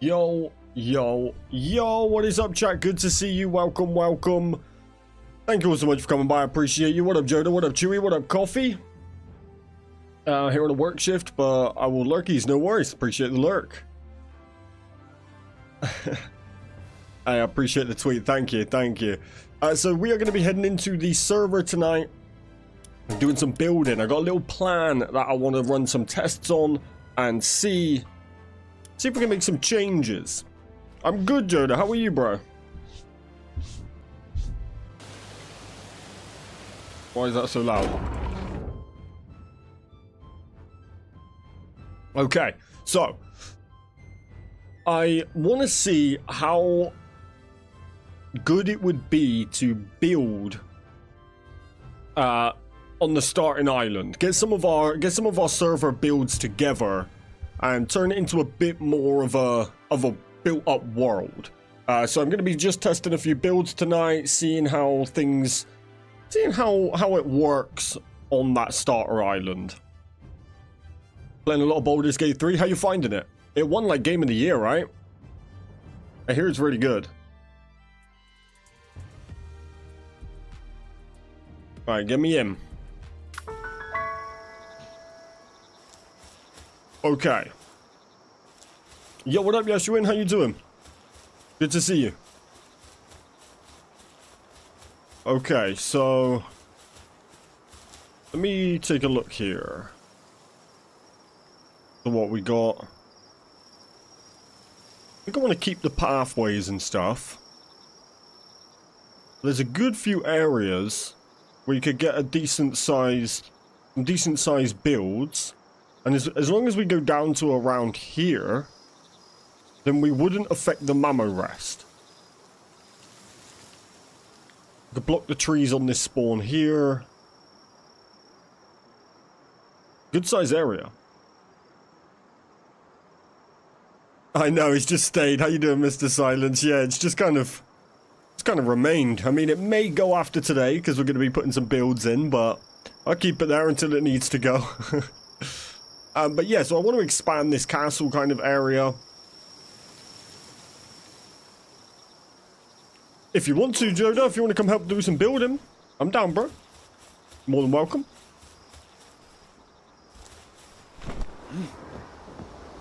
Yo, yo, yo, what is up, chat? Good to see you. Welcome, welcome. Thank you all so much for coming by. I appreciate you. What up, Joda? What up, Chewy? What up, Coffee? Here on a work shift, but I will lurkies. No worries. Appreciate the lurk. I appreciate the tweet. Thank you. Thank you. So we are going to be heading into the server tonight. Doing some building. I got a little plan that I want to run some tests on and see if we can make some changes. I'm good, Joda. How are you, bro? Why is that so loud? Okay, so I want to see how good it would be to build on the starting island. Get some of our server builds together and turn it into a bit more of a built-up world. So I'm going to be just testing a few builds tonight, seeing how it works on that starter island. Playing a lot of Baldur's Gate 3. How you finding it? It won like Game of the Year, right? I hear it's really good. Alright, get me in. Okay. Yo, what up, Yashuin? How you doing? Good to see you. Okay, so let me take a look here. So what we got. I think I want to keep the pathways and stuff. There's a good few areas where you could get a decent sized builds. And as long as we go down to around here, then we wouldn't affect the mammo rest. We could block the trees on this spawn here. Good size area. I know, he's just stayed. How you doing, Mr. Silence? Yeah, it's kind of remained. I mean, it may go after today because we're going to be putting some builds in, but I'll keep it there until it needs to go. But yeah, so I want to expand this castle kind of area. If you want to, Joda, if you want to come help do some building, I'm down, bro. More than welcome.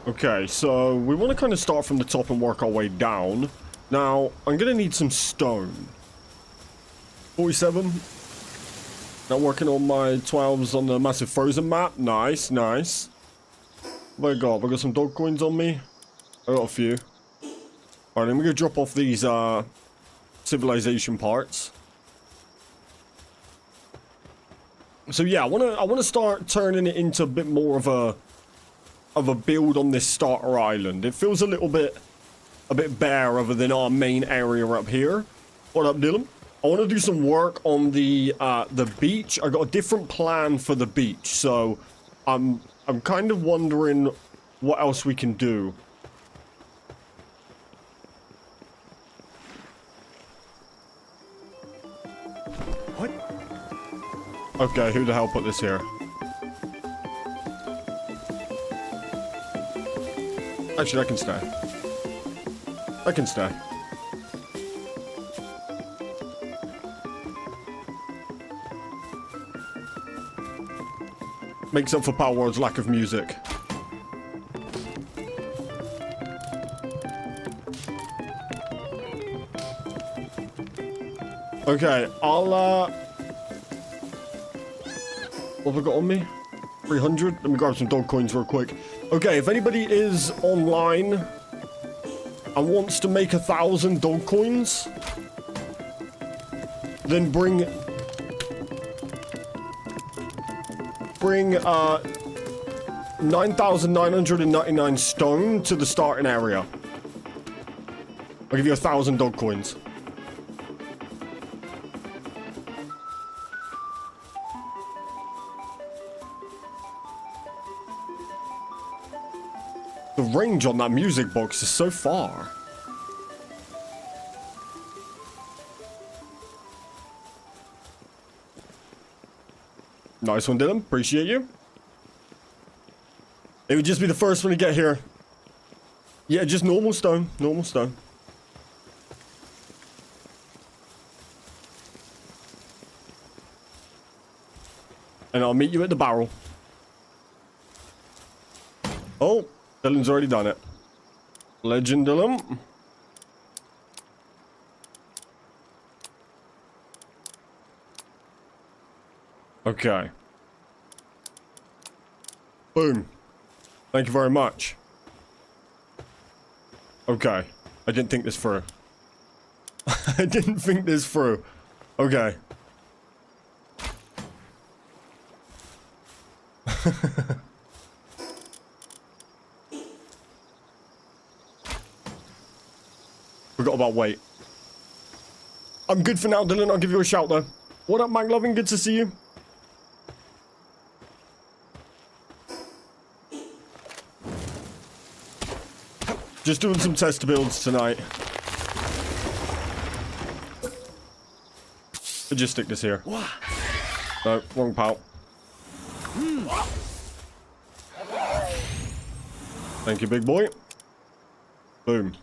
Okay, so we want to kind of start from the top and work our way down. Now, I'm going to need some stone. 47. Now working on my 12s on the massive frozen map. Nice, nice. What I got? I got some dog coins on me. I got a few. Alright, then we're going to drop off these civilization parts. So yeah, I want to start turning it into a bit more of a build on this starter island. It feels a bit bare other than our main area up here. What up, Dylan? I want to do some work on the beach. I got a different plan for the beach, so I'm kind of wondering what else we can do. What? Okay, who the hell put this here? Actually, I can stay. I can stay. Makes up for Palworld's lack of music. Okay, what have I got on me? 300? Let me grab some dog coins real quick. Okay, if anybody is online and wants to make 1,000 dog coins, then bring 9,999 stone to the starting area. I'll give you 1,000 dog coins. The range on that music box is so far. Nice one, Dylan. Appreciate you. It would just be the first one to get here. Yeah, just normal stone. Normal stone. And I'll meet you at the barrel. Oh, Dylan's already done it. Legend Dylan. Okay. Boom. Thank you very much. Okay. I didn't think this through. I didn't think this through. Okay. Forgot about weight. I'm good for now, Dylan. I'll give you a shout, though. What up, McLovin? Good to see you. Just doing some test builds tonight. I'll just stick this here. No, wrong pal. Thank you, big boy. Boom.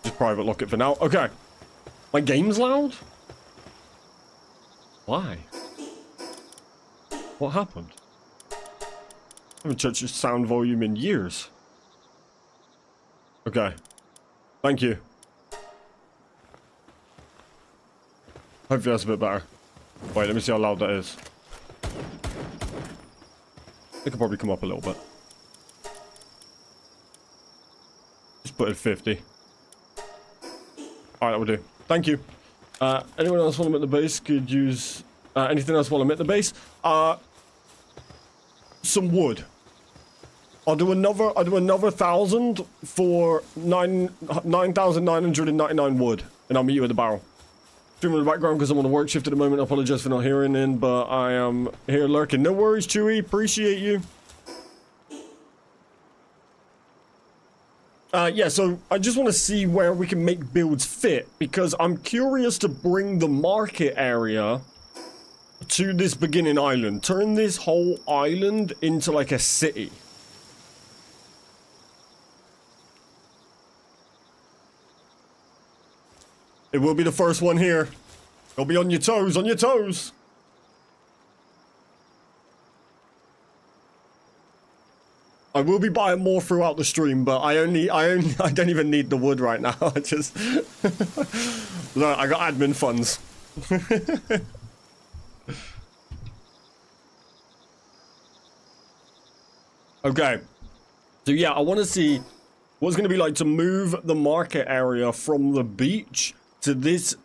Just private lock it for now. Okay. My game's loud? Why? What happened? I haven't touched the sound volume in years. Okay. Thank you. Hopefully that's a bit better. Wait, let me see how loud that is. It could probably come up a little bit. Just put it 50. Alright, that will do. Thank you. Anyone else while I'm at the base could use... anything else while I'm at the base? Some wood. I'll do another 1,000 for 9,999 wood, and I'll meet you at the barrel. Streaming in the background because I'm on a work shift at the moment. I apologize for not hearing in, but I am here lurking. No worries, Chewy. Appreciate you. Yeah, so I just want to see where we can make builds fit, because I'm curious to bring the market area to this beginning island. Turn this whole island into like a city. It will be the first one here. You'll be on your toes, on your toes. I will be buying more throughout the stream, but I don't even need the wood right now. I just, look, I got admin funds. Okay. So yeah, I want to see what it's going to be like to move the market area from the beach to these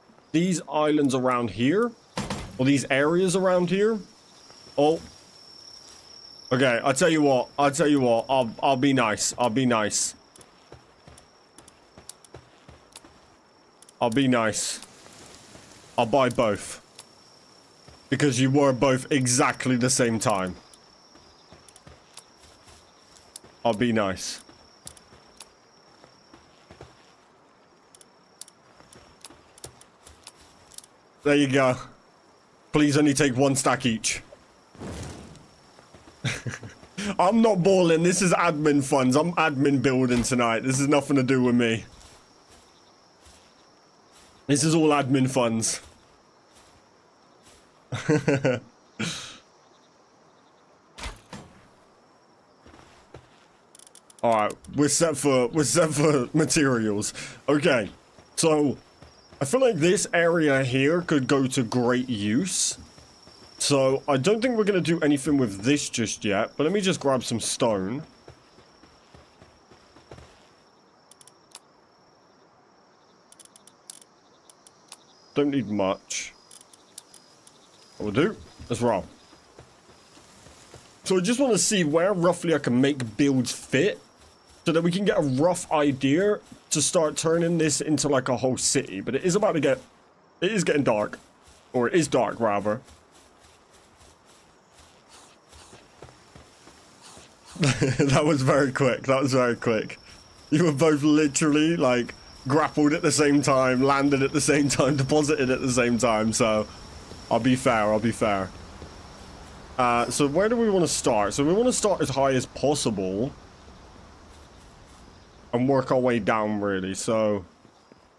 islands around here, or these areas around here. Oh. Okay, I'll tell you what. I'll be nice. I'll be nice. I'll be nice. I'll buy both. Because you were both exactly the same time. I'll be nice. There you go. Please only take 1 stack each. I'm not balling. This is admin funds. I'm admin building tonight. This has nothing to do with me. This is all admin funds. Alright, we're set for materials. Okay. So I feel like this area here could go to great use. So I don't think we're going to do anything with this just yet, but let me just grab some stone. Don't need much. That will do. Let's roll. So I just want to see where roughly I can make builds fit, so that we can get a rough idea to start turning this into like a whole city. But it is about to get... It is getting dark. Or it is dark, rather. That was very quick. That was very quick. You were both literally, like, grappled at the same time, landed at the same time, deposited at the same time, so... I'll be fair, I'll be fair. So where do we want to start? So we want to start as high as possible and work our way down, really. So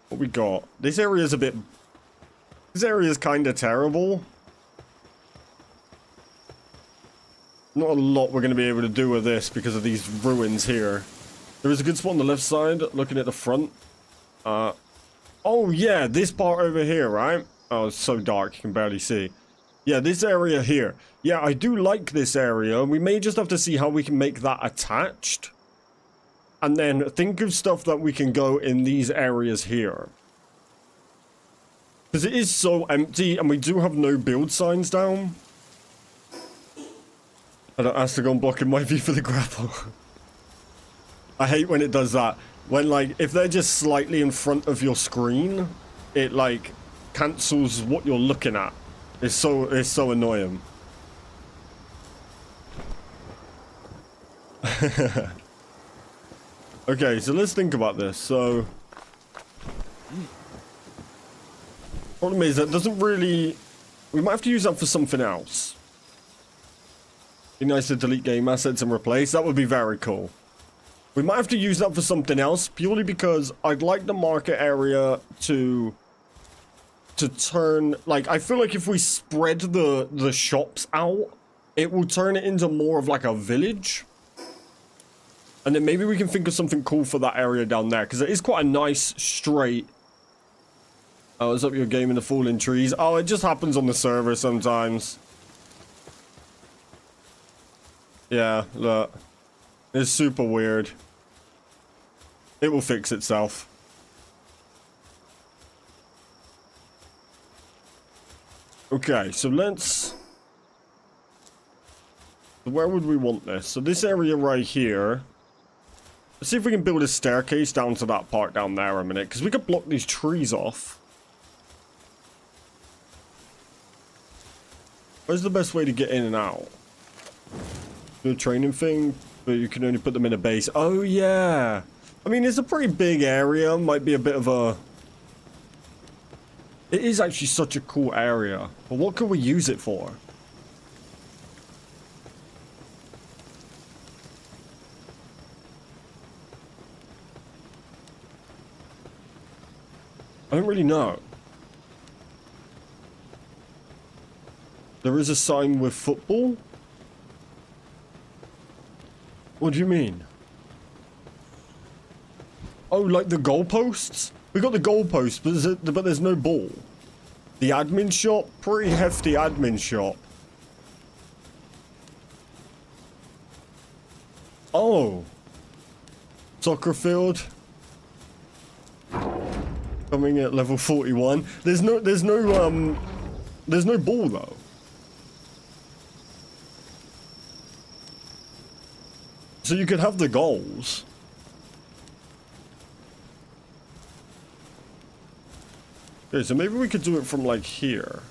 what we got? This area is this area is kind of terrible. Not a lot we're going to be able to do with this because of these ruins here. There is a good spot on the left side, looking at the front. Oh yeah, this part over here, right? Oh, it's so dark you can barely see. Yeah, this area here. Yeah, I do like this area. We may just have to see how we can make that attached. And then think of stuff that we can go in these areas here. Because it is so empty, and we do have no build signs down. I don't ask to go and blocking my view for the grapple. I hate when it does that. When, like, if they're just slightly in front of your screen, it, like, cancels what you're looking at. It's so annoying. Okay, so let's think about this. So, problem is that doesn't really. We might have to use that for something else. Be nice to delete game assets and replace. That would be very cool. We might have to use that for something else purely because I'd like the market area to turn, like, I feel like if we spread the shops out, it will turn it into more of like a village. And then maybe we can think of something cool for that area down there, because it is quite a nice straight. Oh, is up your game in the falling trees? Oh, it just happens on the server sometimes. Yeah, look. It's super weird. It will fix itself. Okay, so let's... Where would we want this? So this area right here. Let's see if we can build a staircase down to that part down there a minute, because we could block these trees off. Where's the best way to get in and out? Do a training thing, but you can only put them in a base. Oh, yeah. I mean, it's a pretty big area. Might be a bit of a... It is actually such a cool area. But what can we use it for? I don't really know. There is a sign with football? What do you mean? Oh, like the goalposts? We got the goalposts, but there's no ball. The admin shop? Pretty hefty admin shop. Oh. Soccer field. Coming at level 41. There's no ball though. So you could have the goals. Okay, so maybe we could do it from like here.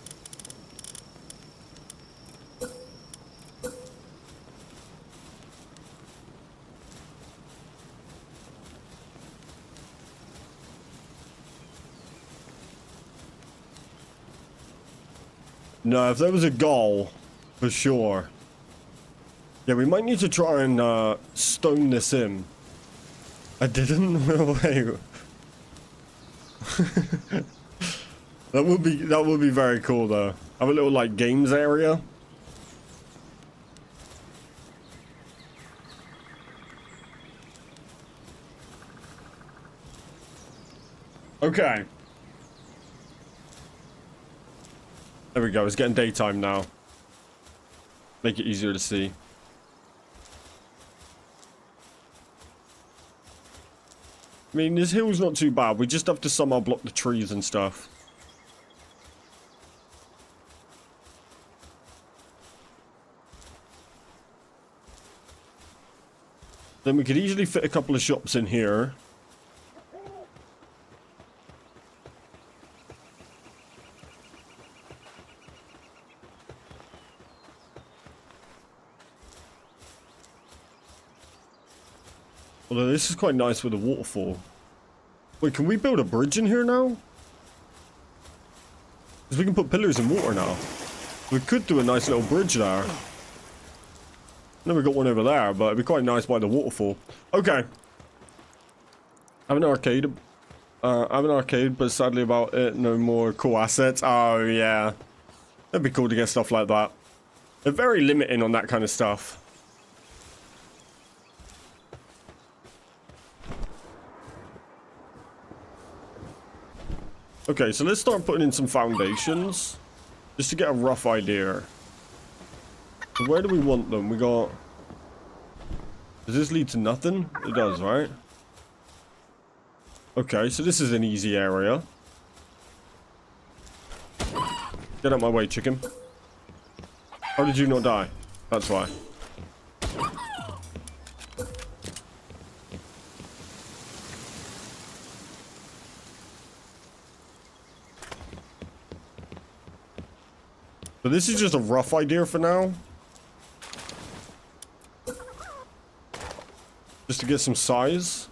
No, if there was a goal, for sure. Yeah, we might need to try and stone this in. I didn't. Wait. That would be very cool though. Have a little like games area. Okay. There we go. It's getting daytime now. Make it easier to see. I mean, this hill's not too bad. We just have to somehow block the trees and stuff. Then we could easily fit a couple of shops in here. Although this is quite nice with a waterfall. Wait, can we build a bridge in here now? Because we can put pillars in water now. We could do a nice little bridge there. Never got one over there, but it'd be quite nice by the waterfall. Okay. I have an arcade. I have an arcade, but sadly about it, no more cool assets. Oh, yeah. It'd be cool to get stuff like that. They're very limiting on that kind of stuff. Okay, so let's start putting in some foundations. Just to get a rough idea. So where do we want them? We got... Does this lead to nothing? It does, right? Okay, so this is an easy area. Get out my way, chicken. How did you not die? That's why. So this is just a rough idea for now. Just to get some size.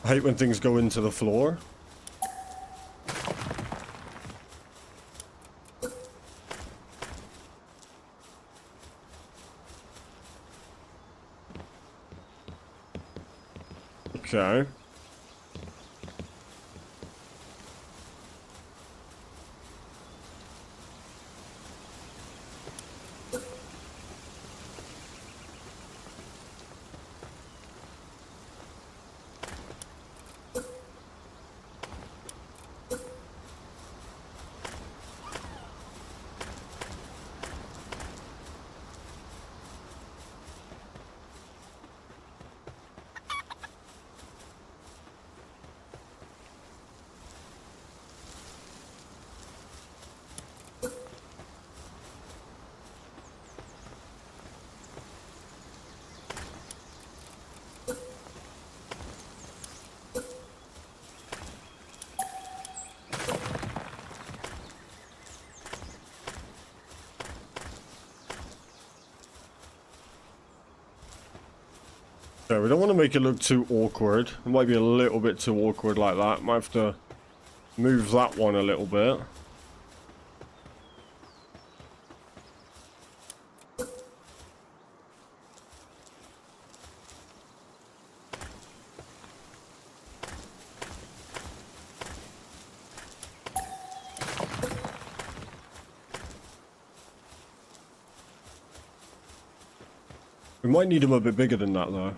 I hate when things go into the floor. Okay. Okay, we don't want to make it look too awkward. It might be a little bit too awkward like that. Might have to move that one a little bit. We might need them a bit bigger than that though.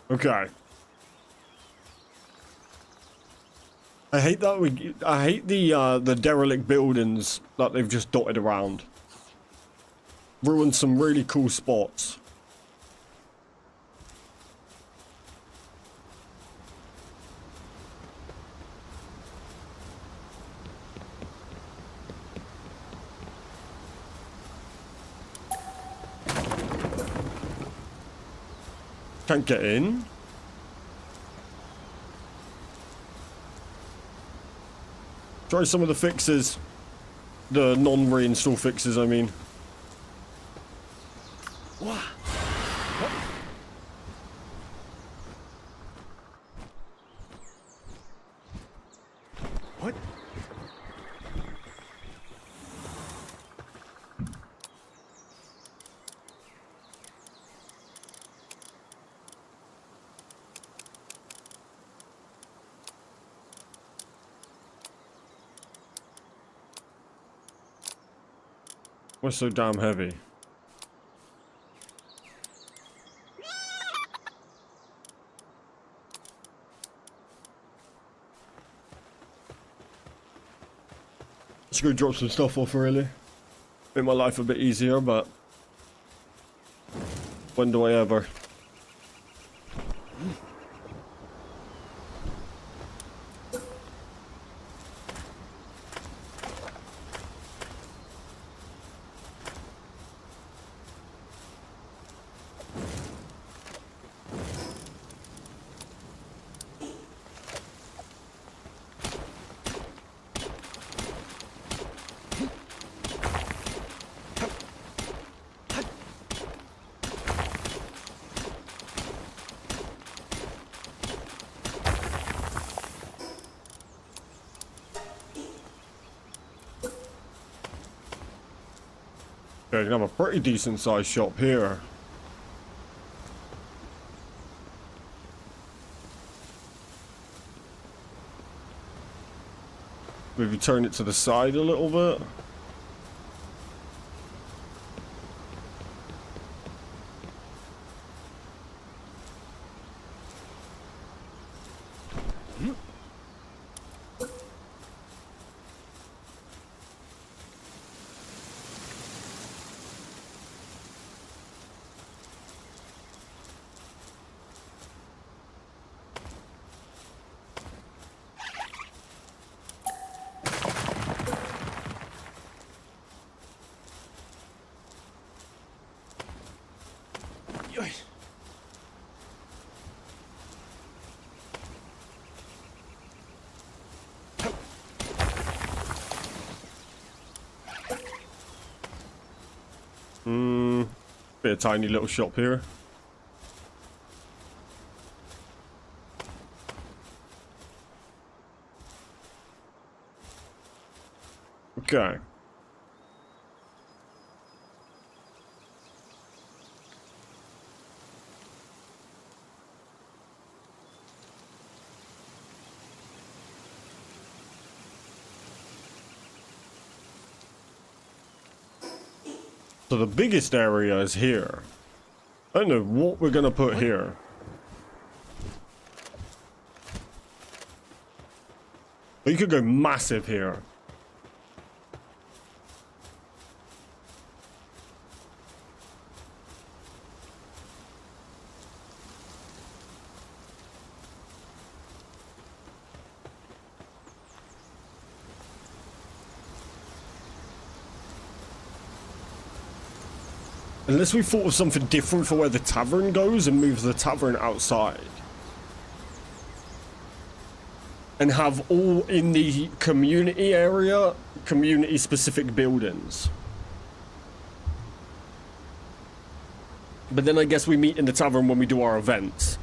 Okay. I hate that I hate the derelict buildings that they've just dotted around. Ruined some really cool spots. Can't get in. Try some of the fixes. The non-reinstall fixes, I mean. What? What? What's so damn heavy? Let's go drop some stuff off really. Make my life a bit easier, but when do I ever? Okay, you can have a pretty decent sized shop here. Maybe turn it to the side a little bit. Bit of tiny little shop here. Okay. So the biggest area is here. I don't know what we're gonna put here. But you could go massive here. Unless we thought of something different for where the tavern goes and move the tavern outside. And have all in the community area, community specific buildings. But then I guess we meet in the tavern when we do our events.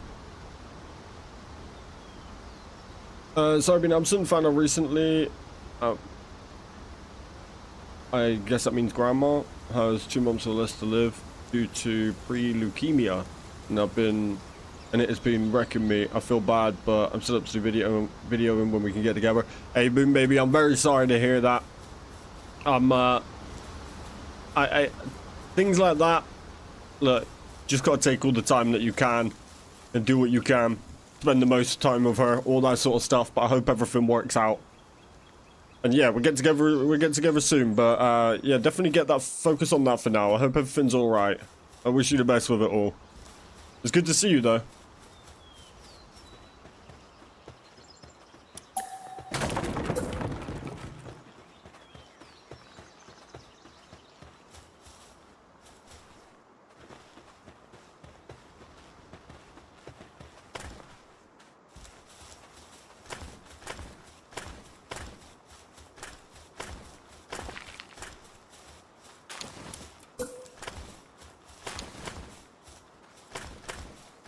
Sorry, I've been absent, found out recently. I guess that means grandma has 2 months or less to live due to pre-leukemia, and it has been wrecking me. I feel bad, but I'm still up to videoing when we can get together. Hey, Boom Baby, I'm very sorry to hear that. Things like that. Look, just gotta take all the time that you can and do what you can. Spend the most time with her, all that sort of stuff. But I hope everything works out. And yeah, we'll get together soon, but yeah, definitely get that focus on that for now. I hope everything's all right. I wish you the best with it all. It's good to see you though.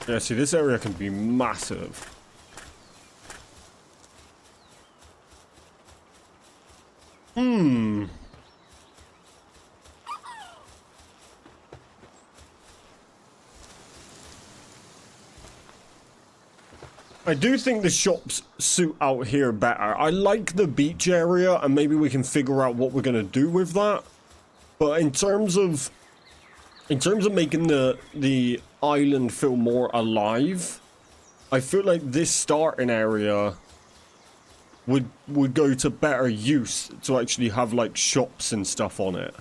Yeah, see, this area can be massive. I do think the shops suit out here better. I like the beach area, and maybe we can figure out what we're gonna do with that. But in terms of making the island feel more alive, I feel like this starting area would go to better use to actually have like shops and stuff on it.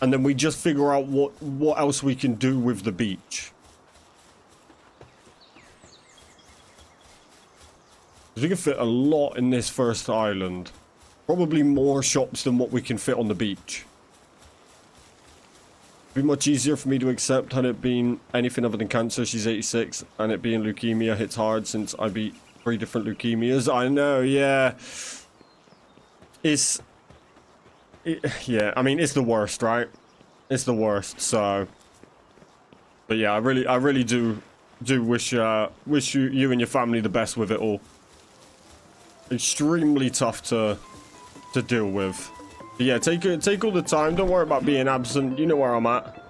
and then we just figure out what else we can do with the beach. Because we can fit a lot in this first island. Probably more shops than what we can fit on the beach. It'd be much easier for me to accept had it been anything other than cancer. She's 86, and it being leukemia hits hard since I beat 3 different leukemias. I know, yeah. Yeah, I mean, it's the worst, right? It's the worst, so... But yeah, I really do wish you and your family the best with it all. Extremely tough to deal with. But yeah, take all the time. Don't worry about being absent. You know where I'm at.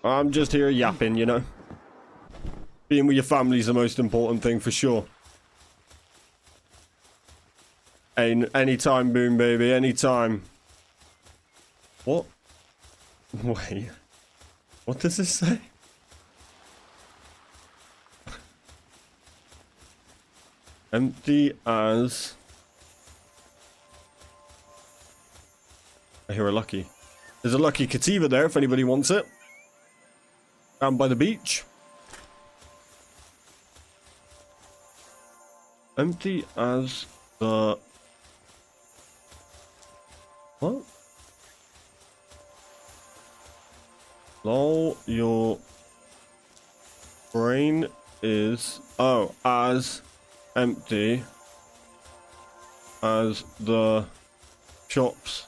I'm just here yapping, you know. Being with your family is the most important thing for sure. Anytime, Boom Baby, anytime. What? Wait. What does this say? Empty as... I hear a Lucky. There's a Lucky Cativa there if anybody wants it. Down by the beach. Empty as the... What? Lol, your brain is... Oh, as empty as the shops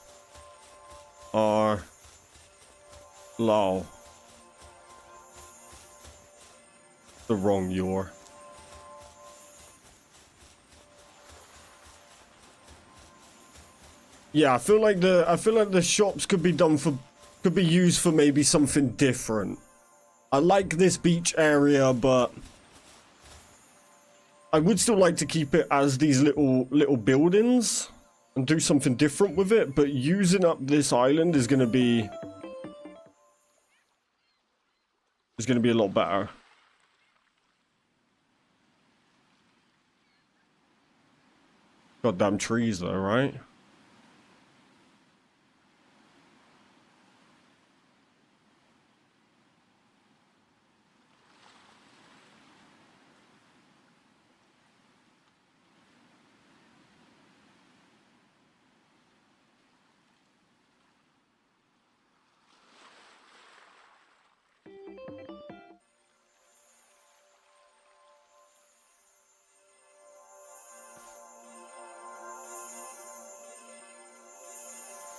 are. Lol. The wrong your. Yeah, I feel like the shops could be used for maybe something different. I like this beach area, but I would still like to keep it as these little buildings and do something different with it, but using up this island is going to be a lot better. Goddamn trees though, right?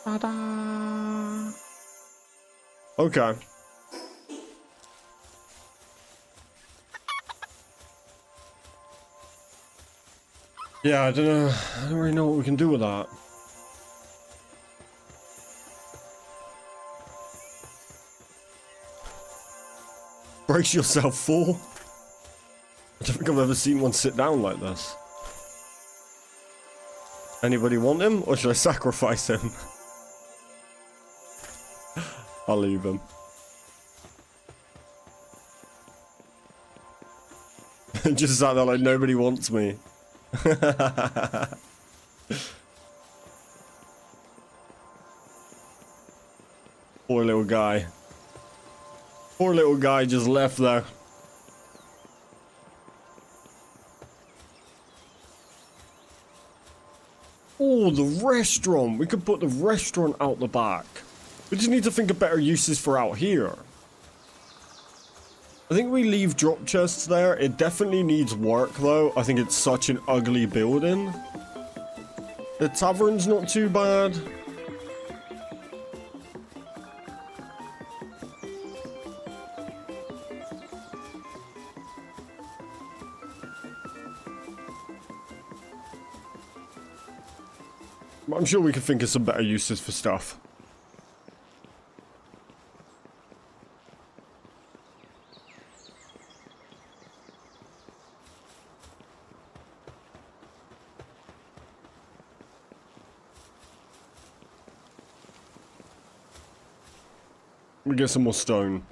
Ta-da! Okay. Yeah, I don't really know what we can do with that. Brace yourself, fool. I don't think I've ever seen one sit down like this. Anybody want him, or should I sacrifice him? I'll leave him. Just sat there like nobody wants me. Poor little guy. Poor little guy just left there. Oh, the restaurant. We could put the restaurant out the back. We just need to think of better uses for out here. I think we leave drop chests there. It definitely needs work, though. I think it's such an ugly building. The tavern's not too bad. I'm sure we can think of some better uses for stuff. We get some more stone.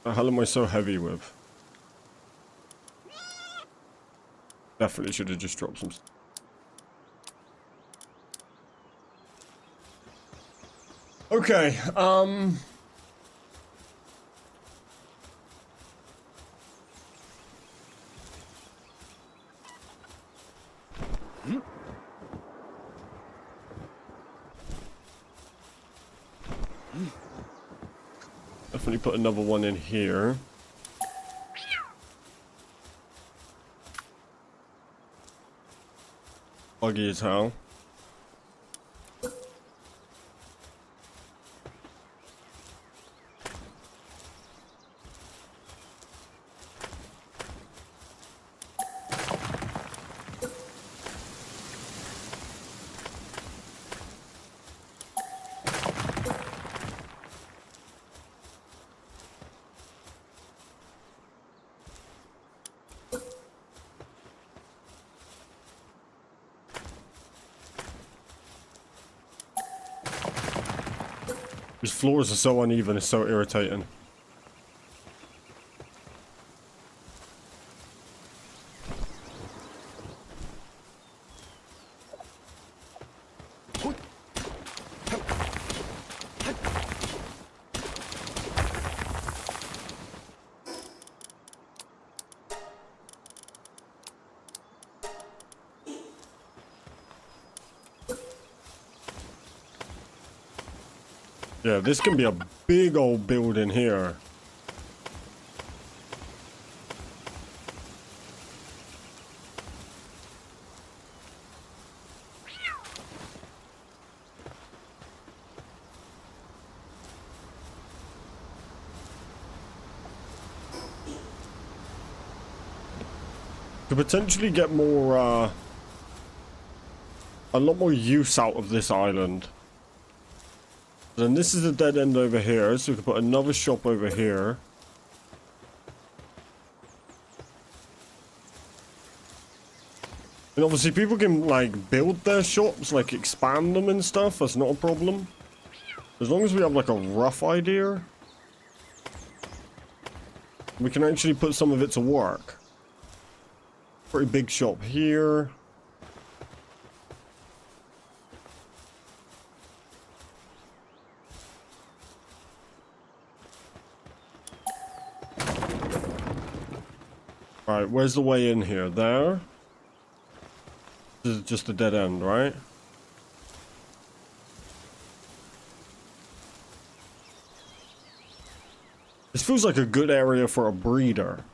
The hell am I so heavy with? Definitely should have just dropped some. Okay, definitely put another one in here. Buggy as hell. These floors are so uneven, it's so irritating. Yeah, this can be a big old building here. Could potentially get more, a lot more use out of this island. Then this is a dead end over here, so we can put another shop over here. And obviously people can like build their shops, like expand them and stuff, that's not a problem. As long as we have like a rough idea, we can actually put some of it to work. Pretty big shop here. Alright, where's the way in here? There? This is just a dead end, right? This feels like a good area for a breeder.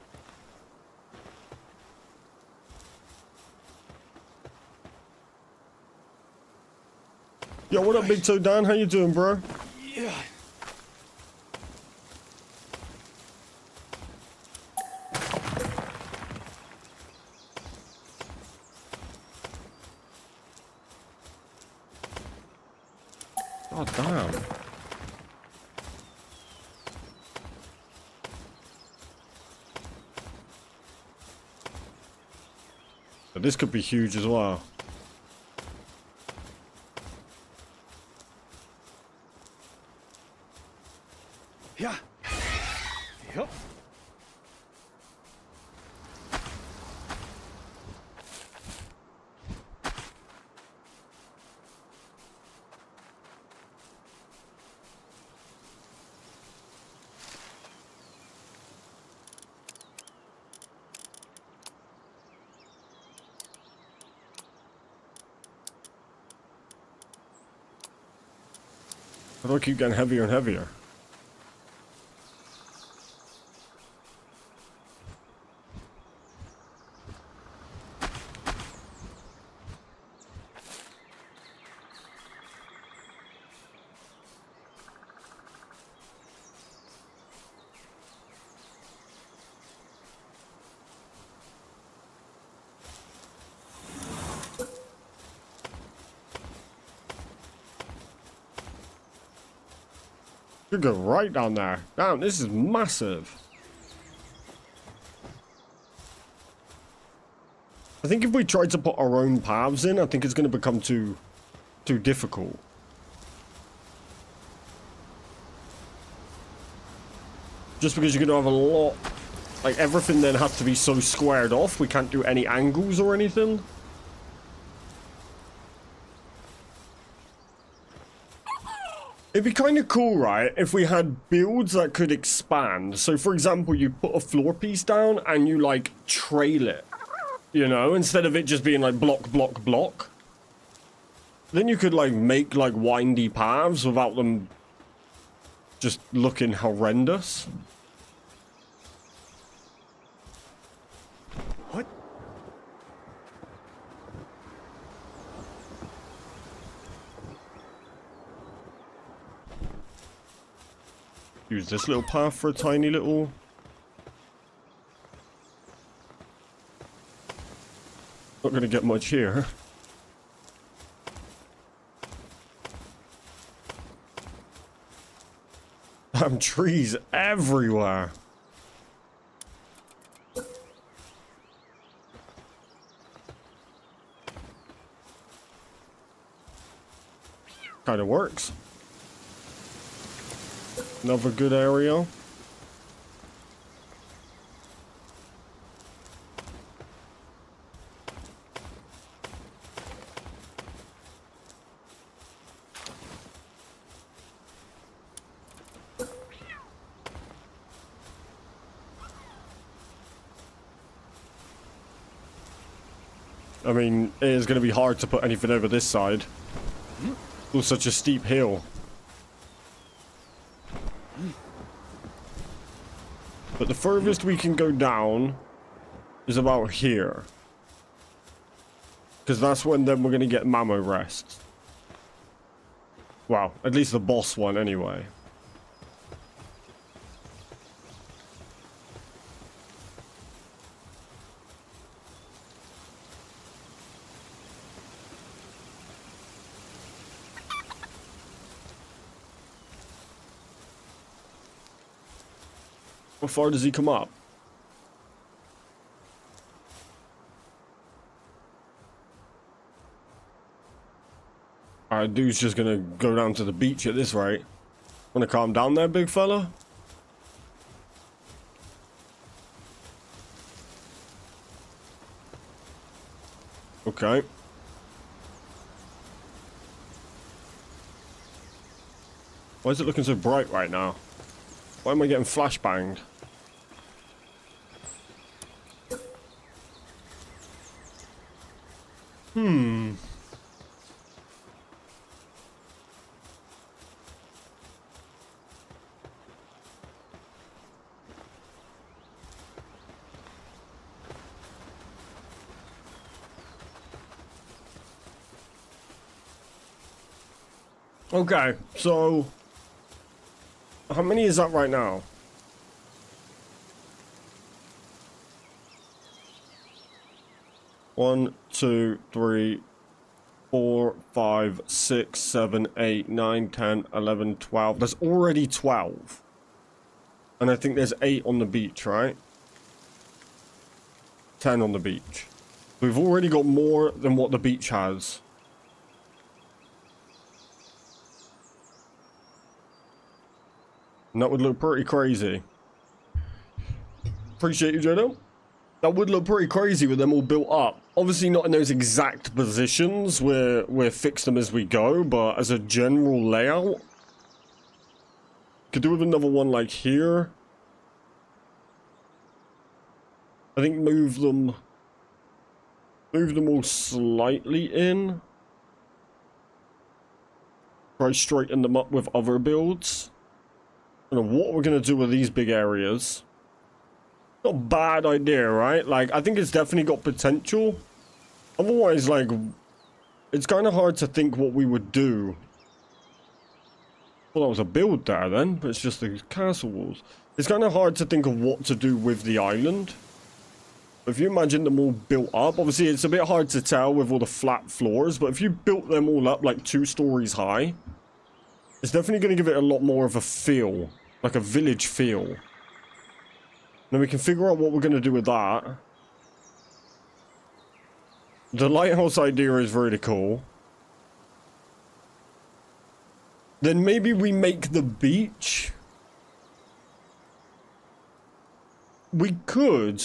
Yo, what up, Big Toe Dan? How you doing, bro? Yeah. Oh, damn. But this could be huge as well. Yeah. Yep. How do I keep getting heavier and heavier? You go right down there. Damn, this is massive. I think if we tried to put our own paths in, I think it's going to become too difficult. Just because you're going to have a lot... Like, everything then has to be so squared off. We can't do any angles or anything. It'd be kind of cool, right, if we had builds that could expand. So, for example, you put a floor piece down and you, like, trail it. You know, instead of it just being, like, block, block, block. Then you could, like, make, like, windy paths without them just looking horrendous. What? Use this little path for a tiny little... Not gonna get much here. Damn trees everywhere. Kinda works. Another good area. I mean, it is going to be hard to put anything over this side. It's such a steep hill. But the furthest we can go down is about here. Because that's when then we're going to get Mammo rests. Well, at least the boss one anyway. How far does he come up? Alright, dude's just gonna go down to the beach at this rate. Wanna calm down there, big fella? Okay. Why is it looking so bright right now? Why am I getting flashbanged? Okay, so how many is that right now? 1, 2, 3, 4, 5, 6, 7, 8, 9, 10, 11, 12. There's already 12. And I think there's 8 on the beach, right? 10 on the beach. We've already got more than what the beach has. And that would look pretty crazy. Appreciate you, Jodo. That would look pretty crazy with them all built up. Obviously not in those exact positions where we'll fix them as we go, but as a general layout. Could do with another one like here. I think move them all slightly in. Try straighten them up with other builds. I don't know what we're gonna do with these big areas. Not a bad idea, right? Like, I think it's definitely got potential. Otherwise, like, it's kind of hard to think what we would do. Well, that was a build there then, but it's just the castle walls. It's kind of hard to think of what to do with the island. If you imagine them all built up, obviously it's a bit hard to tell with all the flat floors, but if you built them all up like 2 stories high, it's definitely going to give it a lot more of a feel, like a village feel. Then we can figure out what we're going to do with that. The lighthouse idea is really cool. Then maybe we make the beach we could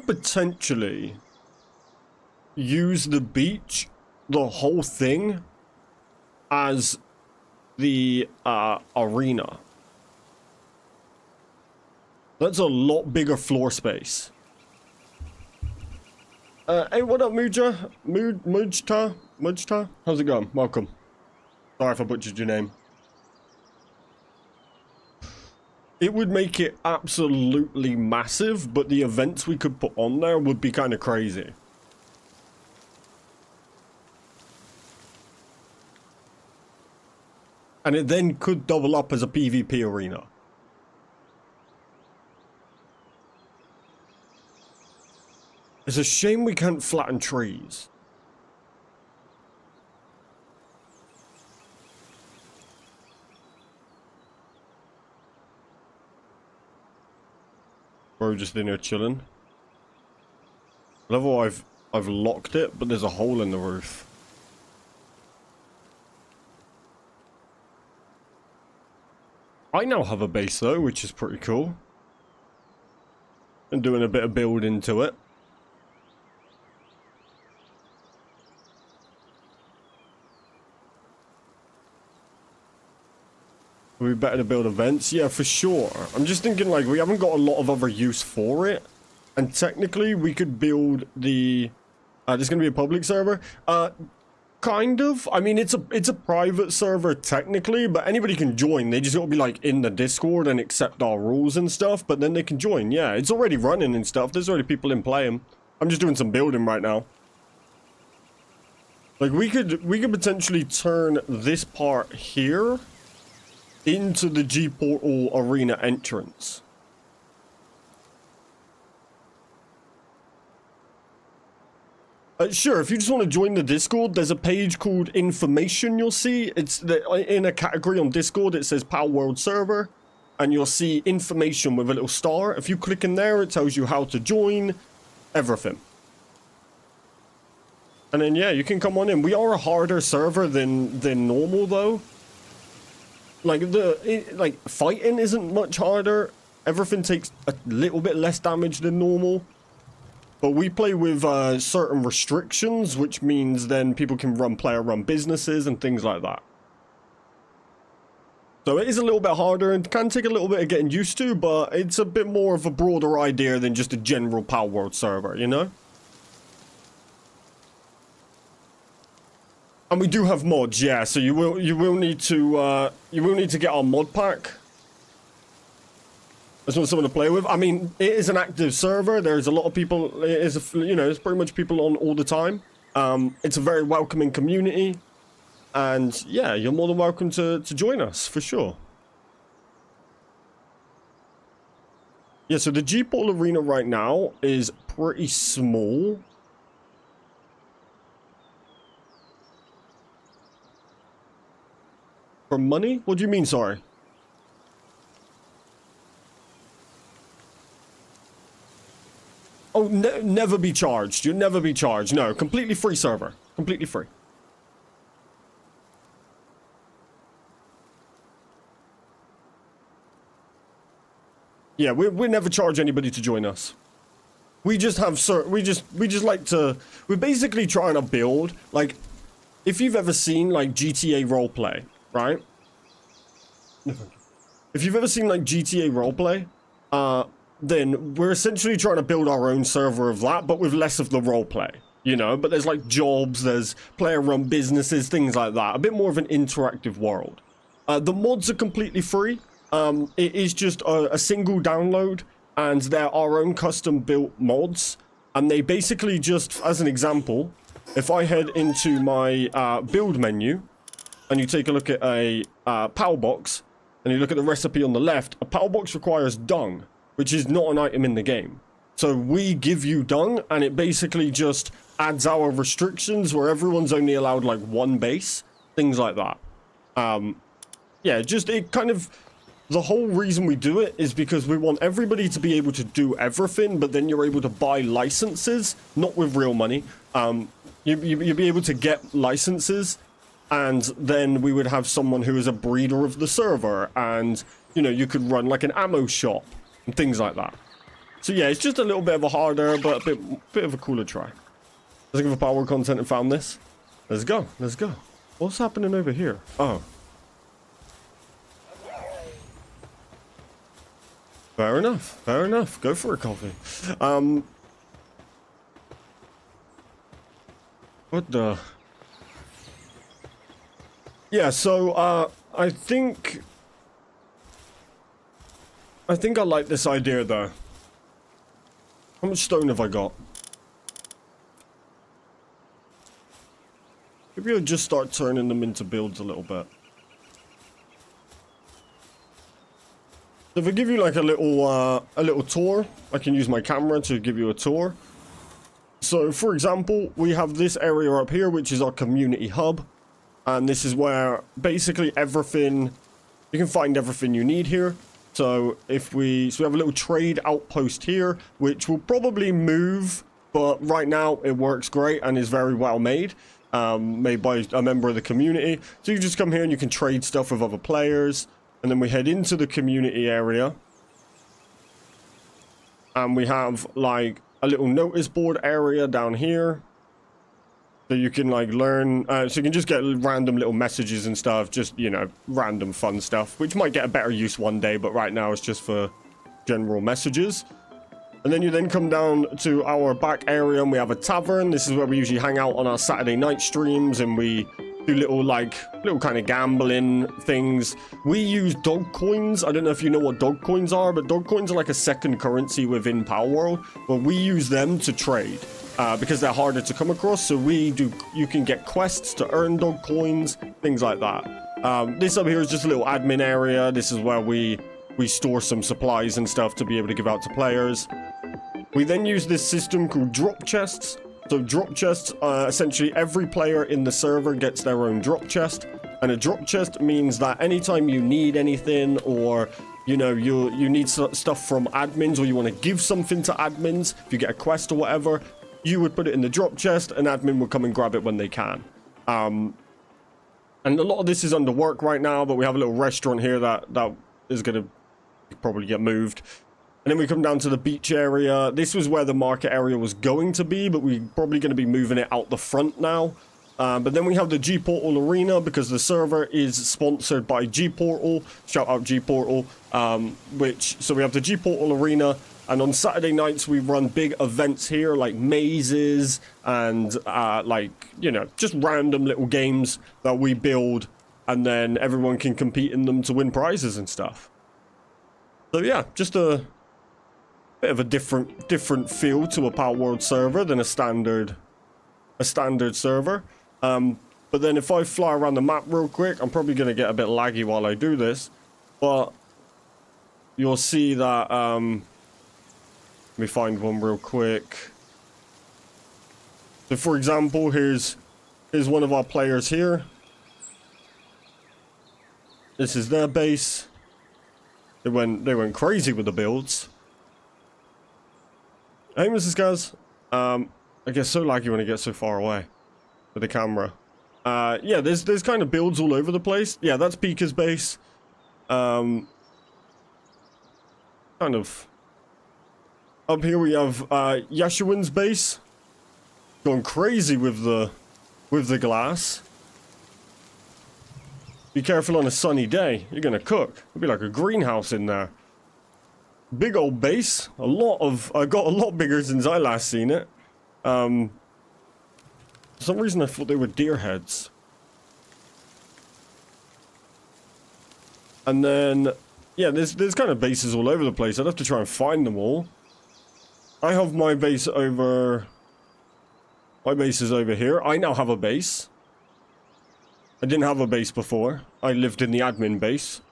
potentially use the beach, the whole thing, as the arena. That's a lot bigger floor space. Hey, what up, Muja? Mujta? How's it going? Welcome. Sorry if I butchered your name. It would make it absolutely massive, but the events we could put on there would be kind of crazy. And it then could double up as a PvP arena. It's a shame we can't flatten trees. We're just in here chilling. Level I've locked it, but there's a hole in the roof. I now have a base though, which is pretty cool. And doing a bit of building to it. Would be better to build events? Yeah, for sure. I'm just thinking, like, we haven't got a lot of other use for it. And technically, we could build the... there's going to be a public server. Kind of. I mean, it's a private server, technically, but anybody can join. They just got to be, like, in the Discord and accept our rules and stuff, but then they can join. Yeah, it's already running and stuff. There's already people in playing. I'm just doing some building right now. Like, we could potentially turn this part here into the GPortal arena entrance. Sure, if you just want to join the Discord, there's a page called Information you'll see. It's in a category on Discord, it says Palworld server, and you'll see information with a little star. If you click in there, it tells you how to join, everything. And then, yeah, you can come on in. We are a harder server than normal, though. Like, fighting isn't much harder. Everything takes a little bit less damage than normal. But we play with certain restrictions, which means then people can run player-run businesses and things like that. So it is a little bit harder and can take a little bit of getting used to, but it's a bit more of a broader idea than just a general Palworld server, you know? And we do have mods, yeah. So you will need to get our mod pack. That's what someone to play with. I mean, it is an active server. There's a lot of people. It is, there's pretty much people on all the time. It's a very welcoming community, and yeah, you're more than welcome to join us for sure. Yeah. So the GPortal arena right now is pretty small. For money? What do you mean, sorry? Oh, never be charged. You'll never be charged. No, completely free server. Completely free. Yeah, we never charge anybody to join us. We just have we just like to, we're basically trying to build, like, if you've ever seen like GTA roleplay, right? If you've ever seen like GTA roleplay, then we're essentially trying to build our own server of that, but with less of the roleplay, you know? But there's like jobs, there's player-run businesses, things like that. A bit more of an interactive world. The mods are completely free. It is just a single download, and they're our own custom-built mods. And they basically just, as an example, if I head into my build menu, and you take a look at a power box, and you look at the recipe on the left, a power box requires dung, which is not an item in the game. So we give you dung, and it basically just adds our restrictions where everyone's only allowed like one base, things like that. Yeah, just it kind of, the whole reason we do it is because we want everybody to be able to do everything, but then you're able to buy licenses, not with real money. You'll be able to get licenses, and then we would have someone who is a breeder of the server, and you know, you could run like an ammo shop and things like that. So yeah, it's just a little bit of a harder, but a bit of a cooler try. Let's give a Palworld content and found this. Let's go. Let's go. What's happening over here? Oh. Fair enough. Fair enough. Go for a coffee. What the? Yeah, so, I think I like this idea, though. How much stone have I got? Maybe I'll just start turning them into builds a little bit. If I give you like a little tour, I can use my camera to give you a tour. So, for example, we have this area up here, which is our community hub. And this is where basically everything, you can find everything you need here. So we have a little trade outpost here, which will probably move, but right now it works great and is very well made. Made by a member of the community. So you just come here and you can trade stuff with other players. And then we head into the community area. And we have like a little notice board area down here. So you can like learn, so you can just get random little messages and stuff, just, you know, random fun stuff, which might get a better use one day, but right now it's just for general messages. And then you then come down to our back area and we have a tavern. This is where we usually hang out on our Saturday night streams and we do little kind of gambling things. We use dog coins. I don't know if you know what dog coins are, but dog coins are like a second currency within Palworld, but we use them to trade. Because they're harder to come across, so you can get quests to earn dog coins, things like that. This up here is just a little admin area. This is where we store some supplies and stuff to be able to give out to players. We then use this system called drop chests. So drop chests, essentially every player in the server gets their own drop chest. And a drop chest means that anytime you need anything, or you know, you need stuff from admins, or you want to give something to admins, if you get a quest or whatever, you would put it in the drop chest, and admin will come and grab it when they can. And a lot of this is under work right now, but we have a little restaurant here that is going to probably get moved. And then we come down to the beach area. This was where the market area was going to be, but we're probably going to be moving it out the front now. But then we have the GPortal arena, because the server is sponsored by GPortal. Shout out GPortal. So we have the GPortal arena. And on Saturday nights, we run big events here, like mazes and, like, you know, just random little games that we build. And then everyone can compete in them to win prizes and stuff. So, yeah, just a bit of a different feel to a Palworld server than a standard server. But then if I fly around the map real quick, I'm probably going to get a bit laggy while I do this. But you'll see that... Let me find one real quick. So for example, here's one of our players here. This is their base. They went crazy with the builds. Hey, Mrs. Gaz. I get so laggy when I get so far away with the camera. Yeah, there's kind of builds all over the place. Yeah, that's Pika's base. Kind of. Up here we have Yashuin's base, going crazy with the glass. Be careful on a sunny day, you're gonna cook. It'll be like a greenhouse in there. Big old base. I got a lot bigger since I last seen it. For some reason I thought they were deer heads. And then, yeah, there's kind of bases all over the place. I'd have to try and find them all. I have my base over... My base is over here. I now have a base. I didn't have a base before. I lived in the admin base.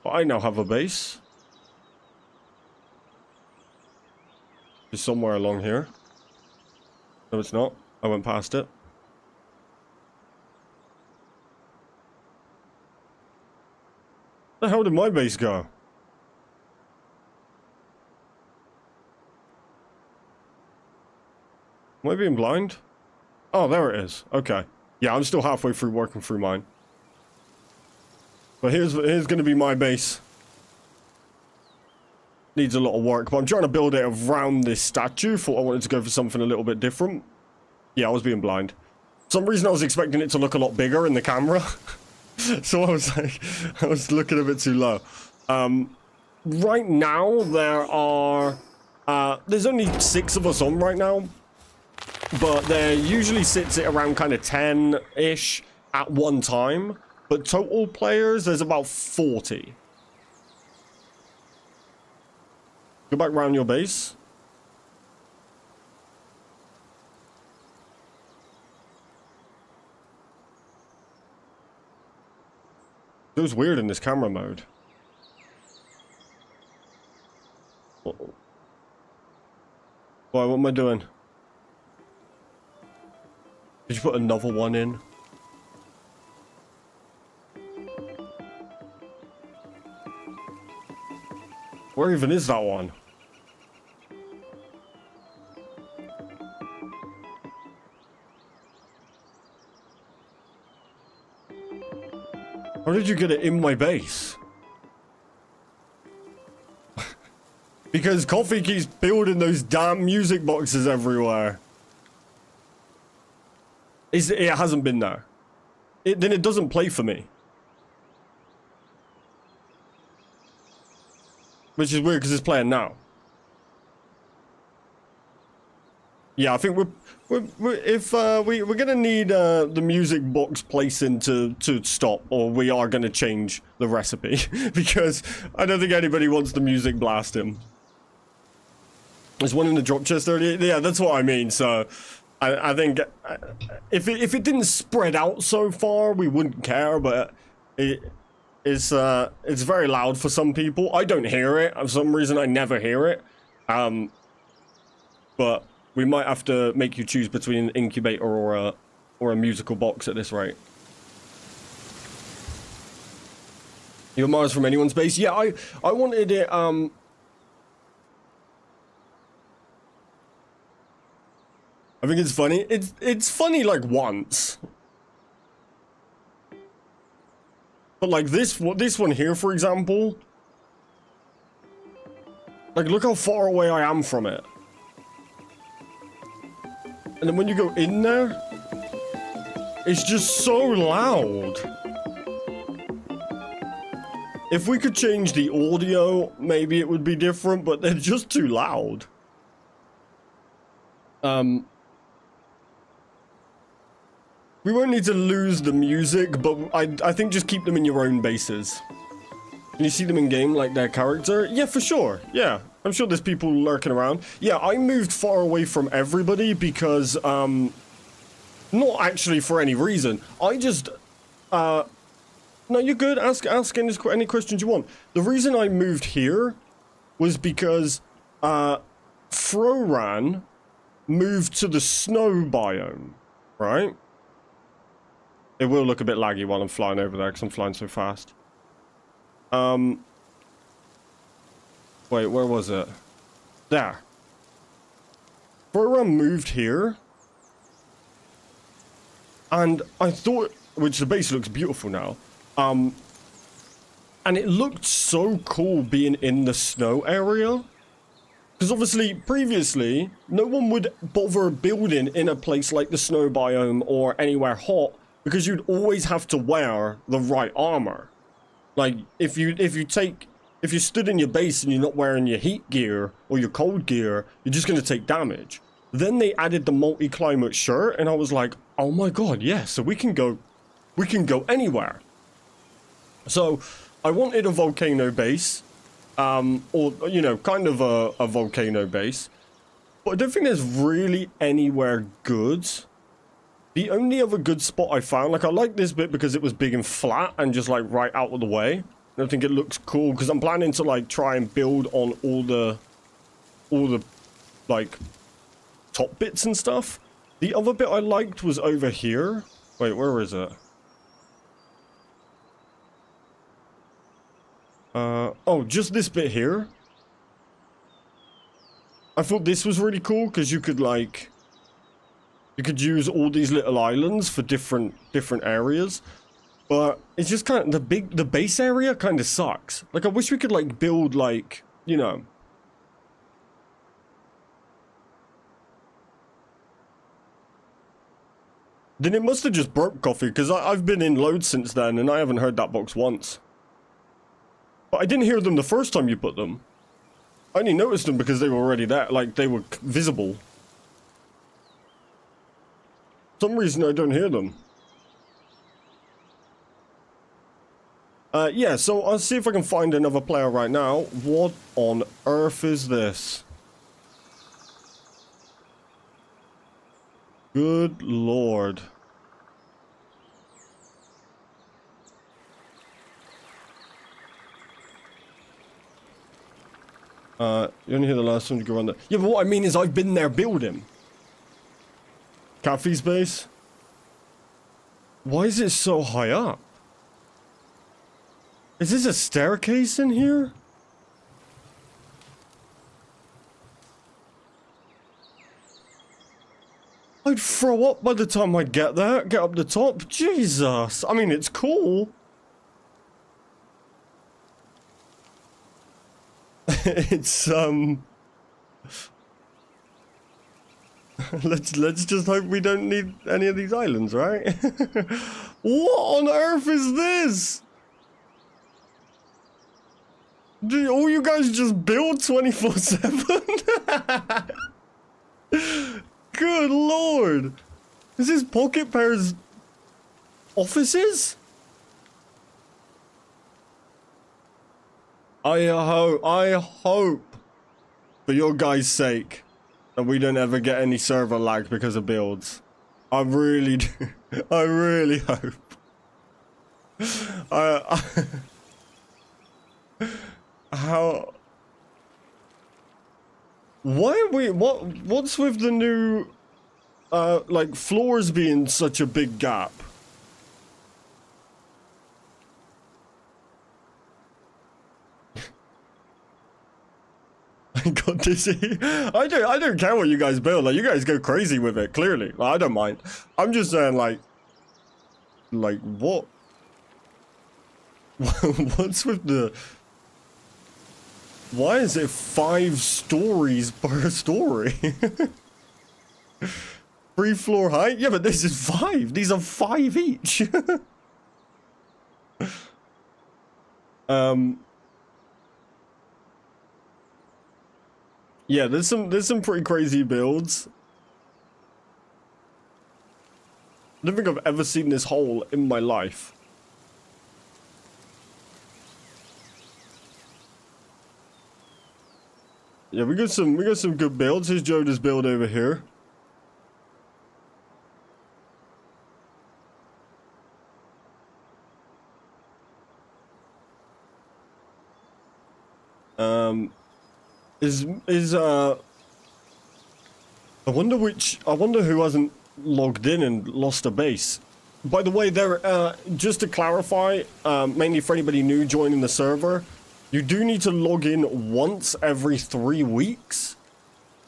But I now have a base. It's somewhere along here. No, it's not. I went past it. Where the hell did my base go? Am I being blind? Oh, there it is. Okay. Yeah, I'm still halfway through working through mine. But here's going to be my base. needs a lot of work, but I'm trying to build it around this statue. Thought I wanted to go for something a little bit different. Yeah, I was being blind. For some reason I was expecting it to look a lot bigger in the camera. So I was like, I was looking a bit too low. Right now there are, there's only 6 of us on right now, but there usually sits at around kind of 10-ish at one time. But total players, there's about 40. Go back around your base. It was weird in this camera mode. Uh-oh. Why, what am I doing? Did you put another one in? Where even is that one? How did you get it in my base? Because Coffee keeps building those damn music boxes everywhere. It hasn't been there. Then it doesn't play for me. Which is weird because it's playing now. Yeah, I think we're gonna need the music box placing to stop, or we are gonna change the recipe because I don't think anybody wants the music blasting. There's one in the drop chest earlier. Yeah, that's what I mean. So I think if it didn't spread out so far, we wouldn't care. But it's very loud for some people. I don't hear it for some reason. I never hear it. But we might have to make you choose between an incubator or a musical box at this rate. You're Mars from anyone's base? Yeah, I wanted it. I think it's funny. It's funny like once. But like this one here, for example. Like, look how far away I am from it. And then when you go in there, it's just so loud. If we could change the audio, maybe it would be different, but they're just too loud. We won't need to lose the music, but I think just keep them in your own bases. Can you see them in game, like their character? Yeah, for sure. Yeah, I'm sure there's people lurking around. Yeah, I moved far away from everybody because, not actually for any reason. I just, no, you're good. Ask any questions you want. The reason I moved here was because, Froran moved to the snow biome, right? It will look a bit laggy while I'm flying over there because I'm flying so fast. Wait, where was it? There. Froran moved here. And I thought, which the base looks beautiful now. And it looked so cool being in the snow area. Because obviously, previously, no one would bother building in a place like the snow biome or anywhere hot. Because you'd always have to wear the right armor. Like, if you stood in your base and you're not wearing your heat gear or your cold gear, you're just going to take damage. Then they added the multi-climate shirt, and I was like, oh my god, yeah, so we can go anywhere. So, I wanted a volcano base, or, you know, kind of a volcano base. But I don't think there's really anywhere good. The only other good spot I found, like I like this bit because it was big and flat and just like right out of the way. I think it looks cool because I'm planning to like try and build on all the like top bits and stuff. The other bit I liked was over here. Wait, where is it? Oh, just this bit here. I thought this was really cool because you could like... You could use all these little islands for different areas, but it's just kind of the base area kind of sucks. Like I wish we could like build like, you know, Then it must have just burped coffee, because I've been in loads since then, and I haven't heard that box once. But I didn't hear them the first time you put them. I only noticed them because they were already there, like, they were visible. For some reason I don't hear them. Yeah, so I'll see if I can find another player right now. What on earth is this? Good lord. You only hear the last one to go on there. Yeah, but what I mean is I've been there building. Caffey's base? Why is it so high up? Is this a staircase in here? I'd throw up by the time I get there, get up the top. Jesus. I mean, it's cool. It's, let's just hope we don't need any of these islands, right? What on earth is this? Do all you guys just build 24/7? Good lord. Is this Pocket Pair's offices? I hope, for your guys' sake, that we don't ever get any server lag because of builds. I really do. I really hope. How? Why are we? What's with the new, like floors being such a big gap? I got dizzy. I don't care what you guys build. Like, you guys go crazy with it. Clearly, like, I don't mind. I'm just saying, like what? What's with the? Why is it 5 stories per story? 3 floor height? Yeah, but this is 5. These are 5 each. Yeah, there's some pretty crazy builds. I don't think I've ever seen this hole in my life. Yeah, we got some good builds. Here's Joda's build over here. I wonder who hasn't logged in and lost a base. By the way, there, just to clarify, mainly for anybody new joining the server, you do need to log in once every 3 weeks,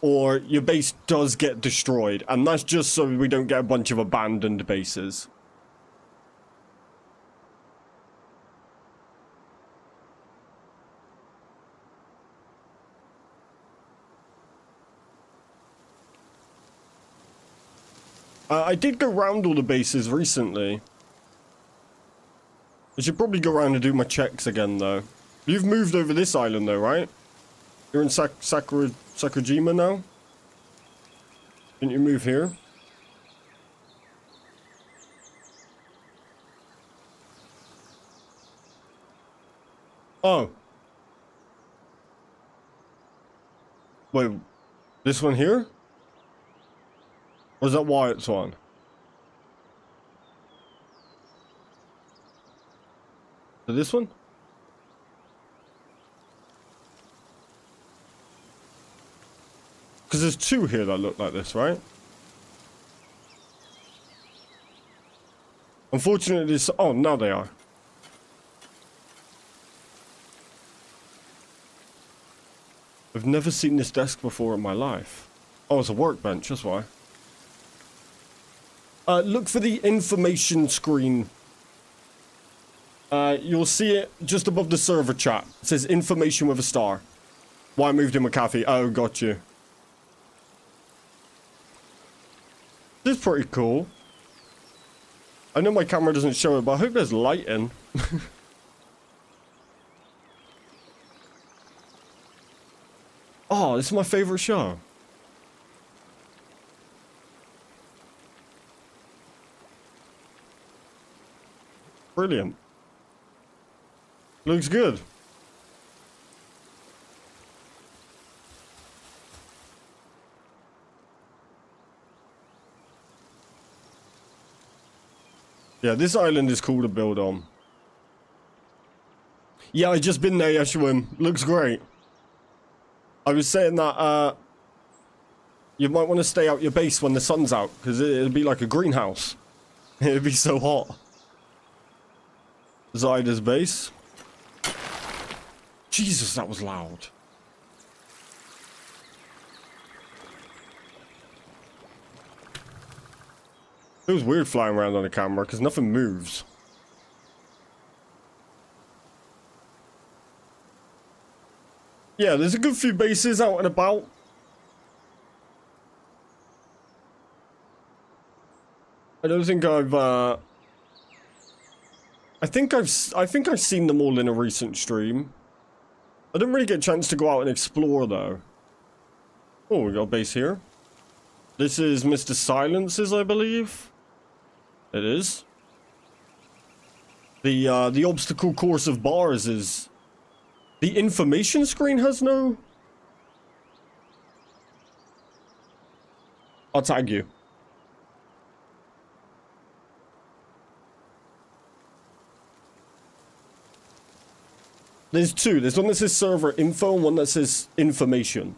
or your base does get destroyed, and that's just so we don't get a bunch of abandoned bases. I did go round all the bases recently. I should probably go around and do my checks again, though. You've moved over this island, though, right? You're in Sakurajima now? Didn't you move here? Oh. Wait, this one here? Or is that Wyatt's one? So this one? Because there's 2 here that look like this, right? Unfortunately, this... Oh, now they are. I've never seen this desk before in my life. Oh, it's a workbench, that's why. Look for the information screen. You'll see it just above the server chat. It says information with a star. Why I moved in with Kathy. Oh, got you. This is pretty cool. I know my camera doesn't show it, but I hope there's lighting. Oh, this is my favorite show. Brilliant. Looks good. Yeah, this island is cool to build on. Yeah, I just been there, Yeshwin. Looks great. I was saying that, you might want to stay out your base when the sun's out, because it'd be like a greenhouse. It'd be so hot. Zyda's base. Jesus, that was loud. It was weird flying around on the camera because nothing moves. Yeah, there's a good few bases out and about. I don't think I think I've seen them all in a recent stream. I didn't really get a chance to go out and explore though. Oh, we got a base here. This is Mr. Silence's, I believe. It is. The obstacle course of bars is... The information screen has no... I'll tag you. There's two. There's one that says server info and one that says information.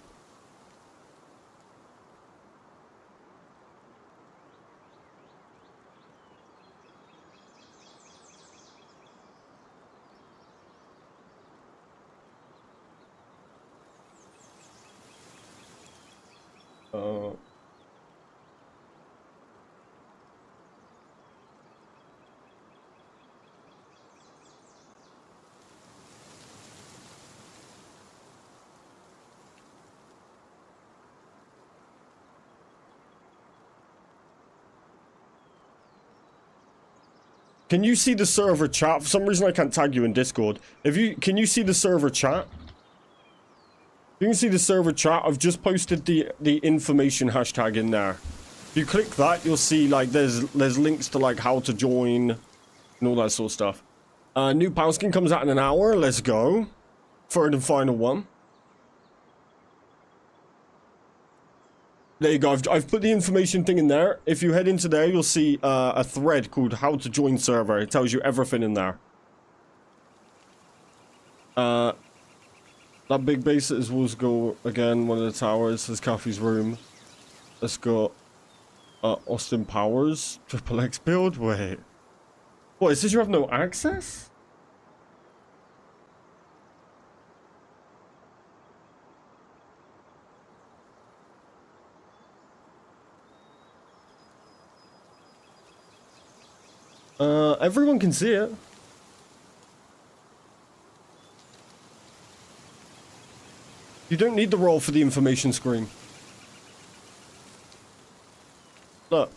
Can you see the server chat? For some reason I can't tag you in Discord. Can you see the server chat? You can see the server chat. I've just posted the information hashtag in there. If you click that, you'll see like there's links to like how to join and all that sort of stuff. New power skin comes out in an hour. Let's go. Third and final one. There you go. I've put the information thing in there. If you head into there, you'll see a thread called how to join server. It tells you everything in there. That big base is Wolves go again. One of the towers is Coffee's room. Let's go. Austin Powers Triple X build. Wait. What? It says you have no access? Everyone can see it. You don't need the roll for the information screen. Look.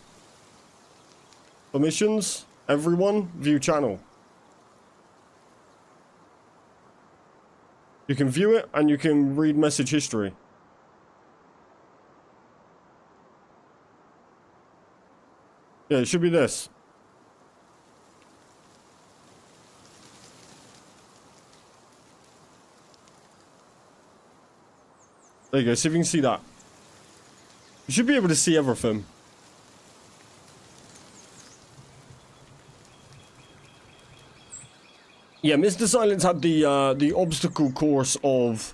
Permissions, everyone, view channel. You can view it and you can read message history. Yeah, it should be this. There you go, see if you can see that. You should be able to see everything. Yeah, Mr. Silence had the obstacle course of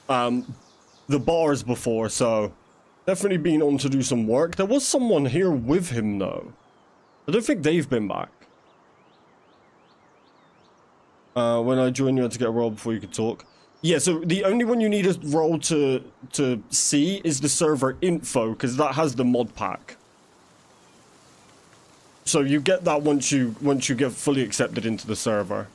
the bars before, so definitely been on to do some work. There was someone here with him though. I don't think they've been back. When I joined, you had to get a roll before you could talk. Yeah, so the only one you need a roll to see is the server info, because that has the mod pack. So you get that once you get fully accepted into the server.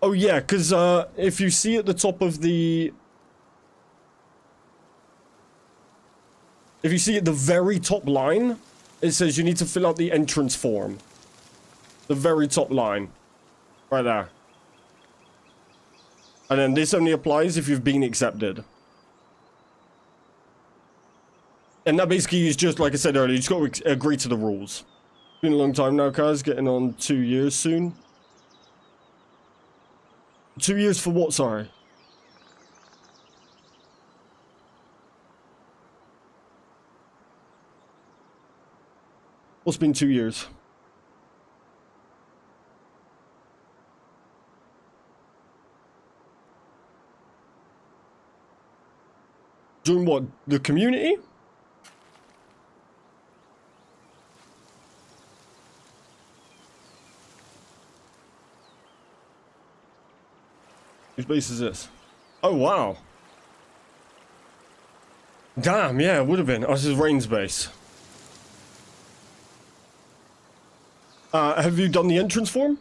Oh yeah, because if you see at the top of the... if you see at the very top line, it says you need to fill out the entrance form. The very top line. Right there. And then this only applies if you've been accepted. And that basically is just, like I said earlier, you just got to agree to the rules. Been a long time now, Kaz. Getting on 2 years soon. 2 years for what, sorry? What's been 2 years? Doing what? The community? Whose base is this? Oh, wow. Damn, yeah, it would have been. Oh, this is Rain's base. Have you done the entrance form?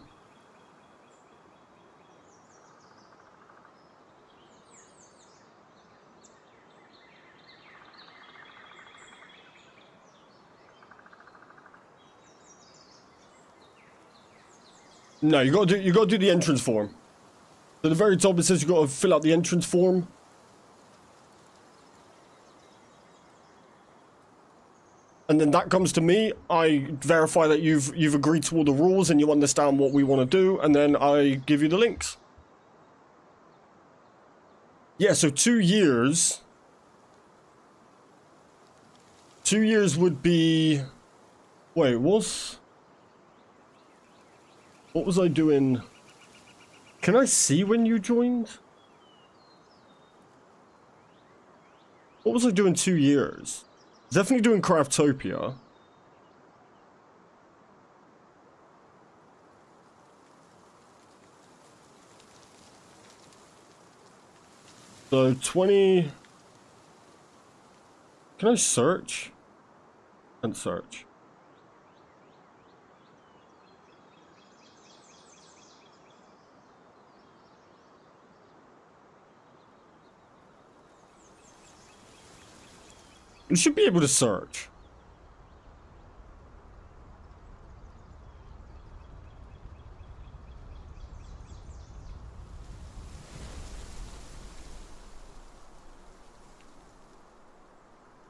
No, you gotta do the entrance form. At the very top it says you gotta fill out the entrance form. And then that comes to me. I verify that you've agreed to all the rules and you understand what we want to do, and then I give you the links. Yeah, so 2 years. 2 years would be... Wait, what was I doing? Can I see when you joined? What was I doing 2 years? Definitely doing Craftopia. So 20... Can I search? And search. You should be able to search.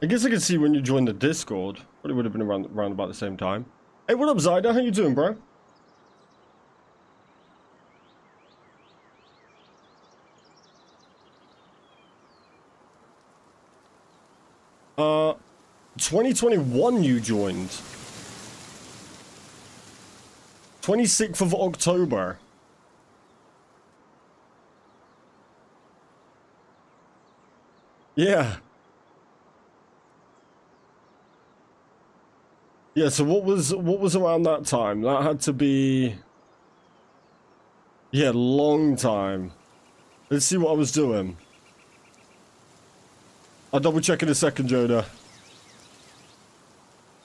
I guess I can see when you joined the Discord. Probably would have been around about the same time. Hey, what up, Zyda? How you doing, bro? 2021 you joined. 26th of October. Yeah. Yeah, so what was around that time? That had to be... Yeah, long time. Let's see what I was doing. I'll double check in a second, Joda.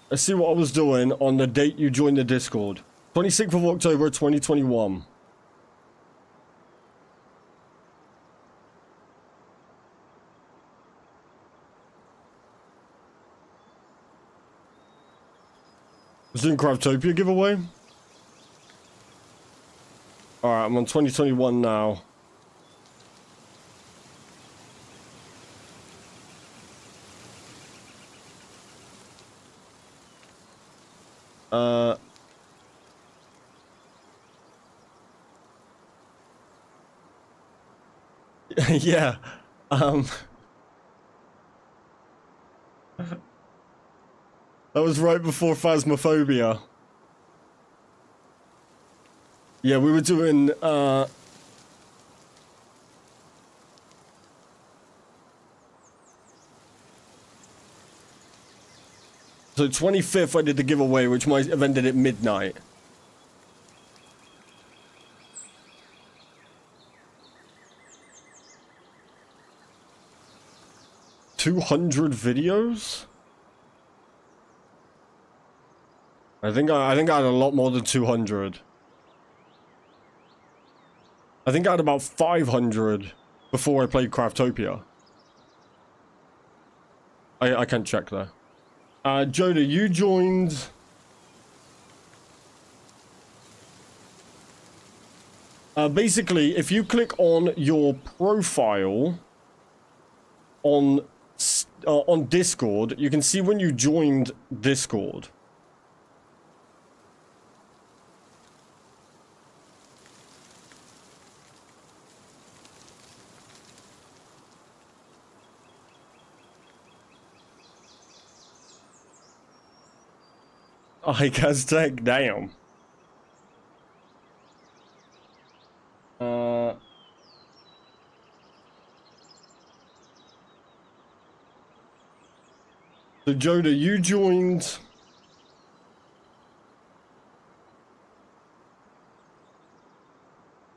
Let's see what I was doing on the date you joined the Discord. 26th of October, 2021. Was doing Craftopia giveaway? Alright, I'm on 2021 now. Yeah, that was right before Phasmophobia. Yeah, we were doing, so 25th I did the giveaway, which might have ended at midnight. $200 videos? I think I had a lot more than 200. I think I had about 500 before I played Craftopia. I can't check there. Joda, you joined. Basically, if you click on your profile on Discord, you can see when you joined Discord. I Caztecx, damn. So Joda, you joined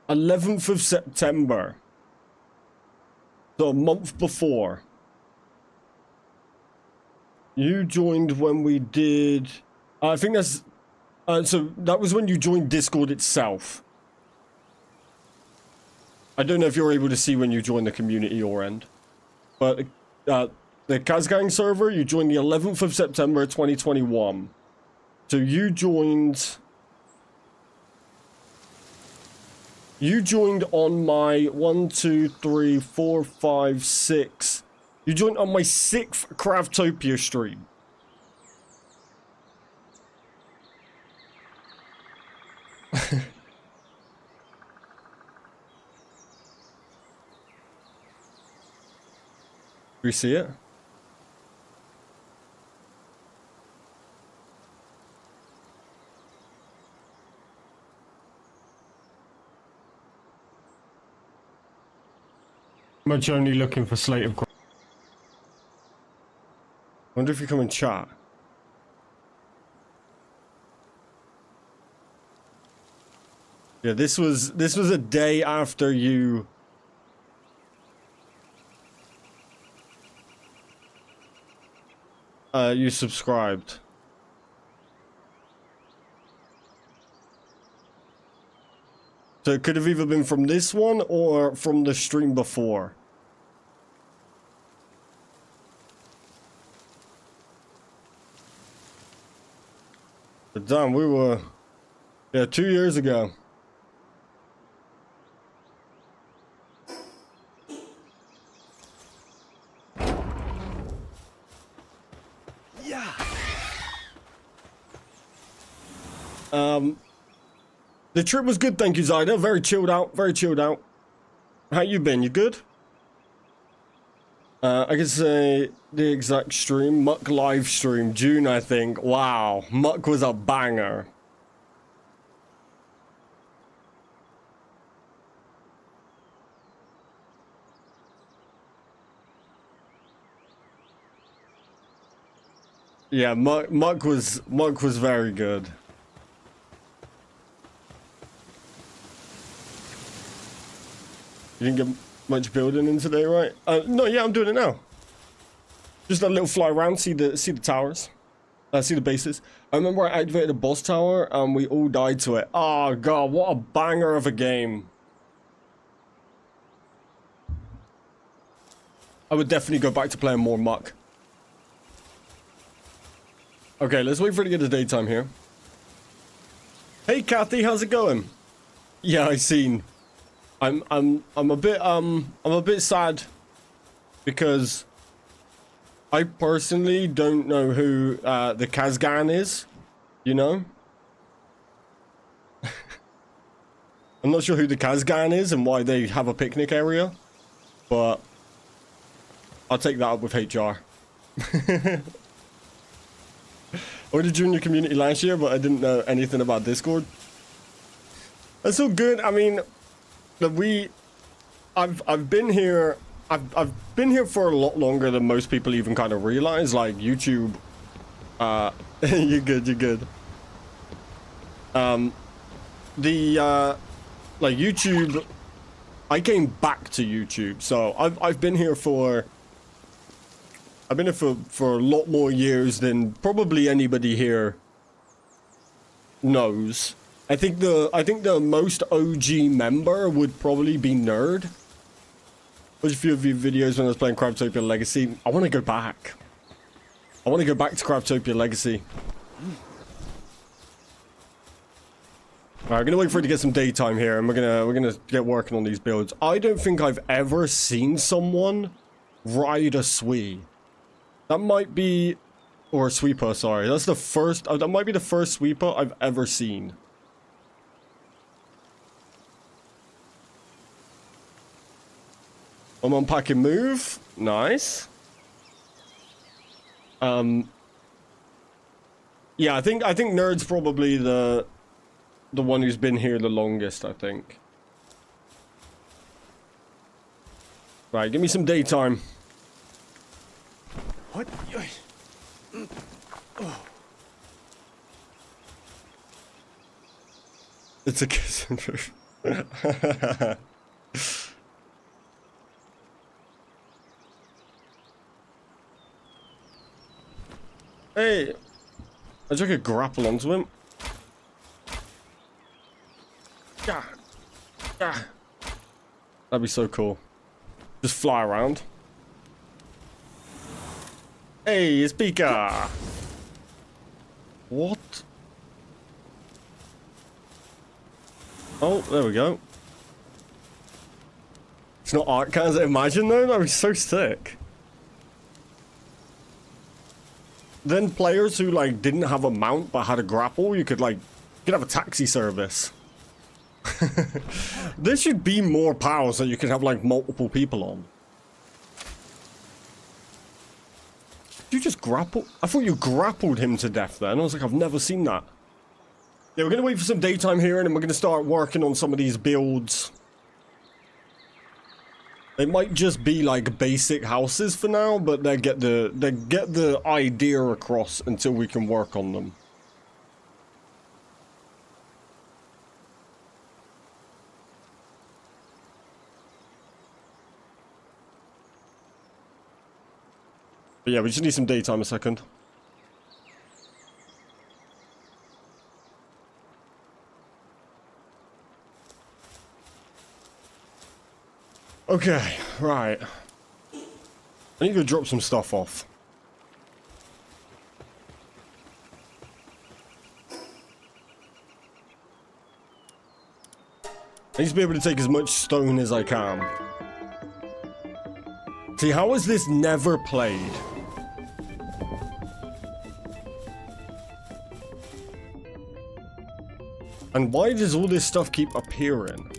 11th of September. So a month before. You joined when we did... I think that's... so that was when you joined Discord itself. I don't know if you're able to see when you joined the community or end. But the CazGang server, you joined the 11th of September 2021. So you joined... You joined on my 1, 2, 3, 4, 5, 6. You joined on my 6th Craftopia stream. Do you see it? Much only looking for slate of... Wonder if you come in chat. Yeah, this was a day after you you subscribed. So it could have either been from this one or from the stream before. But damn, we were... Yeah, 2 years ago. The trip was good, thank you, Zyda. Very chilled out, very chilled out. How you been? You good? I can say the exact stream. Muck live stream, June, I think. Wow, Muck was a banger. Yeah, Muck was very good. You didn't get much building in today, right? No, yeah, I'm doing it now. Just a little fly around, see the towers, see the bases. I remember I activated a boss tower and we all died to it. Oh god, what a banger of a game! I would definitely go back to playing more Muck. Okay, let's wait for it to get to daytime here. Hey, Kathy, how's it going? Yeah, I seen. I'm a bit sad because I personally don't know who the CazGang is, you know? I'm not sure who the CazGang is and why they have a picnic area, but I'll take that up with HR. I did join your community last year, but I didn't know anything about Discord. That's all good. I mean, I've been here. I've been here for a lot longer than most people even kind of realize. Like YouTube, you're good. You're good. Like YouTube, I came back to YouTube, so I've been here for. I've been here for a lot more years than probably anybody here knows. I think the most OG member would probably be Nerd. Watched a few of your videos when I was playing Craftopia Legacy. I want to go back. I want to go back to Craftopia Legacy. Alright, I'm gonna wait for it to get some daytime here, and we're gonna get working on these builds. I don't think I've ever seen someone ride a Swee. That might be, or a sweeper, sorry. That's the first, that might be the first sweeper I've ever seen. I'm unpacking move. Nice. Yeah, I think Nerd's probably the one who's been here the longest, I think. Right, give me some daytime. What? It's a kiss and move. Hey, I took a grapple onto him. Yeah, yeah. That'd be so cool. Just fly around. Hey, it's Pika. What? Oh, there we go. It's not art cans. Imagine though, that'd be so sick. Then players who like didn't have a mount but had a grapple, you could have a taxi service. There should be more powers that you can have like multiple people on. You just grapple? I thought you grappled him to death then. I was like, I've never seen that. Yeah, we're gonna wait for some daytime here and then we're gonna start working on some of these builds. They might just be like basic houses for now, but they get the idea across until we can work on them. But yeah, we just need some daytime a second. Okay, right. I need to go drop some stuff off. I need to be able to take as much stone as I can. See, how is this never played? And why does all this stuff keep appearing?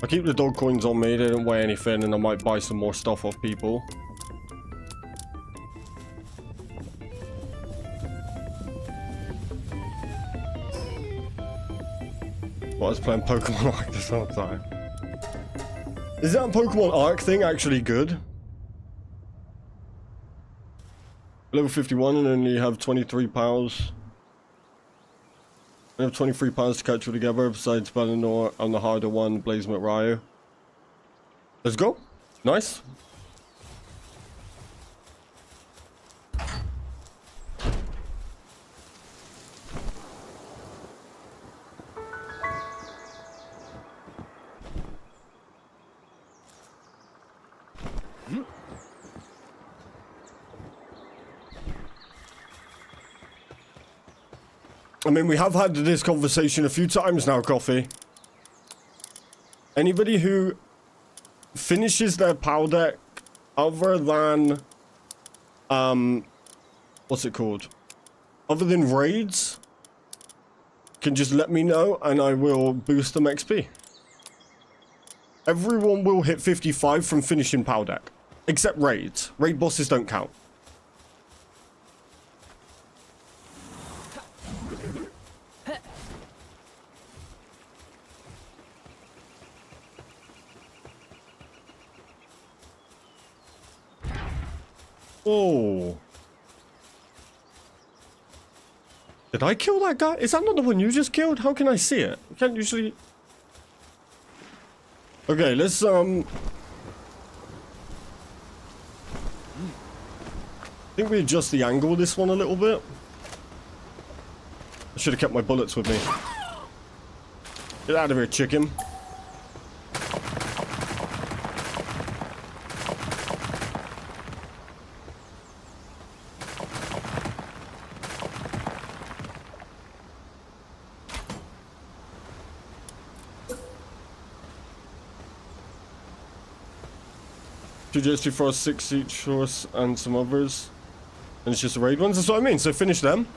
I keep the dog coins on me, they don't weigh anything, and I might buy some more stuff off people. Well, I was playing Pokemon Arc this whole time. Is that Pokemon Arc thing actually good? Level 51 and only have 23 pals. We have 23 pounds to catch all together, besides Balinor on the harder one, Blaze Ryu. Let's go. Nice. I mean, we have had this conversation a few times now, Coffee. Anybody who finishes their PAL deck other than, what's it called? Other than raids, can just let me know and I will boost them XP. Everyone will hit 55 from finishing PAL deck, except raids. Raid bosses don't count. Oh. Did I kill that guy? Is that not the one you just killed? How can I see it? You can't usually... Okay, let's, I think we adjust the angle of this one a little bit. I should have kept my bullets with me. Get out of here, chicken. Suggested for 6 each horse and some others. And it's just the raid ones. That's what I mean. So finish them.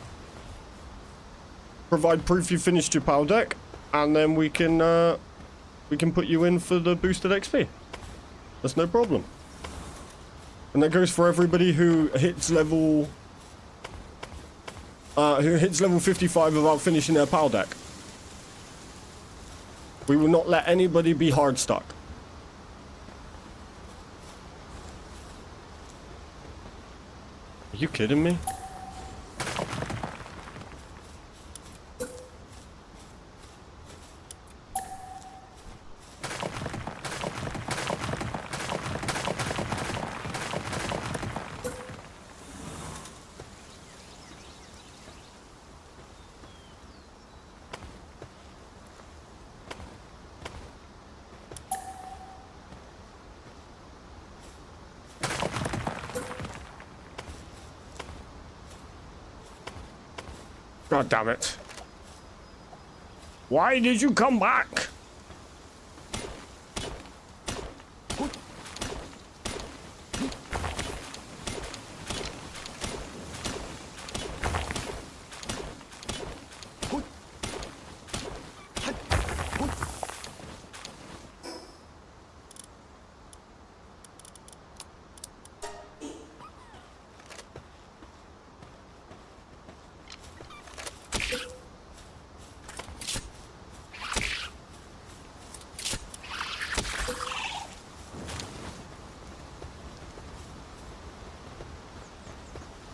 Provide proof you finished your PAL deck. And then we can put you in for the boosted XP. That's no problem. And that goes for everybody who hits level 55 without finishing their PAL deck. We will not let anybody be hard stuck. Are you kidding me? God damn it. Why did you come back?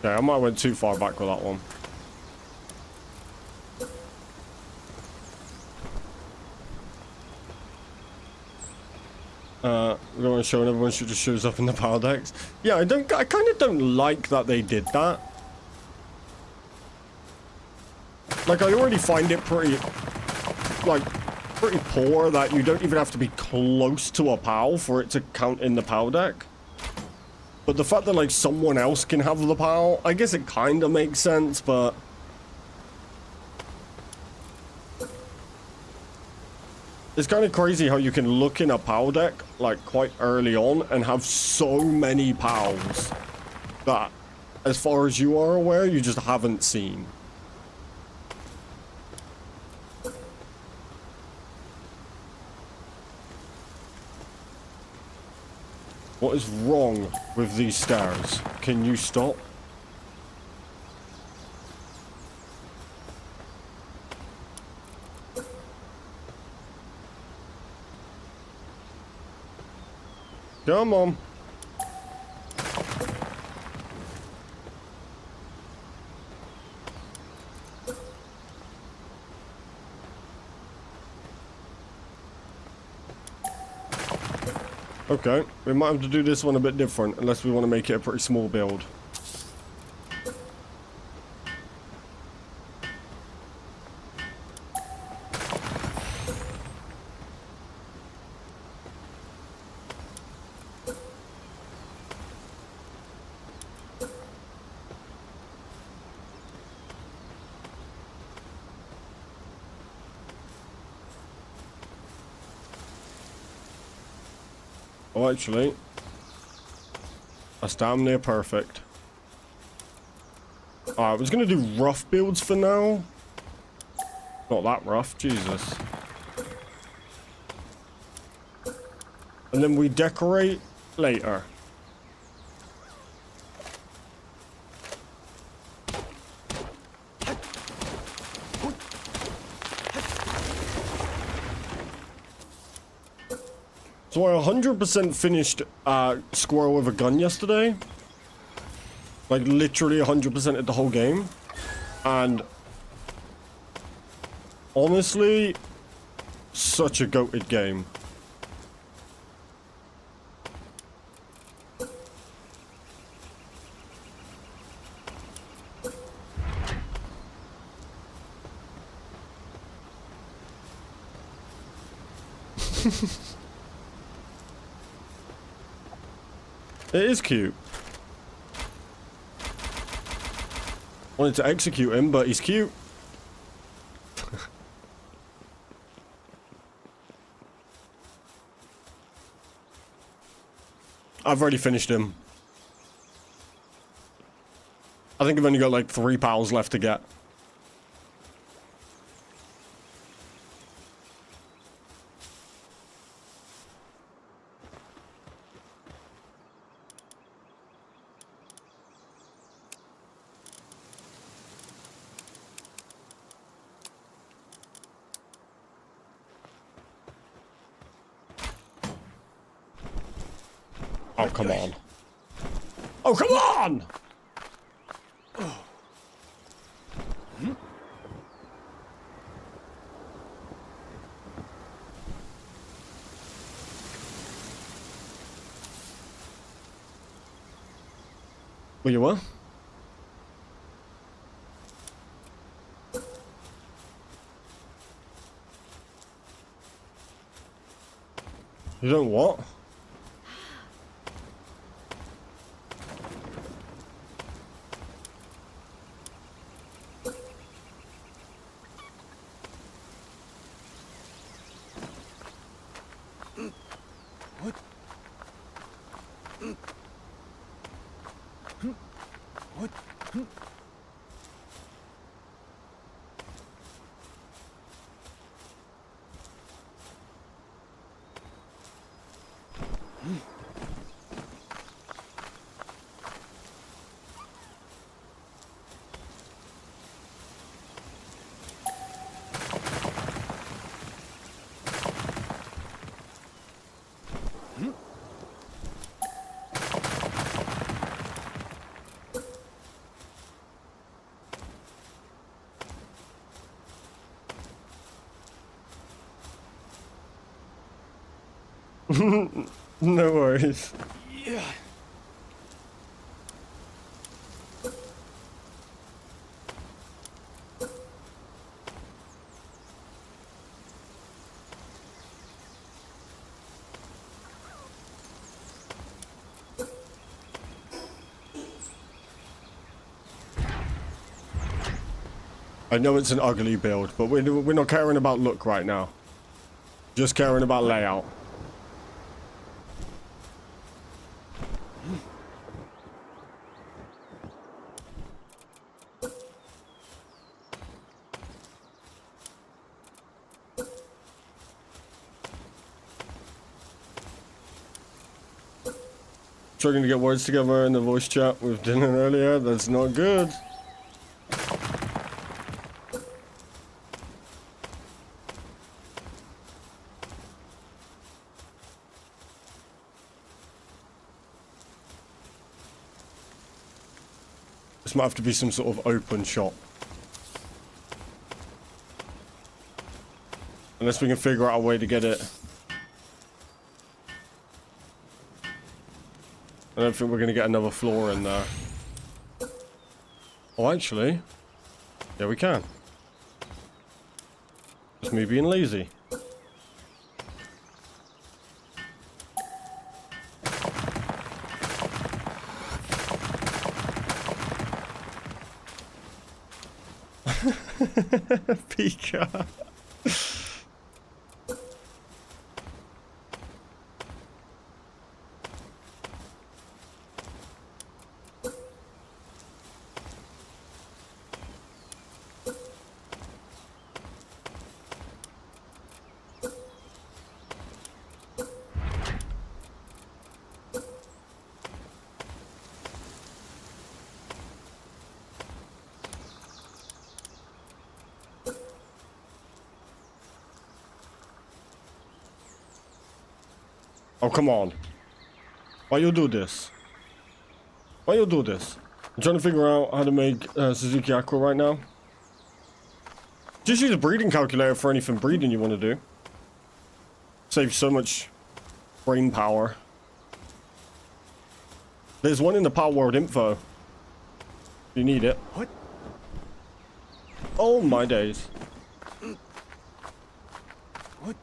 Yeah, I might have went too far back with that one. We don't want to show everyone who just shows up in the power decks. Yeah, I kind of don't like that they did that. Like, I already find it pretty poor that you don't even have to be close to a PAL for it to count in the PAL deck. But the fact that, like, someone else can have the PAL, I guess it kind of makes sense, but... It's kind of crazy how you can look in a PAL deck, like, quite early on, and have so many PALs that, as far as you are aware, you just haven't seen. What is wrong with these stairs? Can you stop? Come on. Okay, we might have to do this one a bit different, unless we want to make it a pretty small build. Oh, actually, that's damn near perfect. I was going to do rough builds for now. Not that rough, Jesus. And then we decorate later. So I 100% finished Squirrel with a Gun yesterday. Like, literally 100% of the whole game. And honestly, such a goated game. It is cute. Wanted to execute him, but he's cute. I've already finished him. I think I've only got like 3 pals left to get. Oh, come on. Oh, come on! Well, you were? You don't what? What? What? No worries. Yeah. I know it's an ugly build, but we're not caring about look right now. Just caring about layout. Struggling to get words together in the voice chat with Dylan earlier. That's not good. This might have to be some sort of open shop. Unless we can figure out a way to get it. I don't think we're going to get another floor in there. Oh, actually. Yeah, we can. Just me being lazy. Pika. Oh, come on. Why you do this? Why you do this? I'm trying to figure out how to make Suzuki Aqua right now. Just use a breeding calculator for anything breeding you want to do. Saves so much brain power. There's one in the Palworld info. You need it. What? Oh my days. What?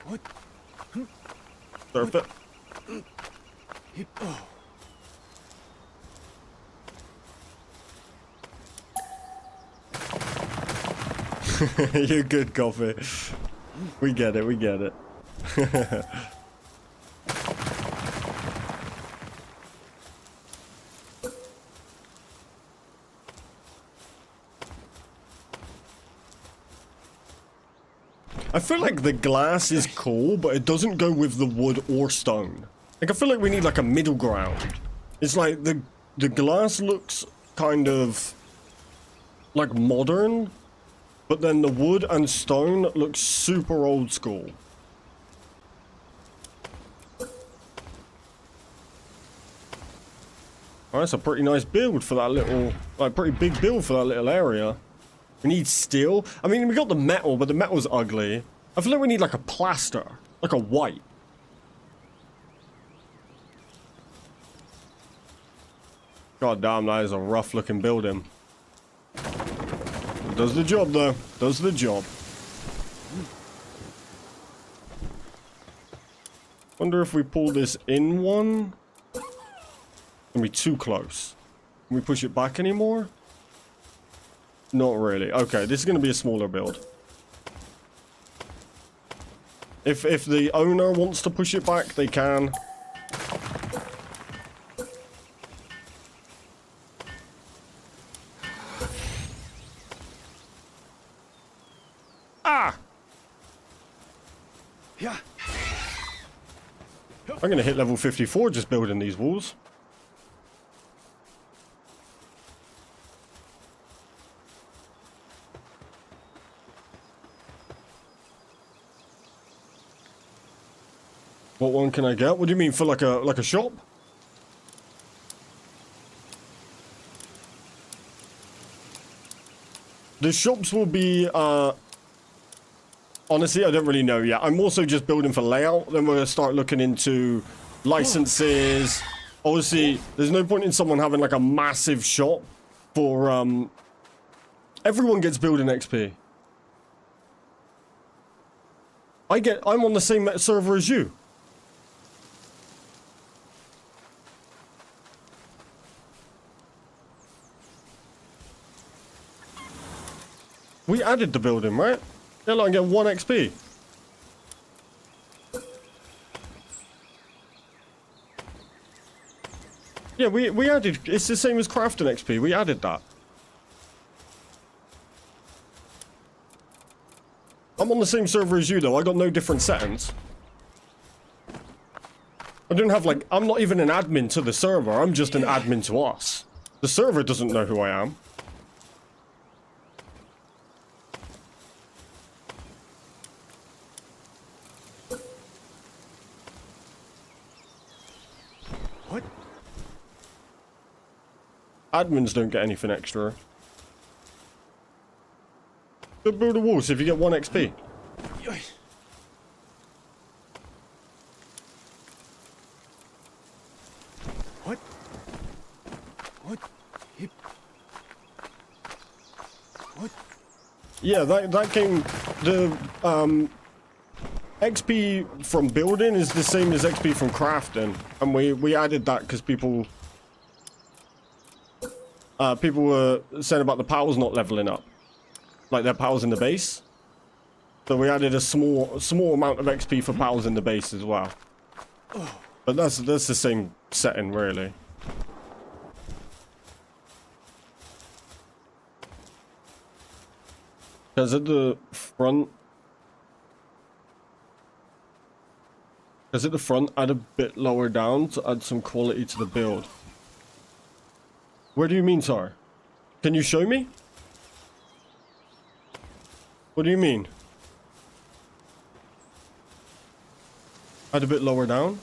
What? Surf it. Oh. You're good, Coffee. We get it, we get it. I feel like the glass is cool, but it doesn't go with the wood or stone. Like, I feel like we need like a middle ground. It's like the glass looks kind of like modern, but then the wood and stone looks super old school. Oh, that's a pretty nice build for that little, like pretty big build for that little area. We need steel. I mean, we got the metal, but the metal's ugly. I feel like we need like a plaster, like a white. God damn, that is a rough looking building. Does the job though. Does the job. Wonder if we pull this in one. Gonna be too close. Can we push it back anymore? Not really. Okay, this is gonna be a smaller build. If the owner wants to push it back, they can. Ah! Yeah. I'm gonna hit level 54 just building these walls. What one can I get? What do you mean, for like a shop? The shops will be honestly, I don't really know yet. I'm also just building for layout. Then we're gonna start looking into licenses. Obviously, there's no point in someone having like a massive shop for everyone gets building XP. I'm on the same server as you. We added the building, right? Yeah, like get 1 XP. Yeah, we added, it's the same as crafting XP, we added that. I'm on the same server as you though, I got no different settings. I don't have like, I'm not even an admin to the server, I'm just an admin to us. The server doesn't know who I am. What? Admins don't get anything extra. Go build a wall, see if you get 1 XP. What? What? Hip. What? Yeah, that came, the XP from building is the same as XP from crafting, and we added that because people were saying about the pals not leveling up, like their pals in the base. So we added a small amount of XP for pals in the base as well. But that's the same setting really. Because at the front, add a bit lower down to add some quality to the build. Where do you mean, sir? Can you show me? What do you mean? Add a bit lower down?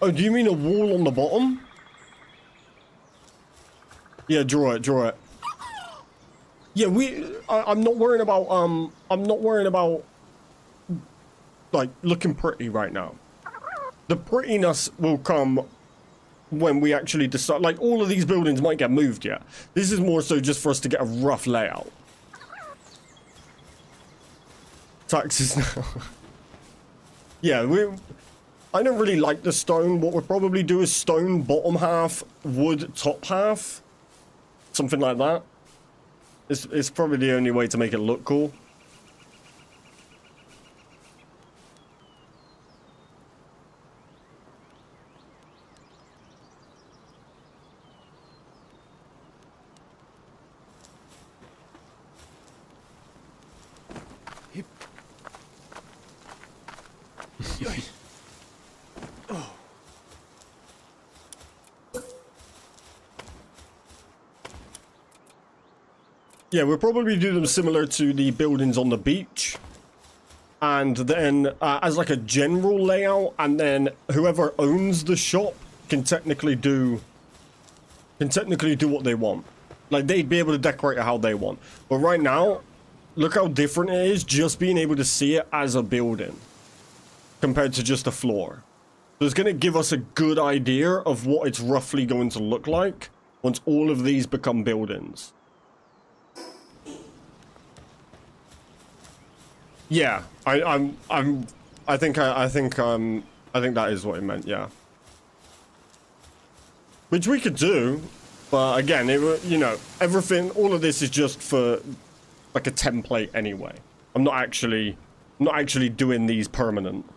Oh, do you mean a wall on the bottom? Yeah, draw it, draw it. Yeah, I'm not worrying about, I'm not worrying about, like, looking pretty right now. The prettiness will come when we actually decide, like, all of these buildings might get moved yet. This is more so just for us to get a rough layout. Taxes now. Yeah, I don't really like the stone. What we'll probably do is stone bottom half, wood top half. Something like that. It's probably the only way to make it look cool. Hip. Yoy. Oh. Yeah, we'll probably do them similar to the buildings on the beach. And then as like a general layout, and then whoever owns the shop can technically do what they want. Like, they'd be able to decorate it how they want. But right now, look how different it is just being able to see it as a building compared to just a floor. So it's going to give us a good idea of what it's roughly going to look like once all of these become buildings. Yeah, I think that is what it meant, yeah. Which we could do, but again, you know, everything, all of this is just for like a template anyway. I'm not actually doing these permanent.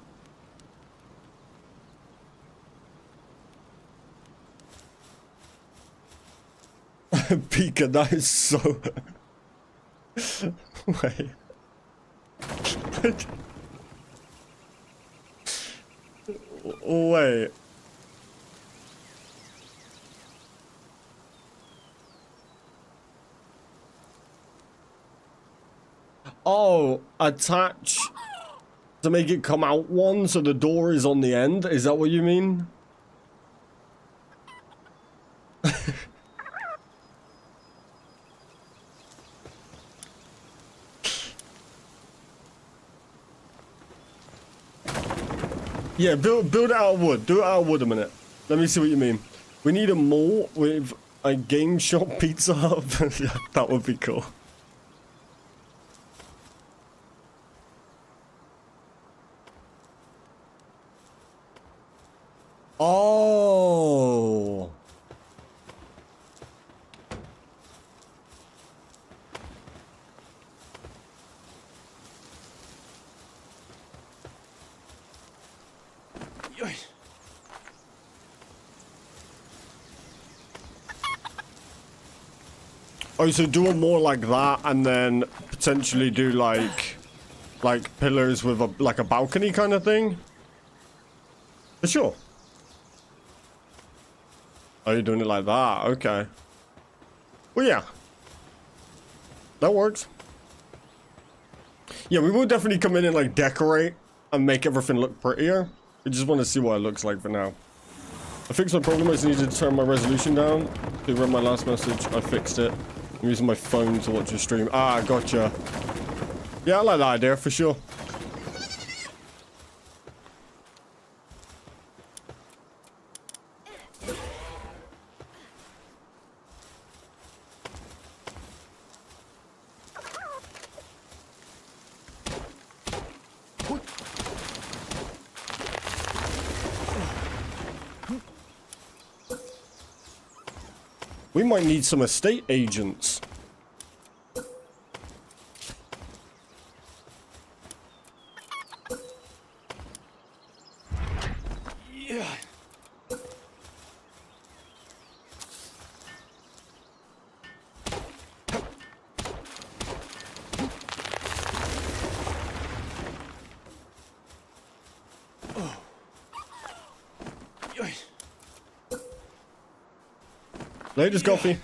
Pika, that is so... Wait. Wait. Oh, attach to make it come out one so the door is on the end? Is that what you mean? Yeah, build it out of wood. Do it out of wood a minute. Let me see what you mean. We need a mall with a game shop pizza hut. Yeah, that would be cool. Oh. Yoy. Oh, so do it more like that, and then potentially do like pillars with a balcony kind of thing. For sure. Oh, you're doing it like that? Okay. Well, yeah. That works. Yeah, we will definitely come in and like decorate and make everything look prettier. I just want to see what it looks like for now. I fixed my problem. I just needed to turn my resolution down. You read my last message. I fixed it. I'm using my phone to watch your stream. Ah, gotcha. Yeah, I like that idea for sure. We might need some estate agents. Yeah. Oh. Yoy. Latest coffee.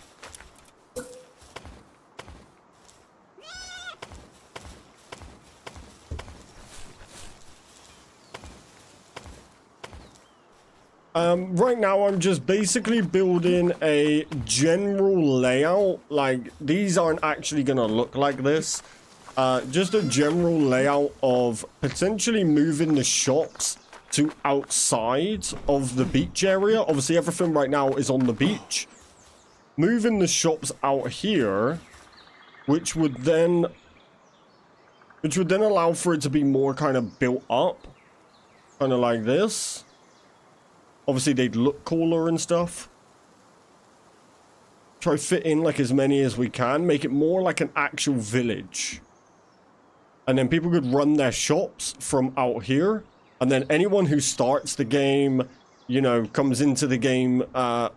Right now I'm just basically building a general layout. Like, these aren't actually gonna look like this. Just a general layout of potentially moving the shops to outside of the beach area. Obviously everything right now is on the beach. Moving the shops out here, which would then allow for it to be more kind of built up. kind of like this. Obviously, they'd look cooler and stuff. Try fit in like as many as we can. Make it more like an actual village. And then people could run their shops from out here. And then anyone who starts the game, you know, comes into the game at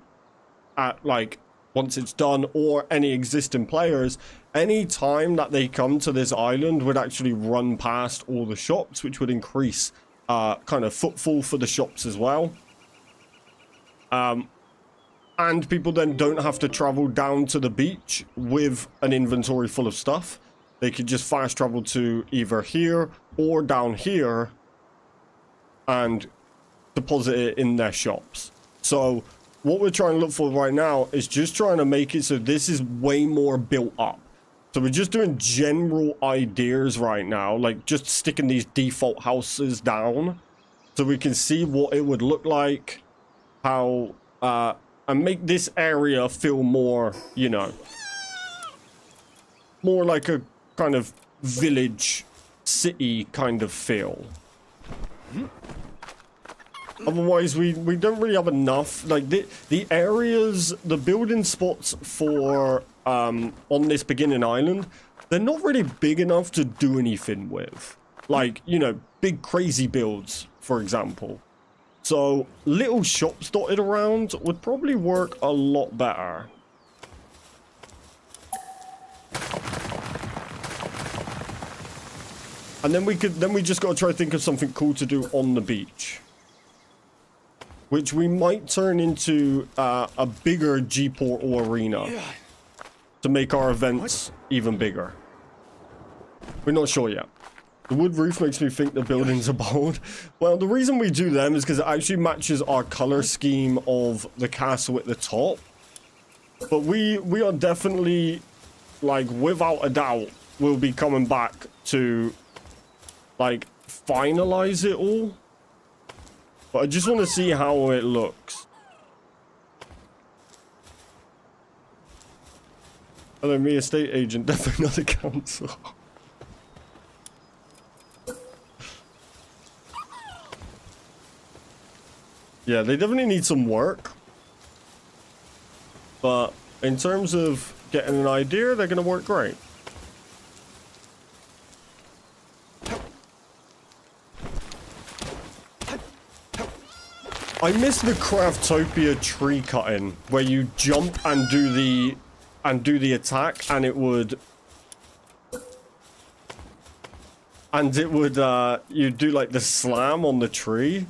like once it's done, or any existing players, any time that they come to this island would actually run past all the shops, which would increase kind of footfall for the shops as well. And people then don't have to travel down to the beach with an inventory full of stuff. They could just fast travel to either here or down here and deposit it in their shops. So what we're trying to look for right now is just trying to make it so this is way more built up. So we're just doing general ideas right now, like just sticking these default houses down so we can see what it would look like, how, and make this area feel more, you know, more like a kind of village, city kind of feel. Otherwise, we don't really have enough. Like, the areas, the building spots for, on this beginning island, they're not really big enough to do anything with. Like, you know, big crazy builds, for example. So, little shops dotted around would probably work a lot better. And then we just gotta try to think of something cool to do on the beach. Which we might turn into a bigger GPortal arena to make our events even bigger. We're not sure yet. The wood roof makes me think the buildings are bold. Well, the reason we do them is because it actually matches our color scheme of the castle at the top. But we are definitely, like, without a doubt, we'll be coming back to, like, finalize it all. But I just want to see how it looks. Hello, me, estate agent, definitely not a council. Yeah, they definitely need some work. But in terms of getting an idea, they're going to work great. I miss the Craftopia tree cutting, where you jump and do the attack, and it would you do like the slam on the tree.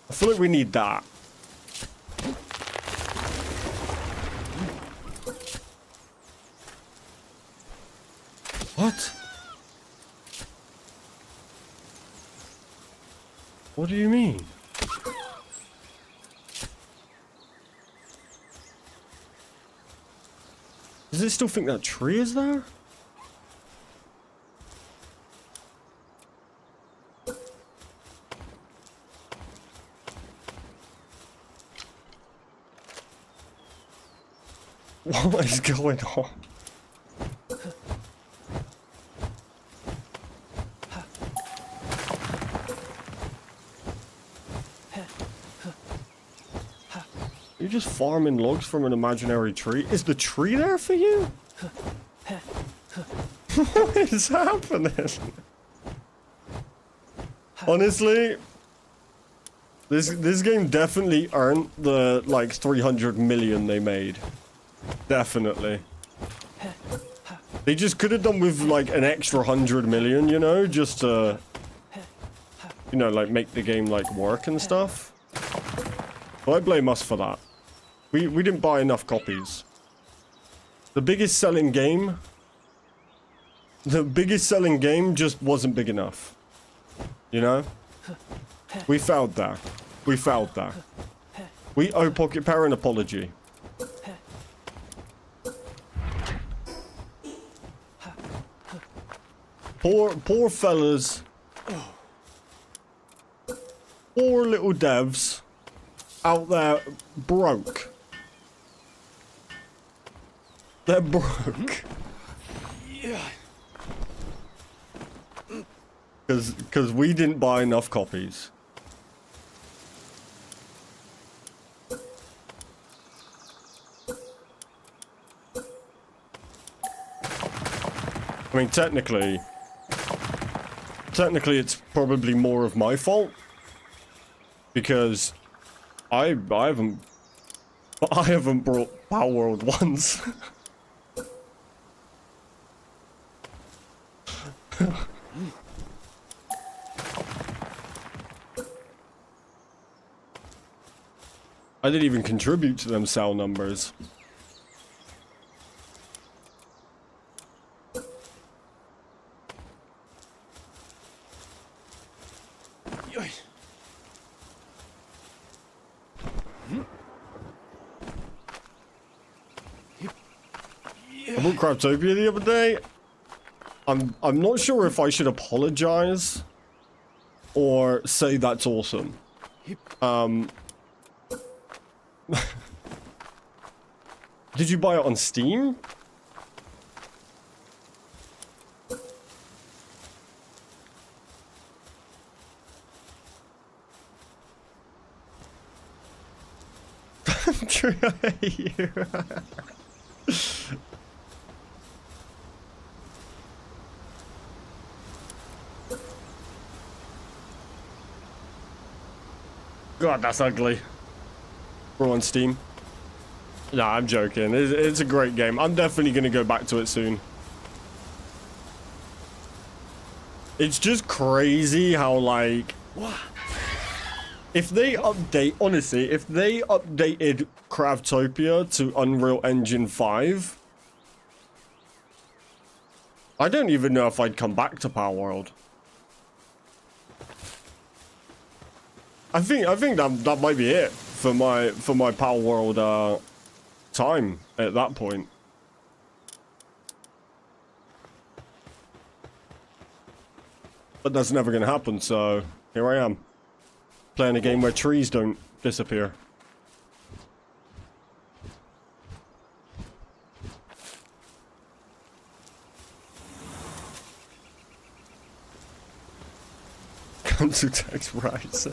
I feel like we need that. What? What do you mean? Does it still think that tree is there? What is going on? You're just farming logs from an imaginary tree? Is the tree there for you? What is happening? Honestly, this game definitely earned the, like, 300 million they made. Definitely. They just could have done with, like, an extra 100 million, you know? Just to, you know, like, make the game, like, work and stuff. But I blame us for that. We didn't buy enough copies. The biggest selling game just wasn't big enough. You know? We failed there. We failed there. We owe Pocket Power an apology. Poor fellas. Poor little devs out there broke. They're broke. Yeah. Because we didn't buy enough copies. mean, technically it's probably more of my fault because I haven't brought Palworld once. I didn't even contribute to them cell numbers. I bought Craftopia the other day. I'm not sure if I should apologize or say that's awesome. Did you buy it on Steam? I'm sure I hate you. God, that's ugly. We're on Steam. Nah, I'm joking. It's a great game. I'm definitely going to go back to it soon. It's just crazy how, like... If they update... Honestly, if they updated Craftopia to Unreal Engine 5... I don't even know if I'd come back to Palworld. I think that might be it for my Palworld time at that point. But that's never gonna happen, so here I am. Playing a game where trees don't disappear. Caztecx Rise.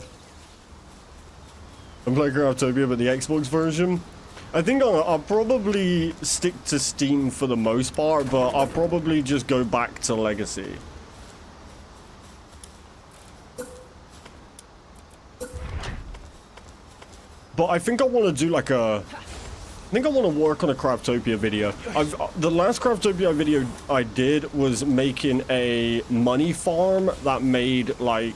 I'm playing Craftopia, but the Xbox version. I think I'll probably stick to Steam for the most part, but I'll probably just go back to Legacy. But I think I want to do like a... I think I want to work on a Craftopia video. The last Craftopia video I did was making a money farm that made like...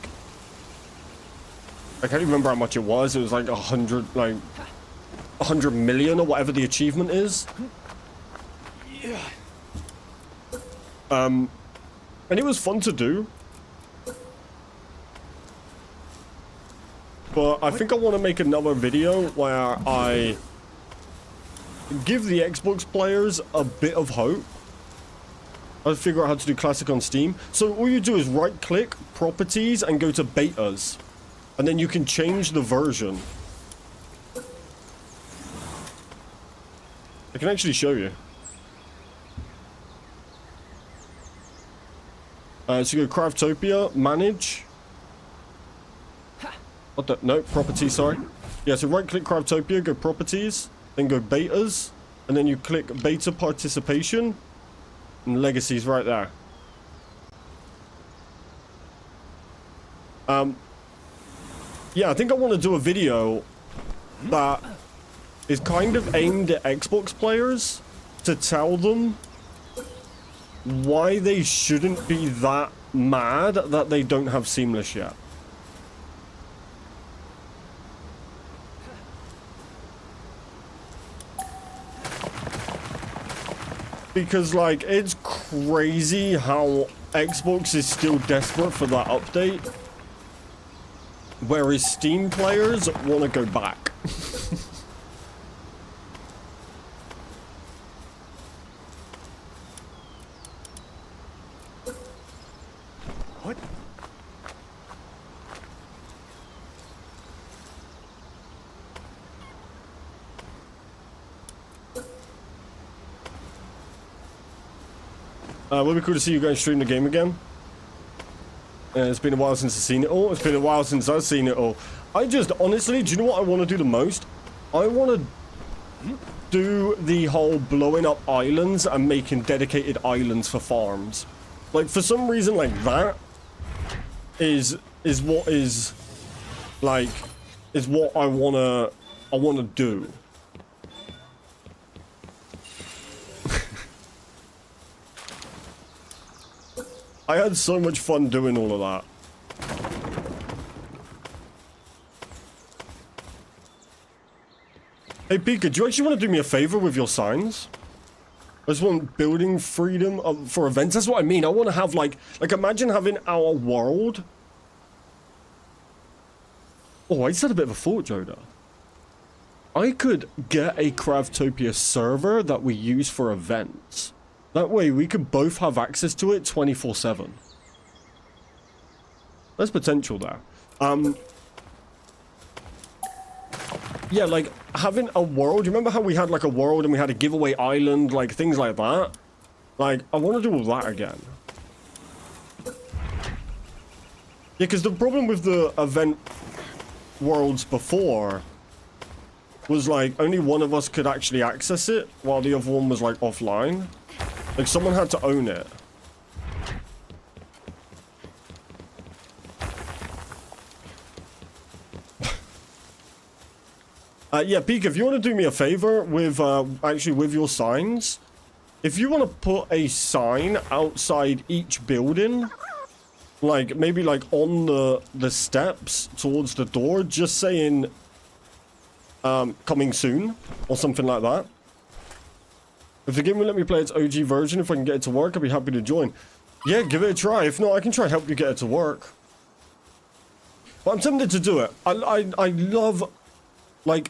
I can't even remember how much it was. It was like 100 million or whatever the achievement is. And it was fun to do. But I think I want to make another video where I give the Xbox players a bit of hope. I'll figure out how to do classic on Steam. So all you do is right click properties and go to betas. And then you can change the version. I can actually show you. So you go Craftopia, manage. What the? No, properties, sorry. Yeah, so right click Craftopia, go properties, then go betas, and then you click beta participation, and legacy's right there. Yeah, I think I want to do a video that is kind of aimed at Xbox players to tell them why they shouldn't be that mad that they don't have Seamless yet. Because, like, it's crazy how Xbox is still desperate for that update. Whereas Steam players want to go back. What? Would be cool to see you guys stream the game again. It's been a while since I've seen it all. It's been a while since I've seen it all. I just, honestly, do you know what I want to do the most? I want to do the whole blowing up islands and making dedicated islands for farms. Like, for some reason, like, that is what is, like, is what I wanna do. I had so much fun doing all of that. Hey, Pika, do you actually want to do me a favor with your signs? I just want building freedom for events. That's what I mean. I want to have, like, imagine having our world. Oh, I just had a bit of a thought, Joda. I could get a Craftopia server that we use for events. That way, we could both have access to it 24/7. There's potential there. Yeah, like, having a world. You remember how we had, like, a world and we had a giveaway island, like, things like that? Like, I want to do all that again. Yeah, because the problem with the event worlds before was, like, only one of us could actually access it, while the other one was, like, offline. Like, someone had to own it. Yeah, Pika, if you want to do me a favor with, actually with your signs, if you want to put a sign outside each building, like, maybe, like, on the steps towards the door, just saying, coming soon, or something like that. If the game will let me play its OG version, if I can get it to work, I'll be happy to join. Yeah, give it a try. If not, I can try help you get it to work. But I'm tempted to do it. I love, like,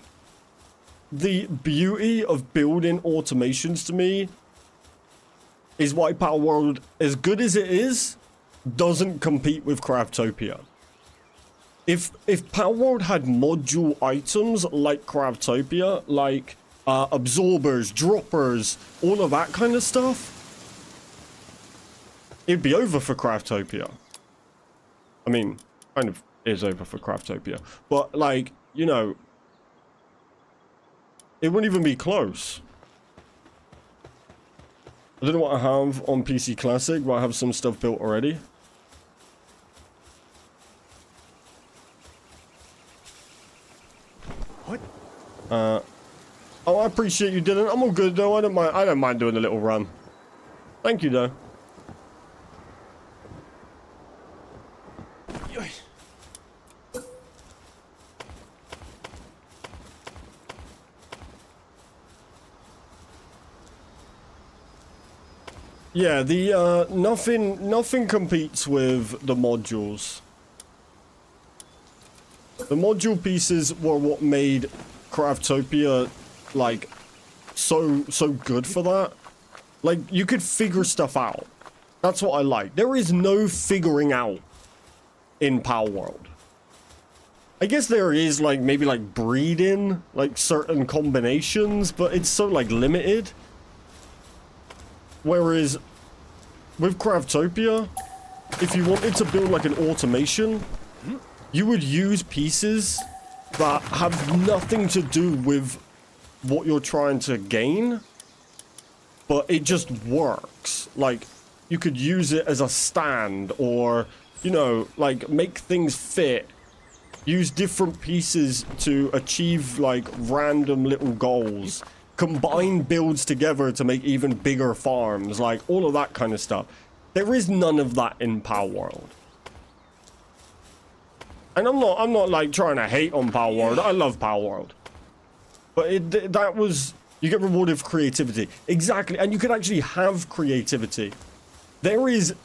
the beauty of building automations to me is why Palworld, as good as it is, doesn't compete with Craftopia. If Palworld had module items like Craftopia, like absorbers, droppers, all of that kind of stuff, it'd be over for Craftopia. I mean, kind of is over for Craftopia, but, like, you know, it wouldn't even be close. I don't know what I have on PC Classic, but I have some stuff built already. What? Oh, I appreciate you, Dylan. I'm all good though. I don't mind doing a little run. Thank you though. Yeah, the nothing competes with the modules. The module pieces were what made Craftopia, like, so good for that. Like, you could figure stuff out. That's what I like. There is no figuring out in Palworld. I guess there is, like, maybe, like, breeding, like, certain combinations, but it's so, like, limited. Whereas, with Craftopia, if you wanted to build, like, an automation, you would use pieces that have nothing to do with what you're trying to gain, but it just works. Like, you could use it as a stand, or, you know, like, make things fit. Use different pieces to achieve, like, random little goals. Combine builds together to make even bigger farms, like, all of that kind of stuff. There is none of that in Palworld. And I'm not like trying to hate on Palworld. I love Palworld. But that was, you get rewarded for creativity. Exactly, and you can actually have creativity. There is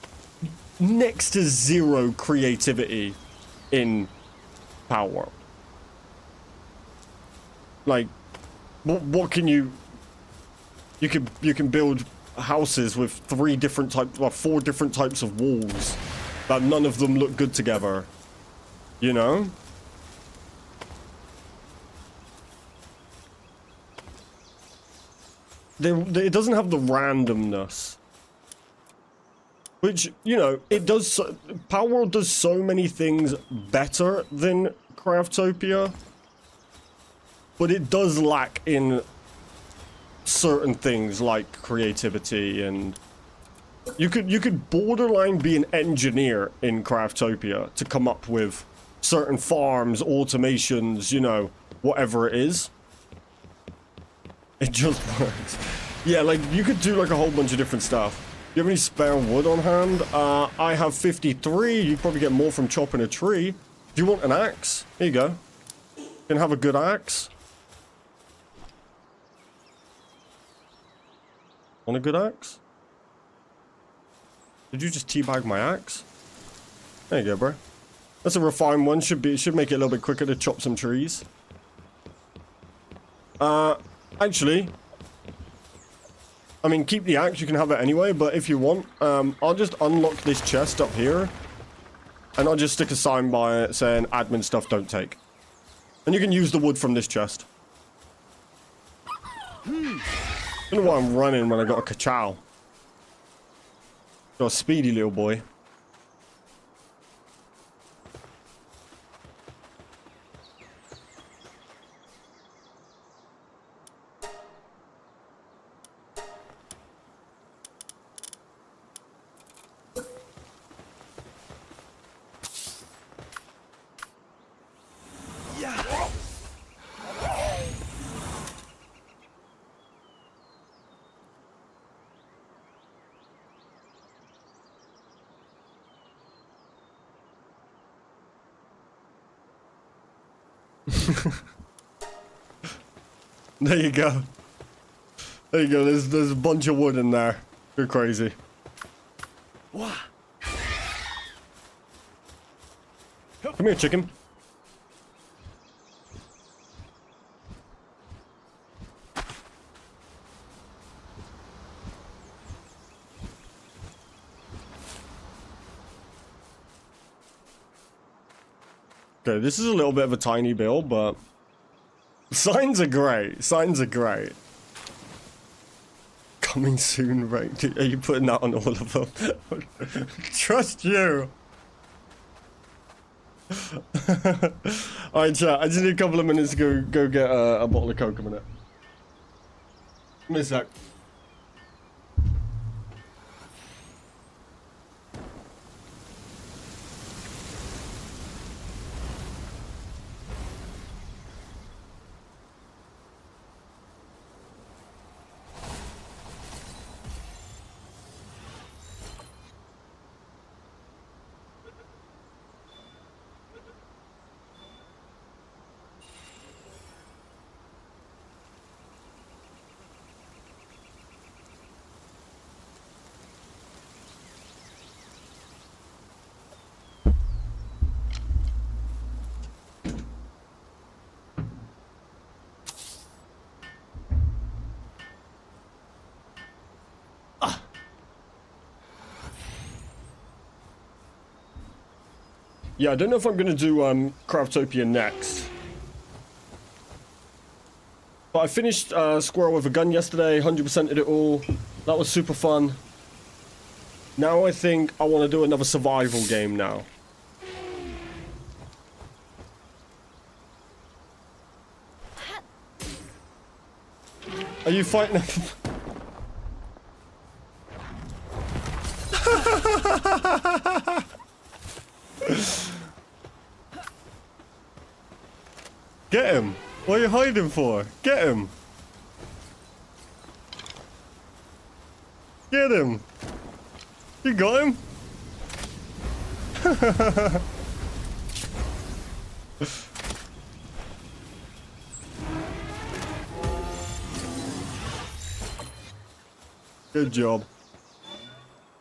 next to zero creativity in Palworld. Like, what can you can build houses with 4 different types of walls that none of them look good together, you know? It doesn't have the randomness, which, you know, it does. Palworld does so many things better than Craftopia, but it does lack in certain things like creativity and You could borderline be an engineer in Craftopia to come up with certain farms, automations, you know, whatever it is. It just works. Yeah, like, you could do, like, a whole bunch of different stuff. Do you have any spare wood on hand? I have 53. You probably get more from chopping a tree. Do you want an axe? Here you go. You can have a good axe. Want a good axe? Did you just teabag my axe? There you go, bro. That's a refined one. Should make it a little bit quicker to chop some trees. Actually, I mean, keep the axe. You can have it anyway. But if you want, I'll just unlock this chest up here, and I'll just stick a sign by it saying "admin stuff don't take," and you can use the wood from this chest. I don't know why I'm running when I got a ka-chow. Got a speedy little boy. There you go. There you go. There's a bunch of wood in there. You're crazy. Wow. Come here, chicken. Okay, this is a little bit of a tiny build, but signs are great. Signs are great. Coming soon, right? Are you putting that on all of them? Trust you. Alright, chat. I just need a couple of minutes to go get a bottle of Coke a minute. Give me a sec. Yeah, I don't know if I'm gonna do Craftopia next. But I finished Squirrel with a Gun yesterday, 100%ed it all. That was super fun. Now I think I want to do another survival game now. Are you fighting? Get him! What are you hiding for? Get him! Get him! You got him? Good job.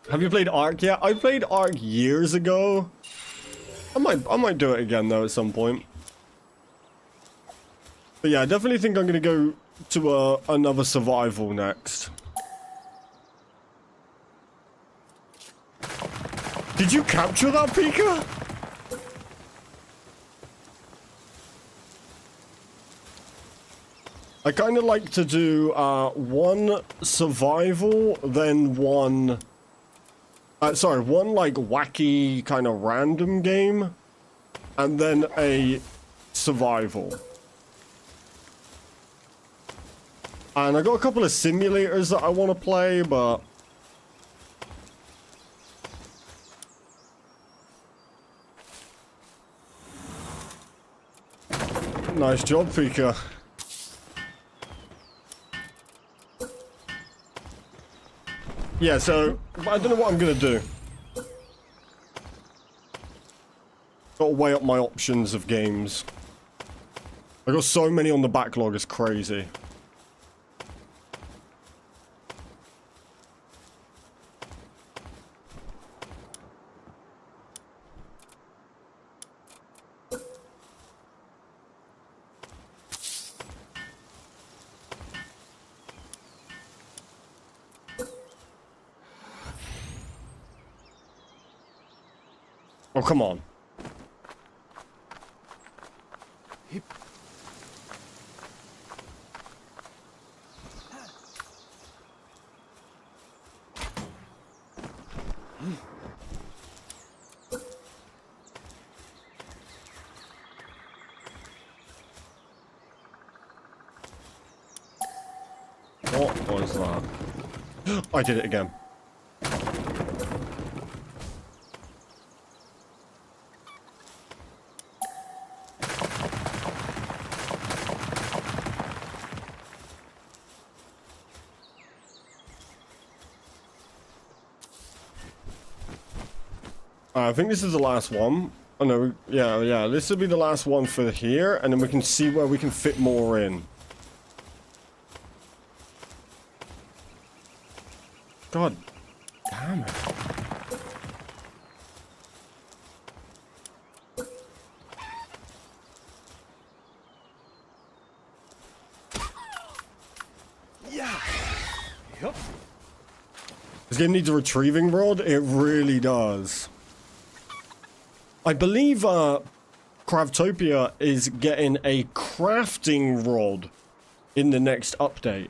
Have you played Ark yet? I played Ark years ago. I might do it again though at some point. But yeah, I definitely think I'm gonna go to another survival next. Did you capture that, Pika? I kind of like to do one survival, then one... sorry, one like wacky kind of random game, and then a survival. And I got a couple of simulators that I want to play, but Nice job, Pika. Yeah, so I don't know what I'm gonna do. Gotta weigh up my options of games. I got so many on the backlog, it's crazy. Oh, come on. What was that? I did it again. I think this is the last one. Oh no, yeah, this will be the last one for here, and then we can see where we can fit more in. God damn it. Yeah. Yup. This game needs a retrieving rod? It really does. I believe Craftopia is getting a crafting rod in the next update,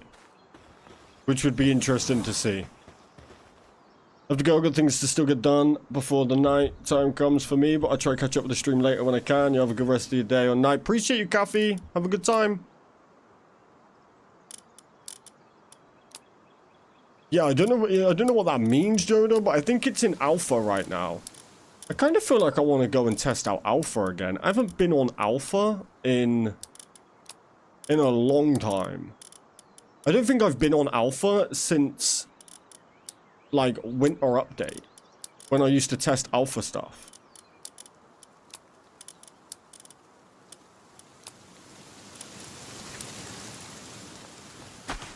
which would be interesting to see. I have to go, I've got things to still get done before the night time comes for me, but I'll try to catch up with the stream later when I can. You have a good rest of your day or night. Appreciate you, Coffee. Have a good time. Yeah, I don't know what that means, Jodo, but I think it's in alpha right now. I kind of feel like I want to go and test out alpha again. I haven't been on alpha in a long time. I don't think I've been on alpha since like winter update, when I used to test alpha stuff.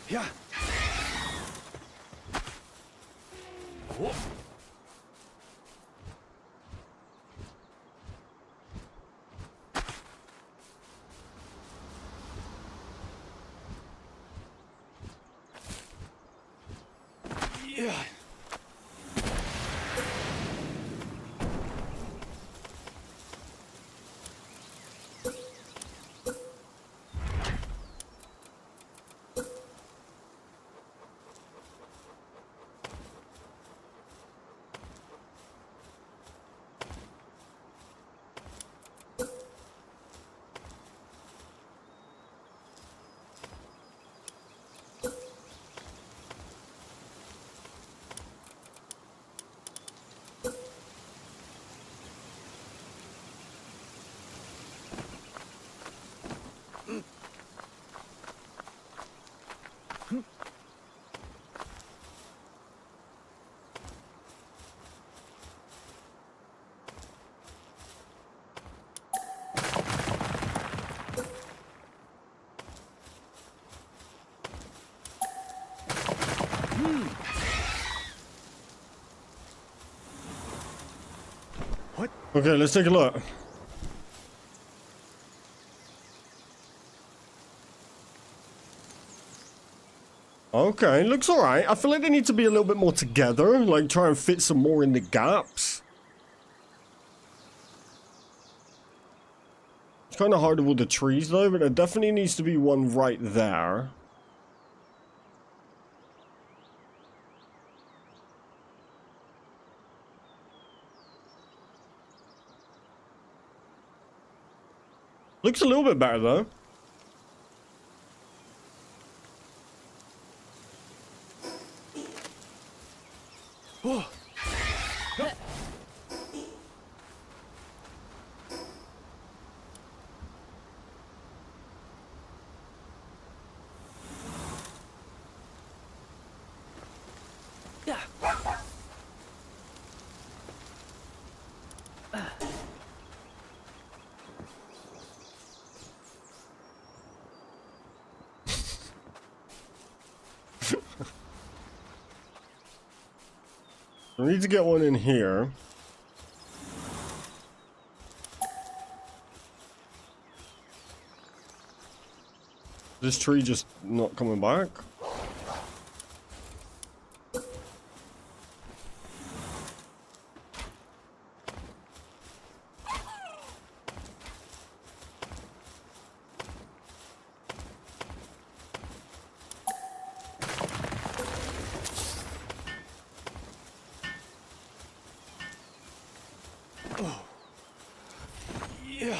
Yeah. Whoa. Yeah. What? Okay, let's take a look. Okay, looks alright. I feel like they need to be a little bit more together, like try and fit some more in the gaps. It's kind of hard with all the trees though, but there definitely needs to be one right there. Looks a little bit better though. Whoa. I need to get one in here. This tree just not coming back? Yeah.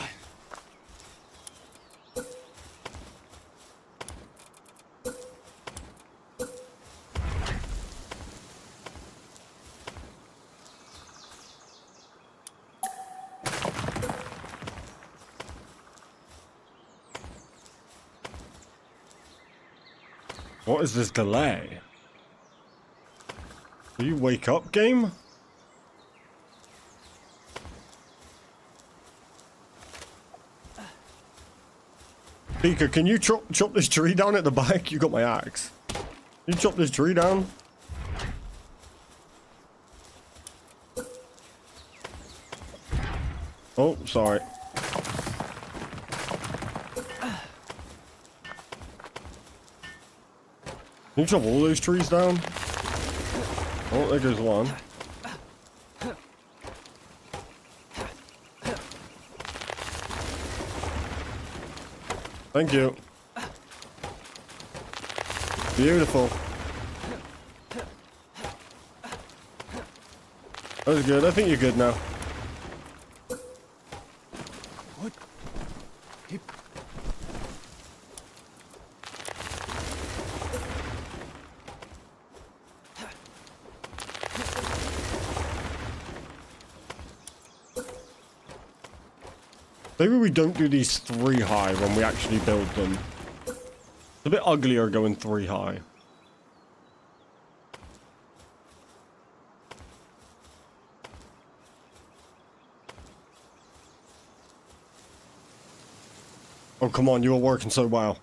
What is this delay? Do you wake up, game? Pika, can you chop this tree down at the back? You got my axe. Can you chop this tree down? Oh, sorry. Can you chop all those trees down? Oh, there goes one. Thank you. Beautiful. That was good. I think you're good now. What? Maybe we don't do these 3 high when we actually build them. It's a bit uglier going 3 high. Oh, come on, you were working so well.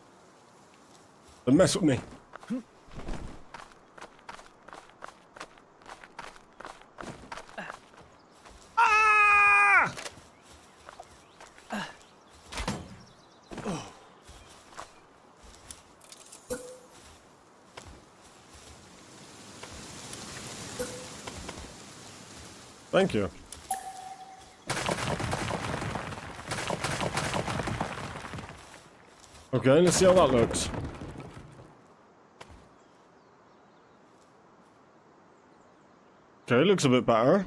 Don't mess with me. Ah! Thank you. Okay, let's see how that looks. Okay, looks a bit better.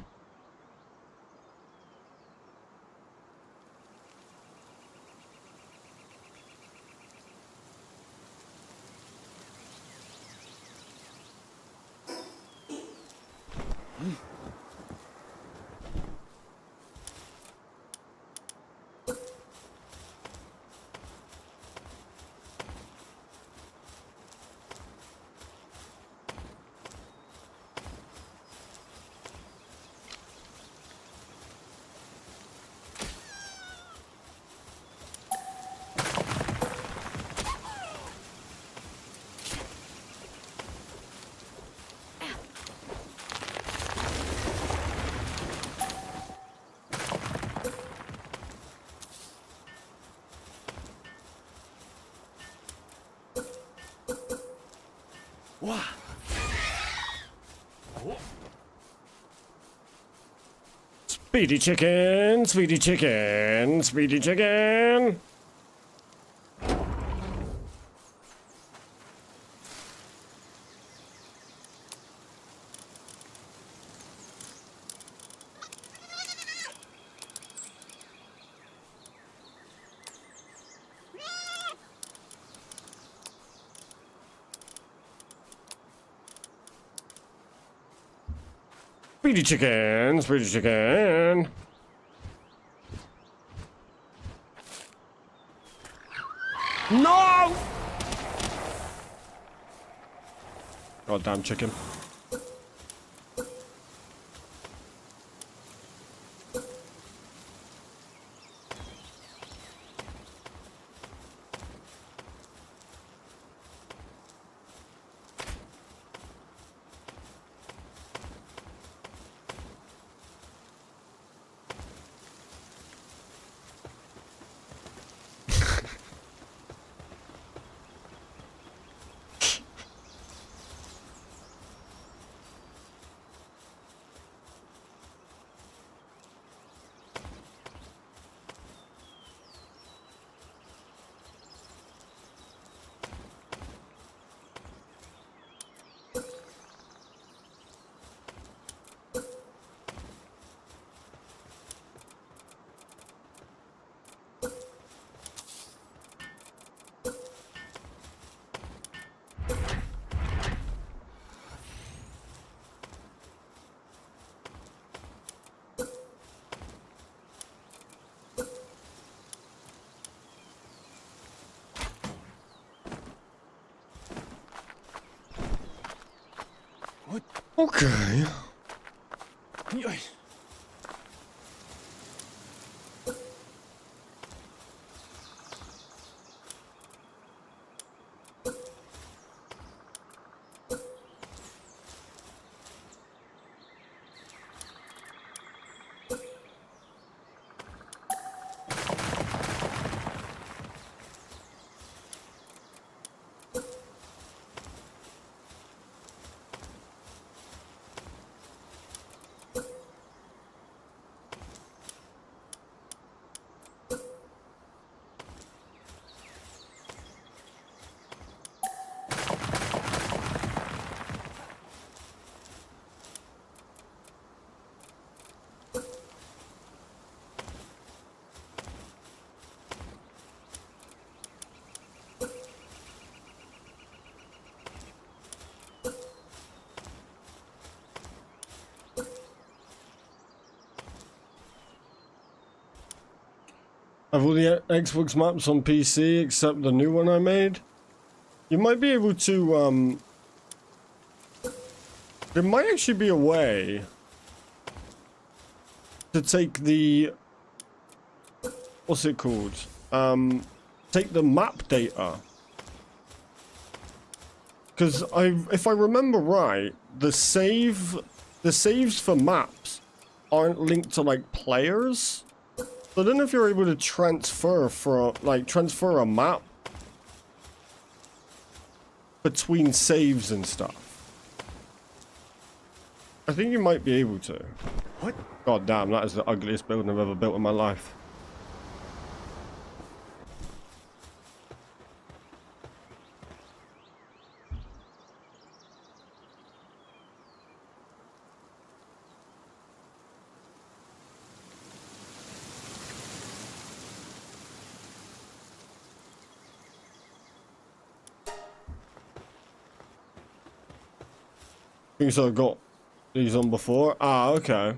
Wow. Oh. Speedy chicken, speedy chicken, speedy chicken. Speedy chicken, speedy chicken. No! Goddamn chicken. Okay. Yeah. Have all the Xbox maps on PC except the new one I made? You might be able to, there might actually be a way to take the, what's it called? Take the map data. Because if I remember right, the saves for maps aren't linked to like players. So I don't know if you're able to transfer a map between saves and stuff. I think you might be able to. What? God damn, that is the ugliest building I've ever built in my life. I think so. I've got these on before. Ah, okay.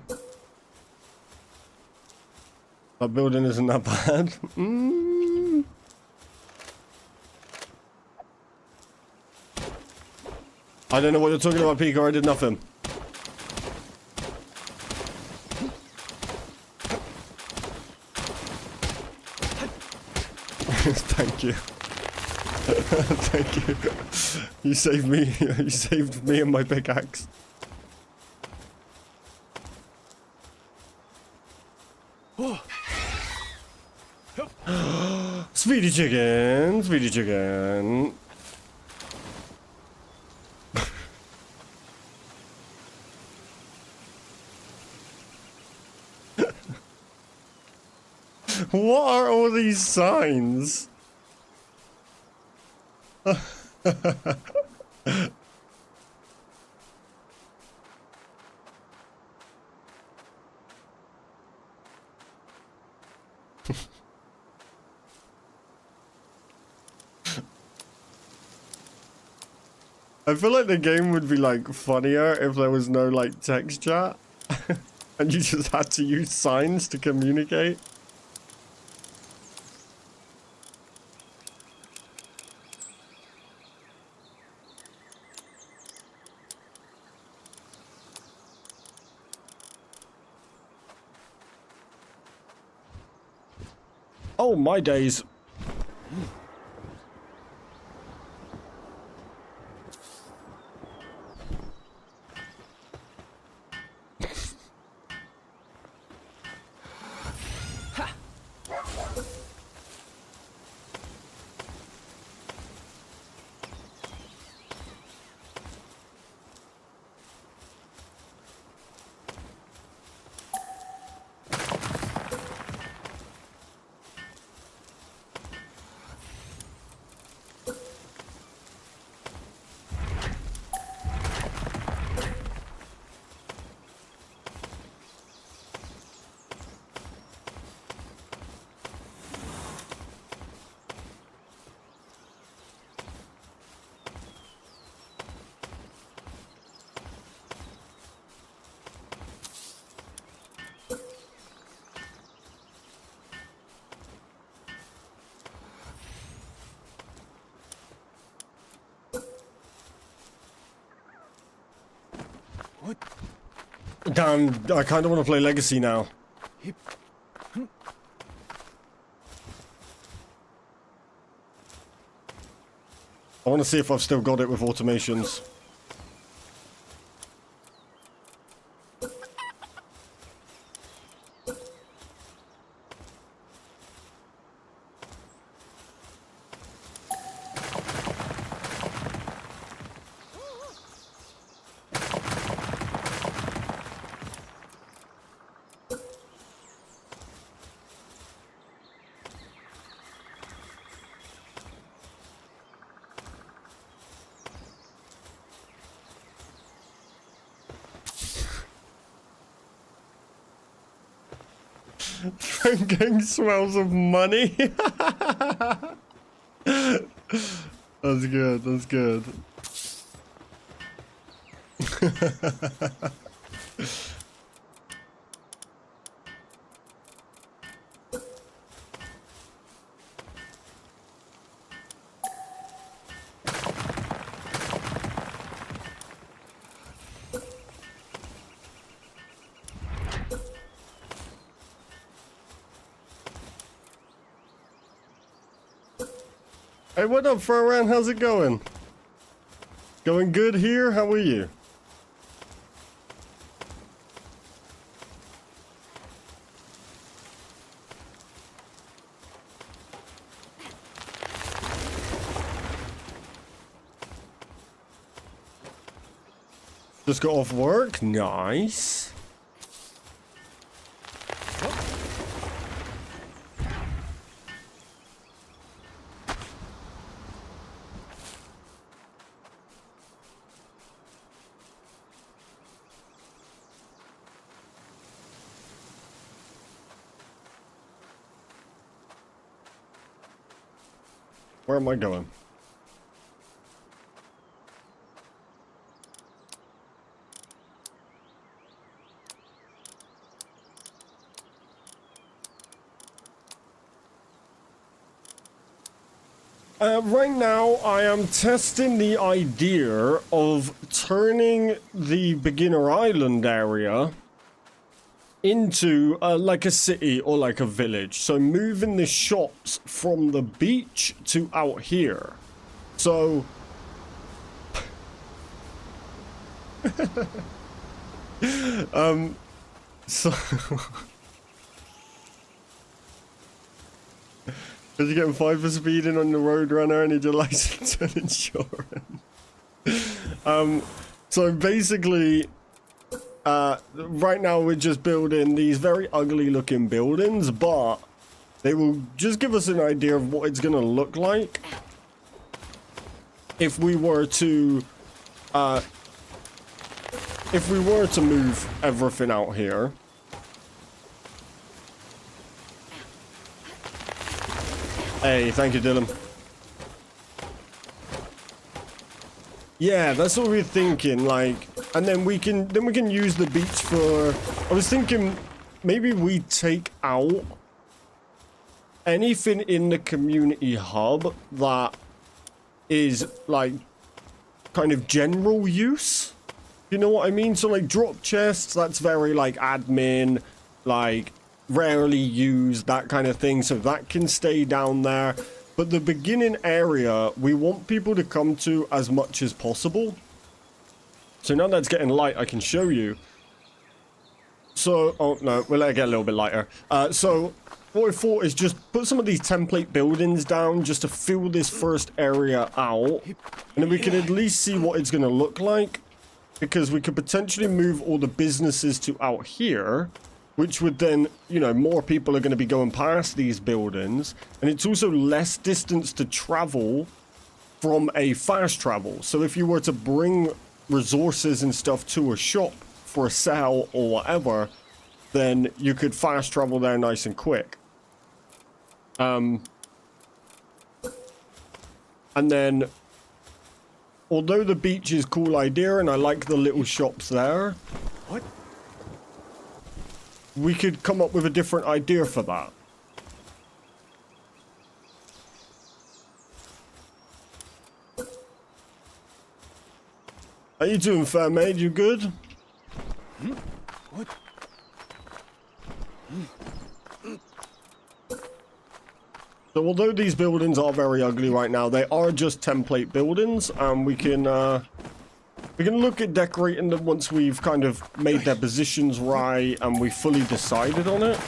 That building isn't that bad. I don't know what you're talking about, Pico. I did nothing. Thank you. Thank you. You saved me. You saved me and my pickaxe. Speedy chicken. Speedy chicken. What are all these signs? I feel like the game would be like funnier if there was no like text chat and you just had to use signs to communicate. Oh, my days. Damn, I kind of want to play Legacy now. I want to see if I've still got it with automations. Gang smells of money. That's good, that's good. Hey, what up, Furran? How's it going? Going good here? How are you? Just got off work? Nice. Where am I going? Right now, I am testing the idea of turning the beginner island area into like a city or like a village. So moving the shops from the beach to out here. So so because you're getting 5 for speeding on the Roadrunner, I need your license and insurance. So basically, right now we're just building these very ugly looking buildings, but they will just give us an idea of what it's gonna look like if we were to move everything out here. Hey, thank you, Dylan. Yeah, that's what we're thinking, like, and then we can use the beach for, I was thinking maybe we take out anything in the community hub that is like kind of general use. You know what I mean? So like drop chests, that's very like admin, like rarely used, that kind of thing, so that can stay down there. But the beginning area we want people to come to as much as possible. So now that's getting light, I can show you. So, oh no, we'll let it get a little bit lighter. So what I thought is just put some of these template buildings down just to fill this first area out, and then we can at least see what it's going to look like, because we could potentially move all the businesses to out here, which would then, you know, more people are going to be going past these buildings, and it's also less distance to travel from a fast travel. So if you were to bring resources and stuff to a shop for a sale or whatever, then you could fast travel there nice and quick. And then, although the beach is a cool idea and I like the little shops there, What? we could come up with a different idea for that. How you doing, fair maid? You good? What? So although these buildings are very ugly right now, they are just template buildings, and we can look at decorating them once we've kind of made their positions right and we fully decided on it.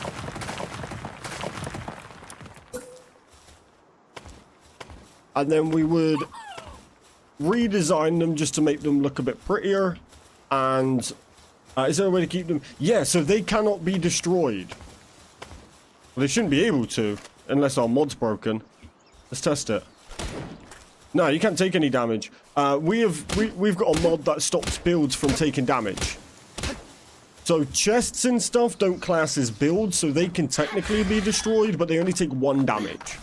And then we would redesign them just to make them look a bit prettier. And is there a way to keep them? Yeah, so they cannot be destroyed. Well, they shouldn't be able to, unless our mod's broken. Let's test it. No, you can't take any damage. We've got a mod that stops builds from taking damage. So chests and stuff don't class as builds, so they can technically be destroyed, but they only take 1 damage.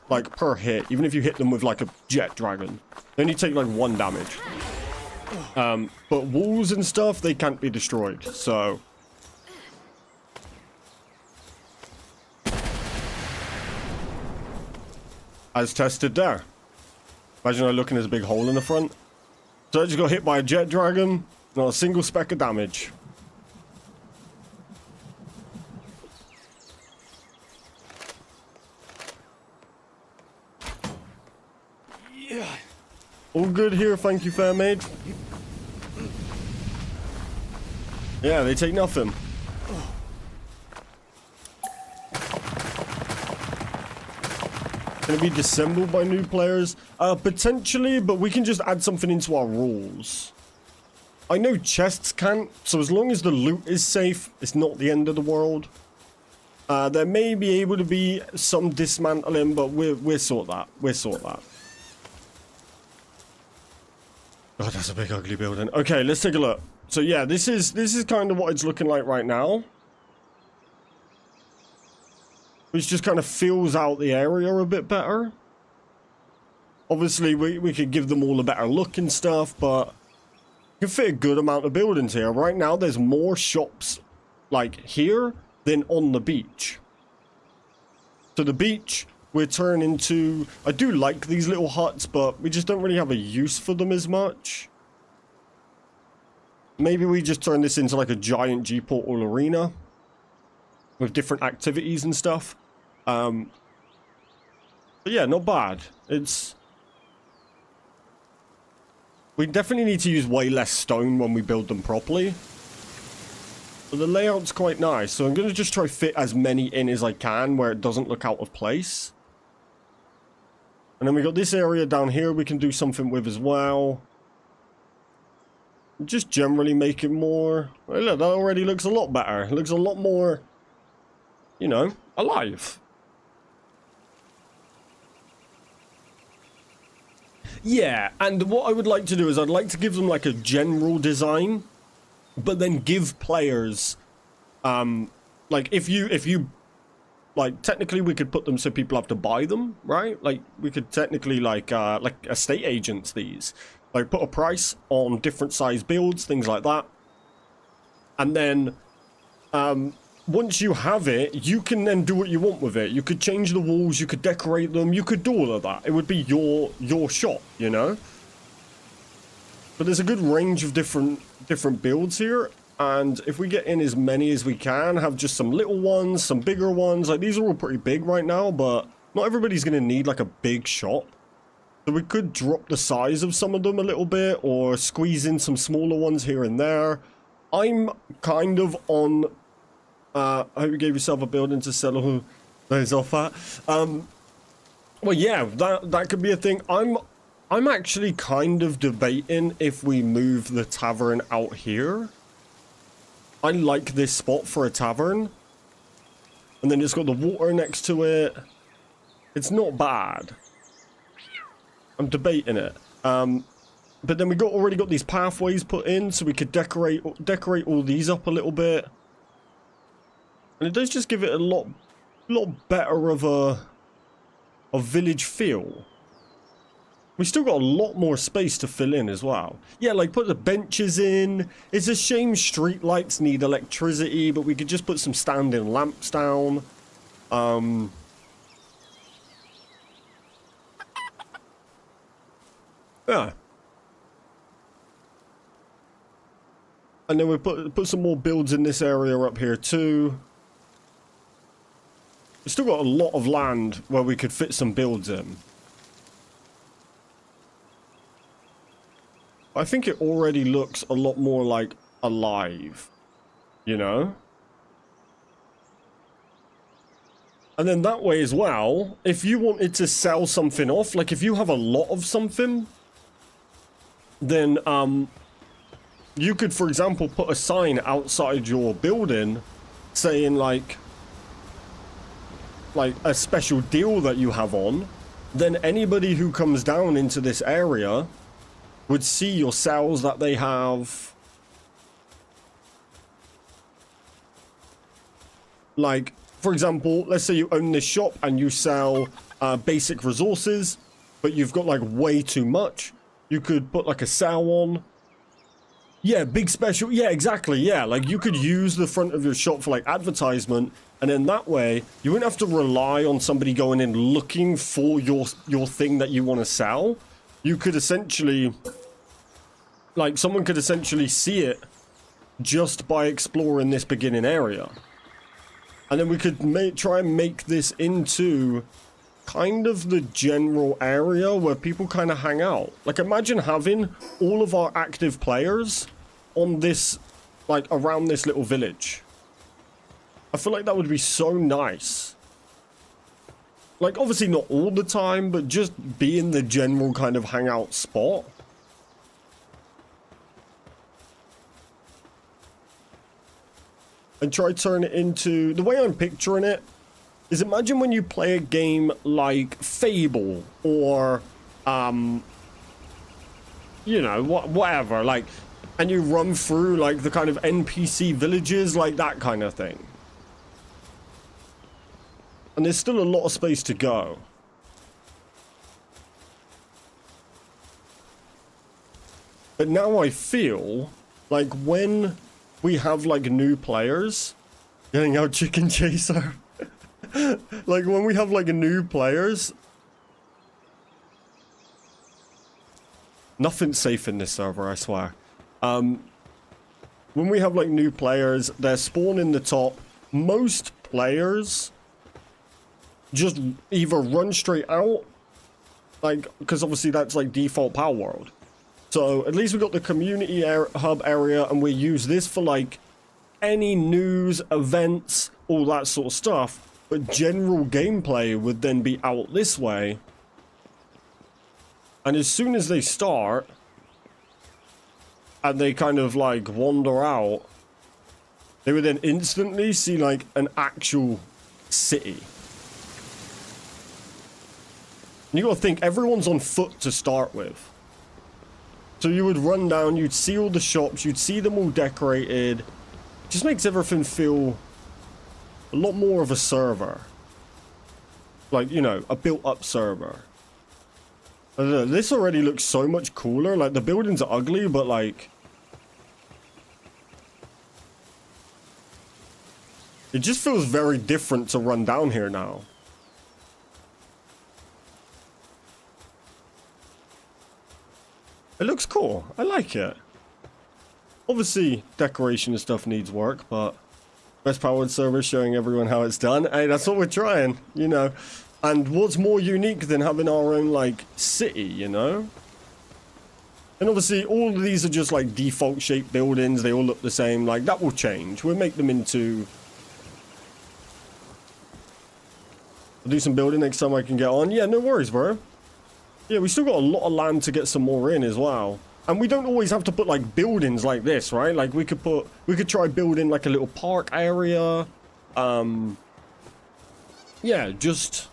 Like, per hit. Even if you hit them with, like, a jet dragon. They only take, like, 1 damage. But walls and stuff, they can't be destroyed, so... As tested there. Imagine I looking at a big hole in the front. So I just got hit by a jet dragon. Not a single speck of damage. Yeah. All good here, thank you, fair maid. Yeah, they take nothing. Gonna be disassembled by new players? Potentially, but we can just add something into our rules. I know chests can't, so as long as the loot is safe, it's not the end of the world. There may be able to be some dismantling, but we'll sort that. We'll sort that. Oh, that's a big ugly building. Okay, let's take a look. So yeah, this is kind of what it's looking like right now. Which just kind of fills out the area a bit better. Obviously, we could give them all a better look and stuff, but you can fit a good amount of buildings here. Right now, there's more shops like here than on the beach. So the beach, we're turning into... I do like these little huts, but we just don't really have a use for them as much. Maybe we just turn this into like a giant GPortal arena with different activities and stuff. But yeah, not bad. It's... We definitely need to use way less stone when we build them properly. But the layout's quite nice, so I'm going to just try fit as many in as I can where it doesn't look out of place. And then we got this area down here we can do something with as well. Just generally make it more... Well, look, that already looks a lot better. It looks a lot more, you know, alive. Yeah, and what I would like to do is I'd like to give them like a general design, but then give players, like if you, like technically we could put them so people have to buy them, right? Like we could technically like estate agents these, like put a price on different size builds, things like that. And then, once you have it, you can then do what you want with it. You could change the walls, you could decorate them, you could do all of that. It would be your shop, you know? But there's a good range of different builds here, and if we get in as many as we can, have just some little ones, some bigger ones, like these are all pretty big right now, but not everybody's going to need like a big shop. So we could drop the size of some of them a little bit, or squeeze in some smaller ones here and there. I'm kind of on... I hope you gave yourself a building to sell those off at. Well, yeah, that could be a thing. I'm actually kind of debating if we move the tavern out here. I like this spot for a tavern. And then it's got the water next to it. It's not bad. I'm debating it. But then we already got these pathways put in, so we could decorate all these up a little bit. And it does just give it a lot better of a village feel. We still got a lot more space to fill in as well. Yeah, like put the benches in. It's a shame street lights need electricity, but we could just put some standing lamps down. Yeah. And then we put some more builds in this area up here too. We've still got a lot of land where we could fit some builds in. I think it already looks a lot more like alive, you know? And then that way as well, if you wanted to sell something off, like if you have a lot of something, then you could, for example, put a sign outside your building saying like a special deal that you have on. Then anybody who comes down into this area would see your sales that they have. Like, for example, let's say you own this shop and you sell basic resources, but you've got like way too much. You could put like a sale on. Yeah, big special. Yeah, exactly. Yeah, like you could use the front of your shop for like advertisement, and then that way you wouldn't have to rely on somebody going in looking for your thing that you want to sell. You could essentially, like, someone could essentially see it just by exploring this beginning area. And then we could try and make this into kind of the general area where people kind of hang out. Like, imagine having all of our active players on this, like, around this little village. I feel like that would be so nice. Like, obviously not all the time, but just be in the general kind of hangout spot. And try to turn it into... The way I'm picturing it is, imagine when you play a game like Fable or, you know, whatever, like, and you run through, like, the kind of NPC villages, like that kind of thing. And there's still a lot of space to go. But now I feel like when we have, like, new players, getting out Chicken Chaser. Like, when we have, like, new players, nothing's safe in this server, I swear. When we have, like, new players, they're spawned in the top. Most players just either run straight out, like, because obviously that's, like, default Palworld. So at least we got the community hub area, and we use this for, like, any news, events, all that sort of stuff. But general gameplay would then be out this way. And as soon as they start, and they kind of, like, wander out, they would then instantly see, like, an actual city. And you gotta think, everyone's on foot to start with. So you would run down, you'd see all the shops, you'd see them all decorated. It just makes everything feel a lot more of a server. Like, you know, a built-up server. I don't know, this already looks so much cooler. Like, the buildings are ugly, but, like, it just feels very different to run down here now. It looks cool. I like it. Obviously, decoration and stuff needs work, but best powered server showing everyone how it's done. Hey, that's what we're trying, you know. And what's more unique than having our own, like, city, you know? And obviously, all of these are just, like, default shaped buildings. They all look the same. Like, that will change. We'll make them into... I'll do some building next time I can get on. Yeah, no worries, bro. Yeah, we still got a lot of land to get some more in as well. And we don't always have to put, like, buildings like this, right? Like, we could try building, like, a little park area. Yeah, just...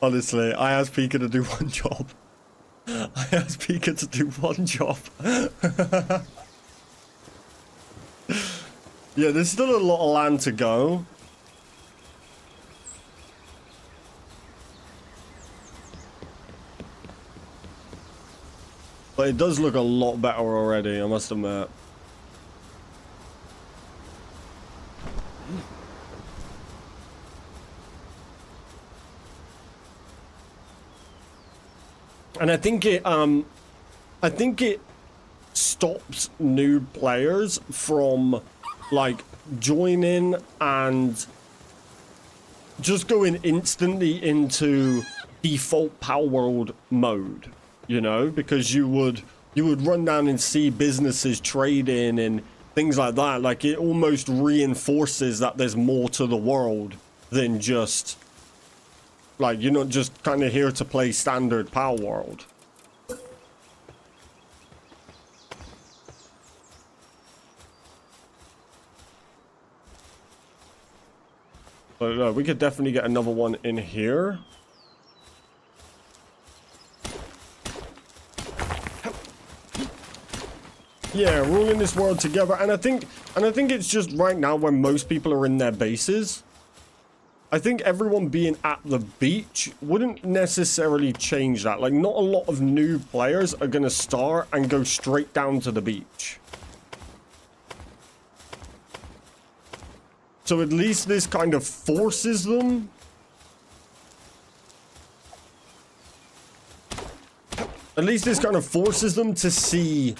Honestly, I asked Pika to do one job. I asked Pika to do one job. Yeah, there's still a lot of land to go. But it does look a lot better already, I must admit. And I think it stops new players from like joining and just going instantly into default Palworld mode, you know, because you would run down and see businesses trading and things like that. Like, it almost reinforces that there's more to the world than just like, you're not just kind of here to play standard Palworld. But we could definitely get another one in here. Yeah, we're all in this world together, and I think it's just right now when most people are in their bases. I think everyone being at the beach wouldn't necessarily change that. Like, not a lot of new players are gonna start and go straight down to the beach. So at least this kind of forces them. At least this kind of forces them to see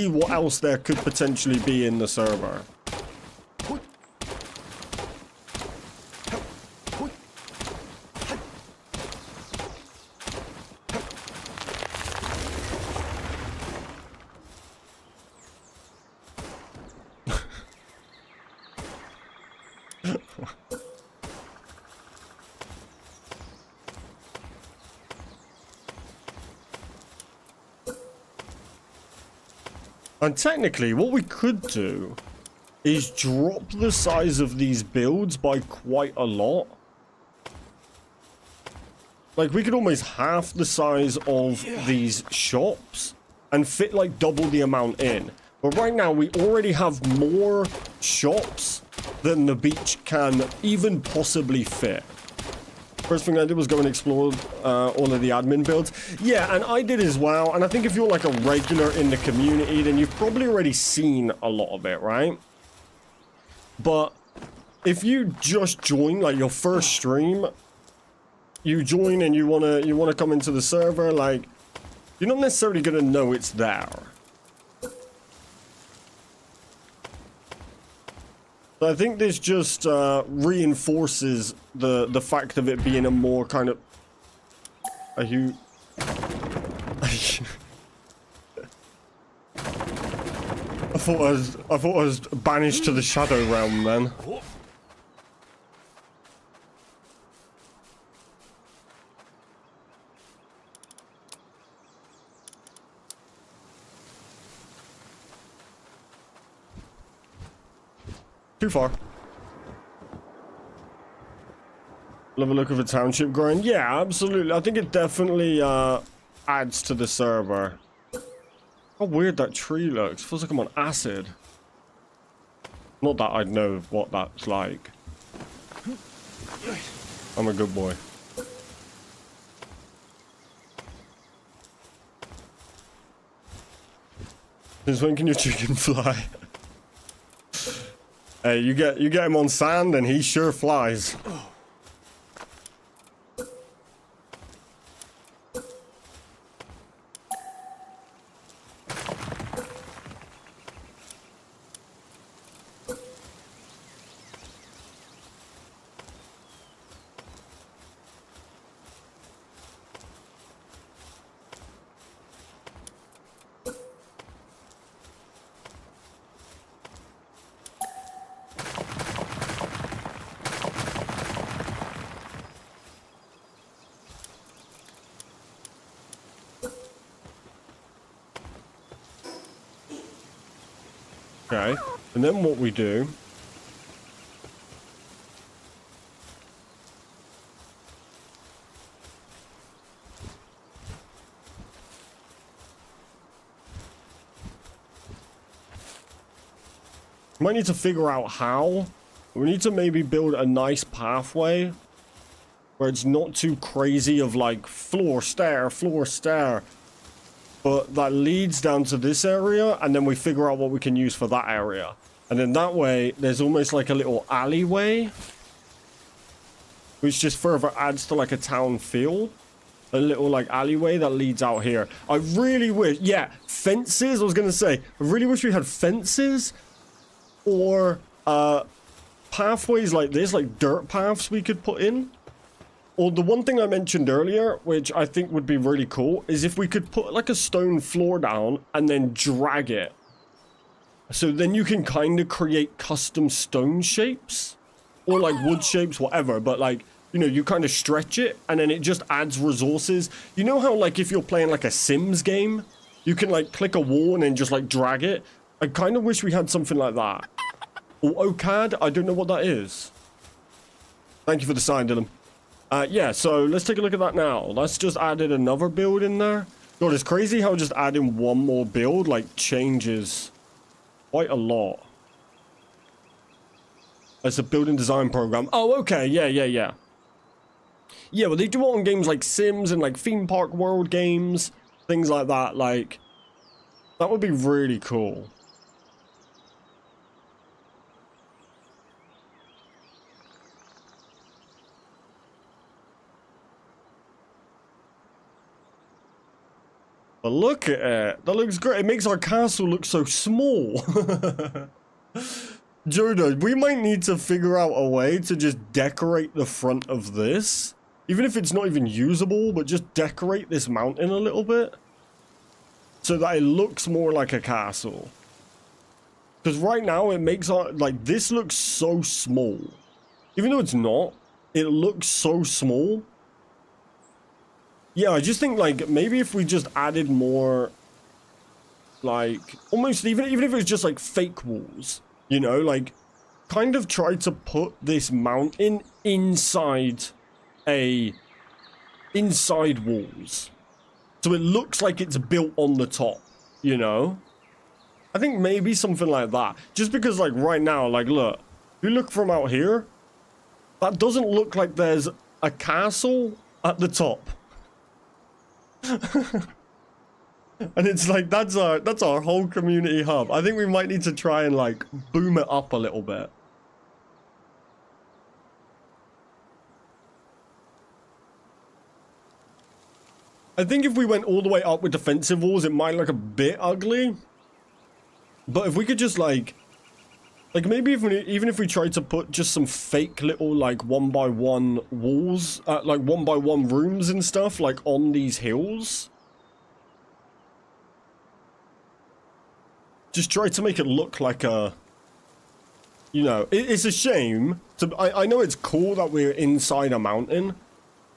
what else there could potentially be in the server. And technically, what we could do is drop the size of these builds by quite a lot. Like, we could almost half the size of these shops and fit like double the amount in. But right now, we already have more shops than the beach can even possibly fit. First thing I did was go and explore all of the admin builds. Yeah, and I did as well. And I think if you're like a regular in the community, then you've probably already seen a lot of it, right? But if you just join, like your first stream, you join and you wanna come into the server, like, you're not necessarily gonna know it's there. So I think this just reinforces the fact of it being a more kind of... Are you... I thought I was banished to the Shadow Realm then. Too far. Love a look of a township growing. Yeah, absolutely. I think it definitely adds to the server. How weird that tree looks. Feels like I'm on acid. Not that I'd know what that's like. I'm a good boy. Since when can your chicken fly? Hey, you get him on sand and he sure flies. Okay, and then what we do... We might need to figure out how. We need to maybe build a nice pathway where it's not too crazy of like floor, stair, but that leads down to this area, and then we figure out what we can use for that area. And then that way, there's almost like a little alleyway, which just further adds to like a town feel. a little like alleyway that leads out here. I really wish, yeah, fences. I was gonna say, I really wish we had fences or pathways like this, like dirt paths we could put in. Or the one thing I mentioned earlier, which I think would be really cool, is if we could put like a stone floor down and then drag it. So then you can kind of create custom stone shapes or like wood shapes, whatever. But like, you know, you kind of stretch it and then it just adds resources. You know how like if you're playing like a Sims game, you can like click a wall and then just like drag it. I kind of wish we had something like that. Or AutoCAD, I don't know what that is. Thank you for the sign, Dylan. Yeah, so let's take a look at that now. Let's just added another build in there. God, it's crazy how just adding one more build like changes quite a lot. It's a building design program. Oh, okay, yeah. Yeah, well, they do it on games like Sims and like theme park world games, things like that. Like, that would be really cool. But look at it. That looks great. It makes our castle look so small. Jodo, we might need to figure out a way to just decorate the front of this. Even if it's not even usable, but just decorate this mountain a little bit. So that it looks more like a castle. Because right now it makes our, like, this looks so small. Even though it's not, it looks so small. Yeah, I just think, like, maybe if we just added more, like, almost, even if it was just, like, fake walls, you know, like, kind of try to put this mountain inside walls. So it looks like it's built on the top, you know? I think maybe something like that. Just because, like, right now, like, look, if you look from out here, that doesn't look like there's a castle at the top. And it's like, that's our whole community hub. I think we might need to try and like boom it up a little bit. I think if we went all the way up with defensive walls, it might look a bit ugly. But if we could just like maybe even if we tried to put just some fake little like 1x1 walls, like 1x1 rooms and stuff like on these hills. Just try to make it look like a, you know, it's a shame. I know it's cool that we're inside a mountain,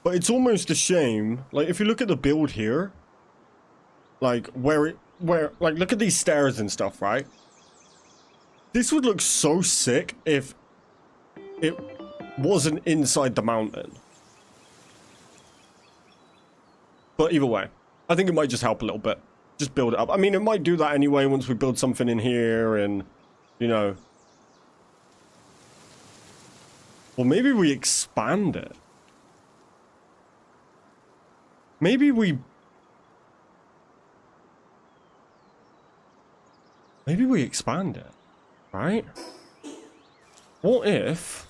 but it's almost a shame. Like if you look at the build here, like where like look at these stairs and stuff, right? This would look so sick if it wasn't inside the mountain. But either way, I think it might just help a little bit. Just build it up. I mean, it might do that anyway once we build something in here and, you know. Well, maybe we expand it. Maybe we expand it, right? What if...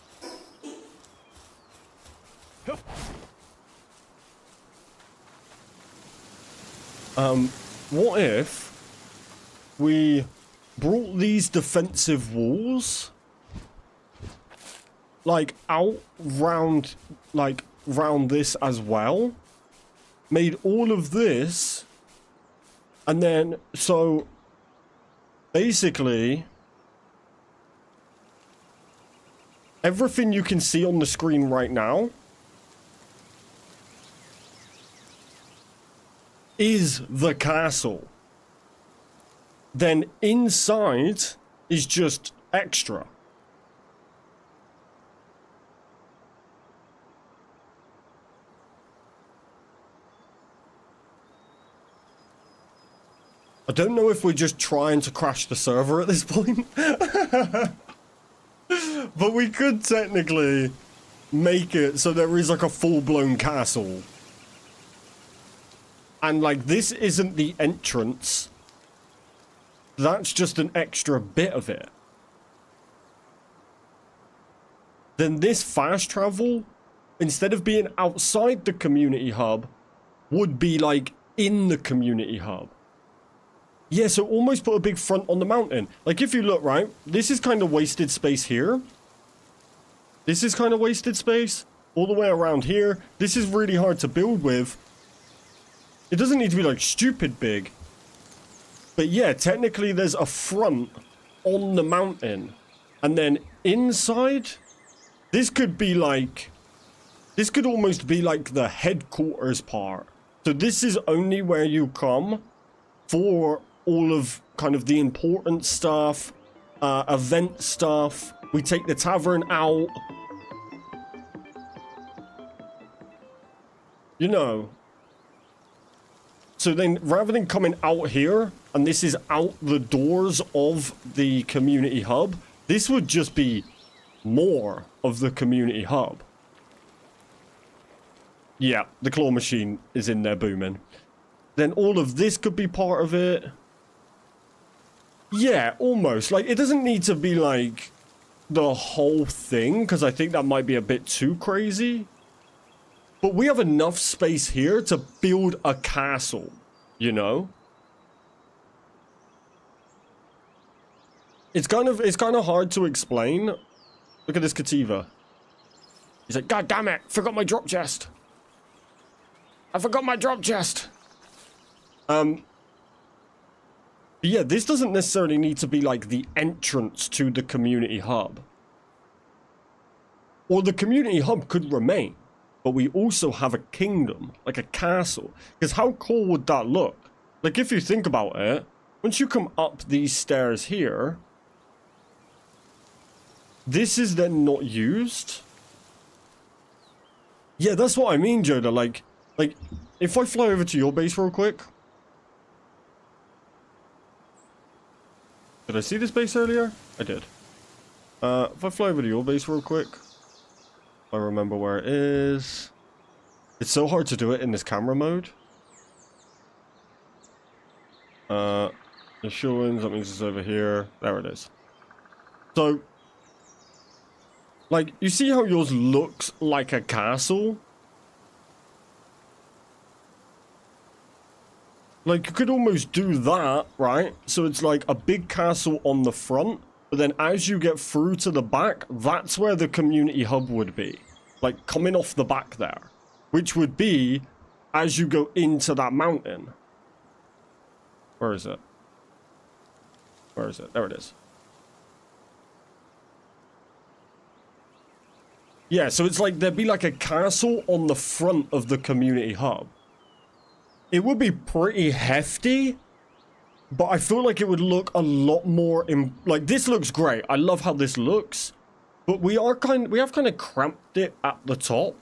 what if we brought these defensive walls like out round this as well, made all of this, and then so basically everything you can see on the screen right now is the castle. Then inside is just extra. I don't know if we're just trying to crash the server at this point. But we could technically make it so there is like a full-blown castle. And like this isn't the entrance. That's just an extra bit of it. Then this fast travel, instead of being outside the community hub, would be like in the community hub. Yeah, so almost put a big front on the mountain. Like if you look, right, this is kind of wasted space here. This is kind of wasted space all the way around here. This is really hard to build with. It doesn't need to be like stupid big. But yeah, technically there's a front on the mountain. And then inside, this could be like, this could almost be like the headquarters part. So this is only where you come for all of kind of the important stuff, event stuff. We take the tavern out. You know. So then rather than coming out here, and this is out the doors of the community hub, this would just be more of the community hub. Yeah, the claw machine is in there booming. Then all of this could be part of it. Yeah, almost. Like, it doesn't need to be, like, the whole thing, because I think that might be a bit too crazy. But we have enough space here to build a castle, you know? It's kind of hard to explain. Look at this Cativa. He's like, God damn it, forgot my drop chest. I forgot my drop chest. Yeah, this doesn't necessarily need to be like the entrance to the community hub. Or the community hub could remain, but we also have a kingdom, like a castle. Because how cool would that look? Like if you think about it, once you come up these stairs here, this is then not used. Yeah, that's what I mean, Joda. Like, if I fly over to your base real quick. Did I see this base earlier? I did. If I fly over to your base real quick. I remember where it is. It's so hard to do it in this camera mode. Insurance, that means it's over here. There it is. So, like, you see how yours looks like a castle? Like, you could almost do that, right? So it's like a big castle on the front, but then as you get through to the back, that's where the community hub would be. Like, coming off the back there. Which would be as you go into that mountain. Where is it? Where is it? There it is. Yeah, so it's like there'd be like a castle on the front of the community hub. It would be pretty hefty, but I feel like it would look a lot more like this looks great. I love how this looks, but we have kind of cramped it at the top,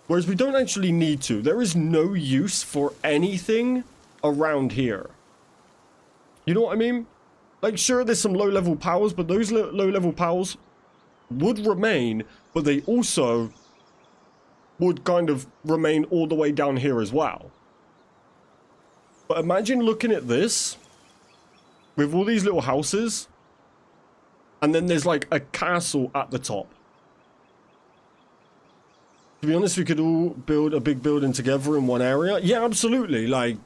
whereas we don't actually need to. There is no use for anything around here. You know what I mean? Like, sure, there's some low-level powers, but those low-level powers would remain, but they also would kind of remain all the way down here as well. But imagine looking at this with all these little houses, and then there's like a castle at the top. To be honest, we could all build a big building together in one area. Yeah, absolutely. Like,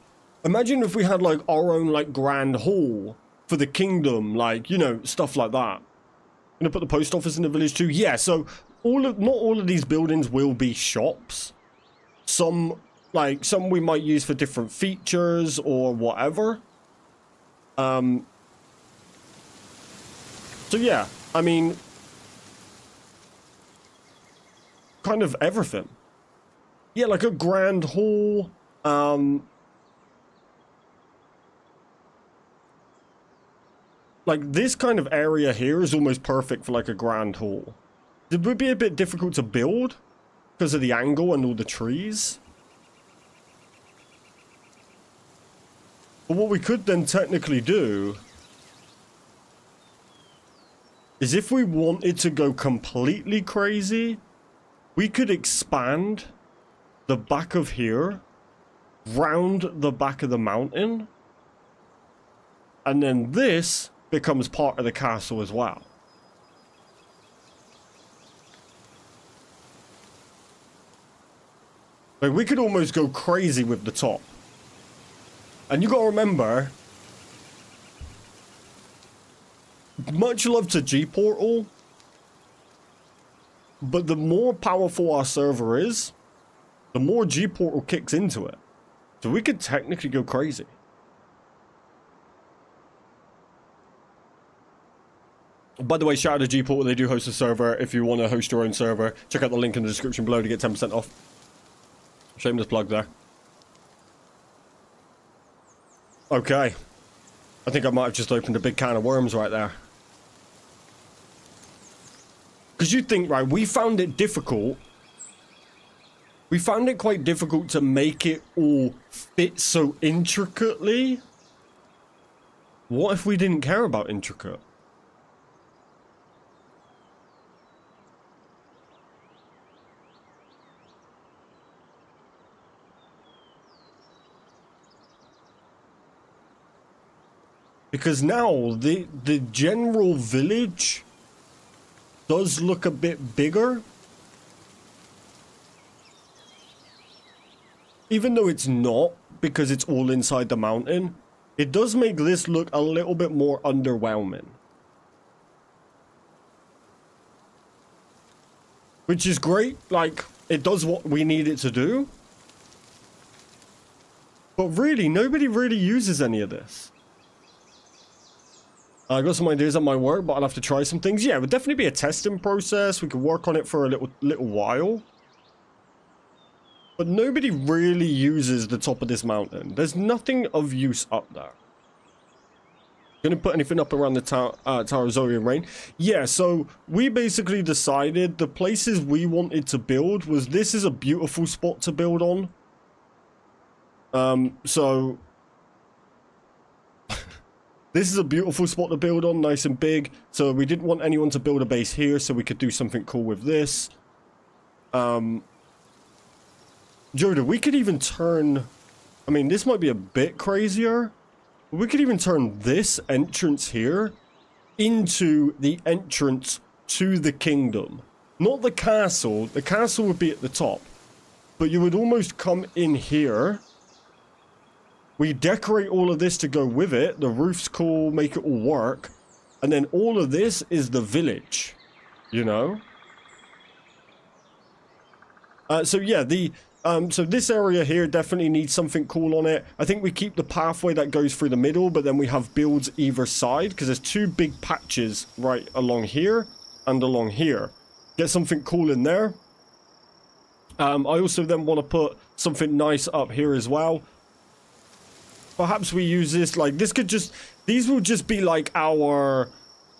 imagine if we had like our own like grand hall for the kingdom, like, you know, stuff like that. Gonna put the post office in the village too. Yeah, so not all of these buildings will be shops. Some we might use for different features or whatever. So yeah, I mean, kind of everything. Yeah, like a grand hall. Like this kind of area here is almost perfect for like a grand hall. It would be a bit difficult to build because of the angle and all the trees. But what we could then technically do is if we wanted to go completely crazy, we could expand the back of here round the back of the mountain. And then this becomes part of the castle as well. Like, we could almost go crazy with the top. And you gotta remember, much love to GPortal, but the more powerful our server is, the more GPortal kicks into it. So we could technically go crazy. By the way, shout out to GPortal, they do host a server. If you want to host your own server, check out the link in the description below to get 10% off. Shameless plug there. Okay. I think I might have just opened a big can of worms right there. Because you think, right, we found it difficult. We found it quite difficult to make it all fit so intricately. What if we didn't care about intricate? Because now the general village does look a bit bigger. Even though it's not, because it's all inside the mountain, it does make this look a little bit more underwhelming. Which is great, like, it does what we need it to do. But really, nobody really uses any of this. I got some ideas on my work, but I'll have to try some things. Yeah, it would definitely be a testing process. We could work on it for a little while. But nobody really uses the top of this mountain. There's nothing of use up there. Gonna put anything up around the Tower of Zorian Rain? Yeah, so we basically decided the places we wanted to build was this is a beautiful spot to build on. So this is a beautiful spot to build on, nice and big. So we didn't want anyone to build a base here, so we could do something cool with this. Joda, we could even turn... I mean, this might be a bit crazier. We could even turn this entrance here into the entrance to the kingdom. Not the castle. The castle would be at the top. But you would almost come in here. We decorate all of this to go with it. The roof's cool, make it all work. And then all of this is the village. You know? So yeah, so this area here definitely needs something cool on it. I think we keep the pathway that goes through the middle, but then we have builds either side, because there's two big patches right along here and along here. Get something cool in there. I also then want to put something nice up here as well. Perhaps we use this, like, this could just, these will just be like our,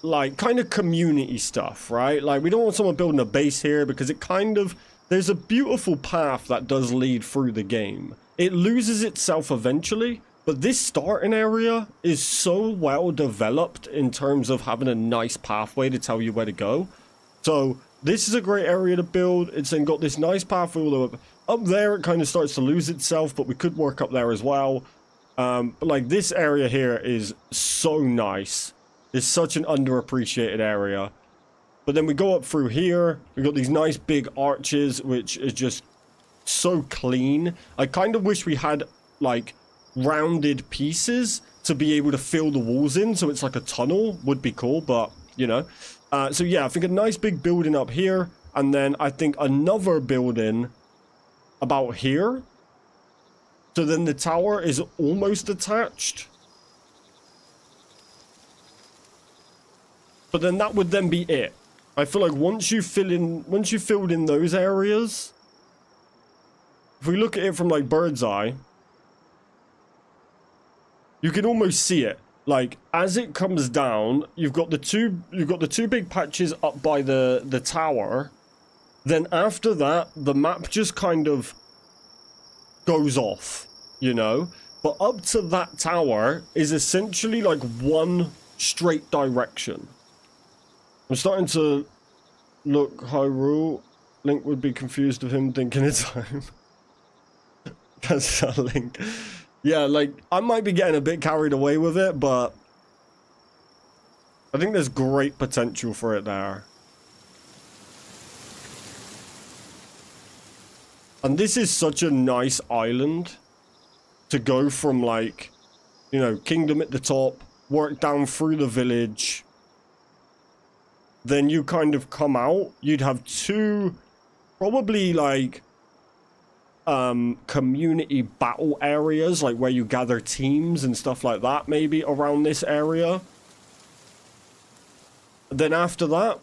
like, kind of community stuff, right? Like, we don't want someone building a base here because it kind of, there's a beautiful path that does lead through the game. It loses itself eventually, but this starting area is so well developed in terms of having a nice pathway to tell you where to go. So this is a great area to build. It's then got this nice pathway all the way up there. It kind of starts to lose itself, but we could work up there as well. But like this area here is so nice. It's such an underappreciated area. But then we go up through here. We've got these nice big arches, which is just so clean. I kind of wish we had like rounded pieces to be able to fill the walls in. So it's like a tunnel would be cool, but you know. So yeah, I think a nice big building up here. And then I think another building about here. So then the tower is almost attached. But then that would then be it. I feel like once you filled in those areas, if we look at it from like bird's eye, you can almost see it. Like as it comes down, you've got the two big patches up by the tower. Then after that, the map just kind of goes off, you know? But up to that tower is essentially like one straight direction. I'm starting to look Hyrule. Link would be confused of him thinking it's home. That's a Link. Yeah, like, I might be getting a bit carried away with it, but I think there's great potential for it there. And this is such a nice island to go from, like, you know, kingdom at the top, work down through the village. Then you kind of come out. You'd have two, probably, like, community battle areas, like where you gather teams and stuff like that, maybe around this area. Then after that,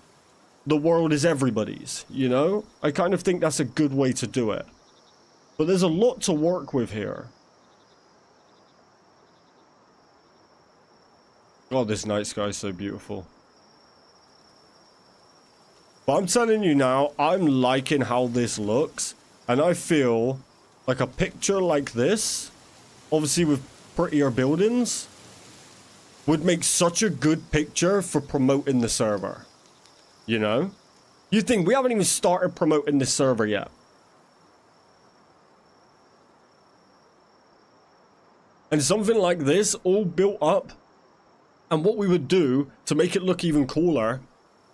the world is everybody's, you know? I kind of think that's a good way to do it. But there's a lot to work with here. God, this night sky is so beautiful. But I'm telling you now, I'm liking how this looks. And I feel like a picture like this, obviously with prettier buildings, would make such a good picture for promoting the server. You know? You think we haven't even started promoting this server yet. And something like this, all built up. And what we would do to make it look even cooler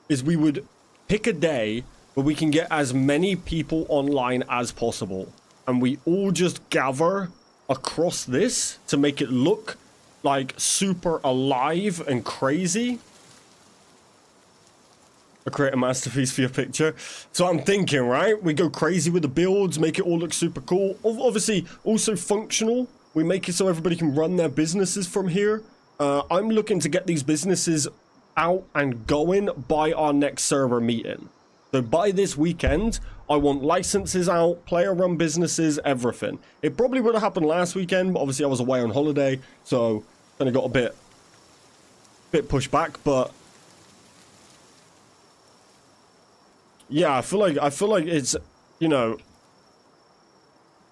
is we would pick a day where we can get as many people online as possible. And we all just gather across this to make it look like super alive and crazy. I create a masterpiece for your picture. So I'm thinking, right? We go crazy with the builds, make it all look super cool. Obviously, also functional. We make it so everybody can run their businesses from here. I'm looking to get these businesses out and going by our next server meeting. So by this weekend, I want licenses out, player-run businesses, everything. It probably would have happened last weekend, but obviously I was away on holiday, so kind of got a bit pushed back. But yeah, I feel like it's, you know,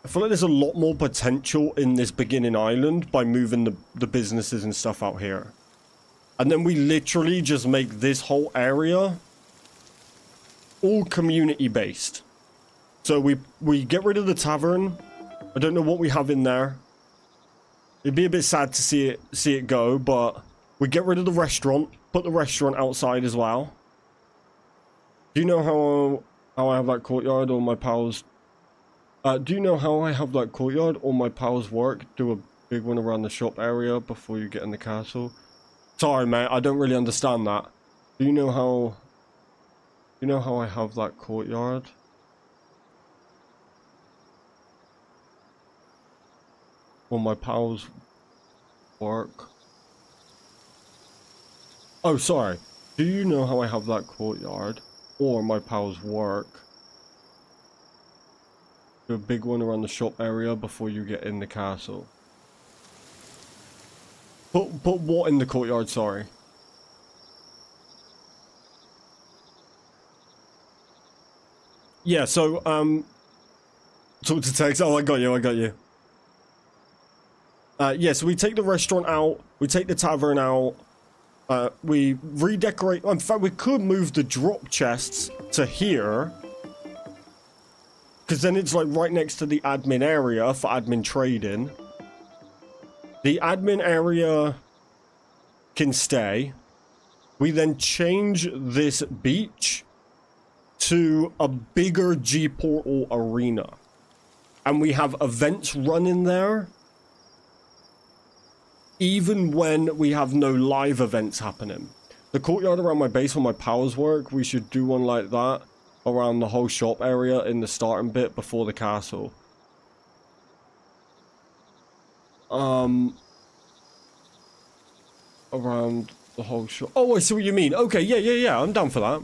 I feel like there's a lot more potential in this beginning island by moving the businesses and stuff out here. And then we literally just make this whole area all community based. So we get rid of the tavern. I don't know what we have in there. It'd be a bit sad to see it go, but we get rid of the restaurant, put the restaurant outside as well. Do you know how I have that courtyard or my pals? Do you know how I have that courtyard or my pals work? Do a big one around the shop area before you get in the castle. Sorry, mate, I don't really understand that. Do you know how I have that courtyard? Or my pals work? Oh, sorry. Do you know how I have that courtyard? Or my pals work? Do a big one around the shop area before you get in the castle. Put what in the courtyard, sorry? Yeah, so, talk to Tex. Oh, I got you. Yeah, so we take the restaurant out, we take the tavern out, we redecorate. In fact, we could move the drop chests to here, because then it's like right next to the admin area for admin trading. The admin area can stay. We then change this beach to a bigger GPortal arena. And we have events running there. Even when we have no live events happening. The courtyard around my base where my powers work, we should do one like that. Around the whole shop area in the starting bit before the castle. Around the whole shop. Oh, I see what you mean. Okay, yeah, I'm down for that.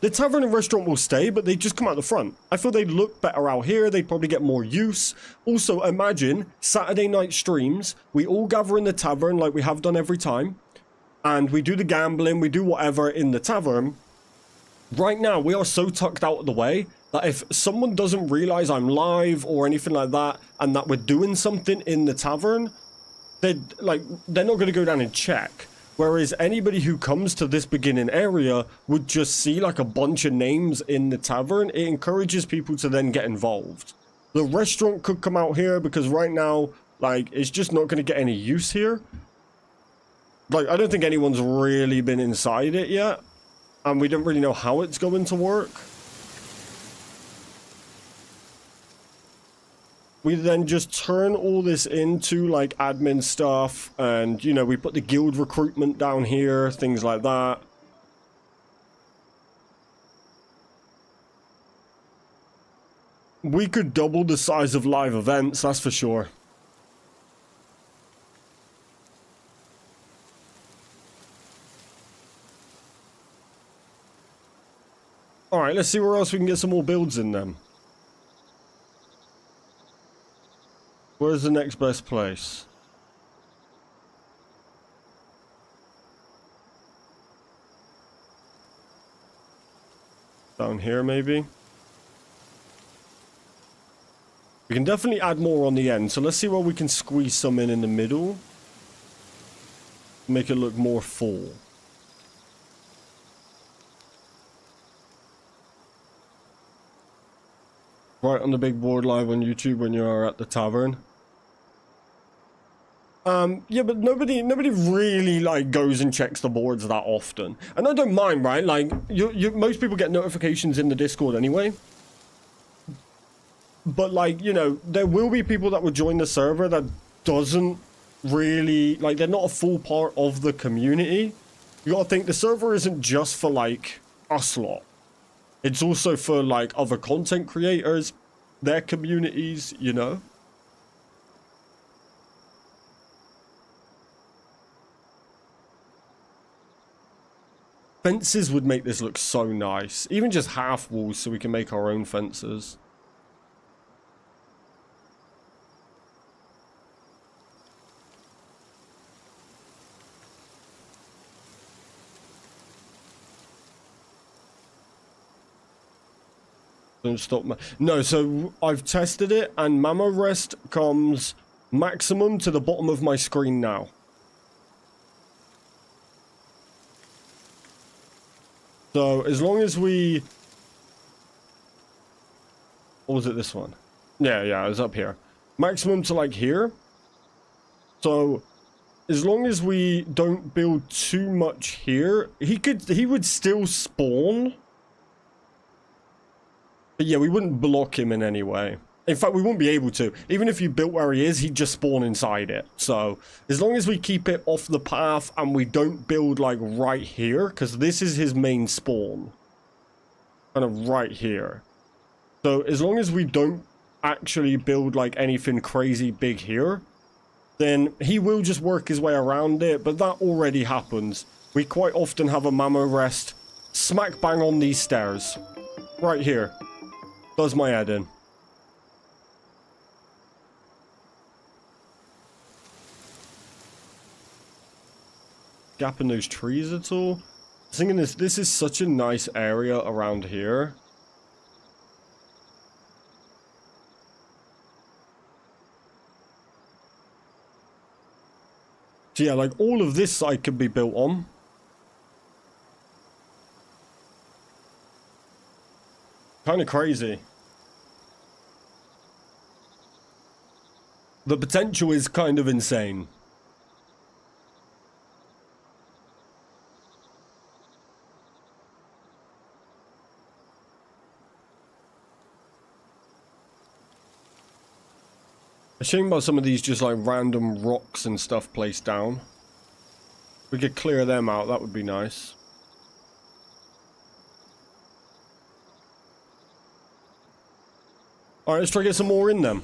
The tavern and restaurant will stay, but they just come out the front. I feel they'd look better out here. They'd probably get more use. Also, imagine Saturday night streams. We all gather in the tavern like we have done every time. And we do the gambling, we do whatever in the tavern. Right now, we are so tucked out of the way that if someone doesn't realize I'm live or anything like that, and that we're doing something in the tavern, they're not going to go down and check. Whereas anybody who comes to this beginning area would just see like a bunch of names in the tavern. It encourages people to then get involved. The restaurant could come out here because right now, like, it's just not going to get any use here. Like, I don't think anyone's really been inside it yet. And we don't really know how it's going to work. we then just turn all this into like admin stuff, and you know, we put the guild recruitment down here, things like that. We could double the size of live events, that's for sure. Alright, let's see where else we can get some more builds in them. Where's the next best place? Down here, maybe? We can definitely add more on the end, so let's see where we can squeeze some in the middle. Make it look more full. Right on the big board live on YouTube when you are at the tavern. Yeah, but nobody really like goes and checks the boards that often. And I don't mind, right? Like most people get notifications in the Discord anyway. But like, you know, there will be people that would join the server that doesn't really like, they're not a full part of the community. You gotta think the server isn't just for like us lot. It's also for like other content creators, their communities, you know. Fences would make this look so nice. Even just half walls so we can make our own fences. Don't stop. No, so I've tested it and Mamo Rest comes maximum to the bottom of my screen now. So as long as we... What was it, this one? Yeah, it was up here. Maximum to like here. So as long as we don't build too much here, he would still spawn. But yeah, we wouldn't block him in any way. In fact, we wouldn't be able to. Even if you built where he is, he'd just spawn inside it. So, as long as we keep it off the path and we don't build, like, right here, because this is his main spawn. Kind of right here. So, as long as we don't actually build, like, anything crazy big here, then he will just work his way around it, but that already happens. We quite often have a Mamo Rest smack bang on these stairs. Right here. Does my head in. Gap in those trees at all? I was thinking this is such a nice area around here. So yeah, like all of this side could be built on. Kind of crazy. The potential is kind of insane. A shame about some of these just like random rocks and stuff placed down. We could clear them out, that would be nice. Alright, let's try to get some more in them.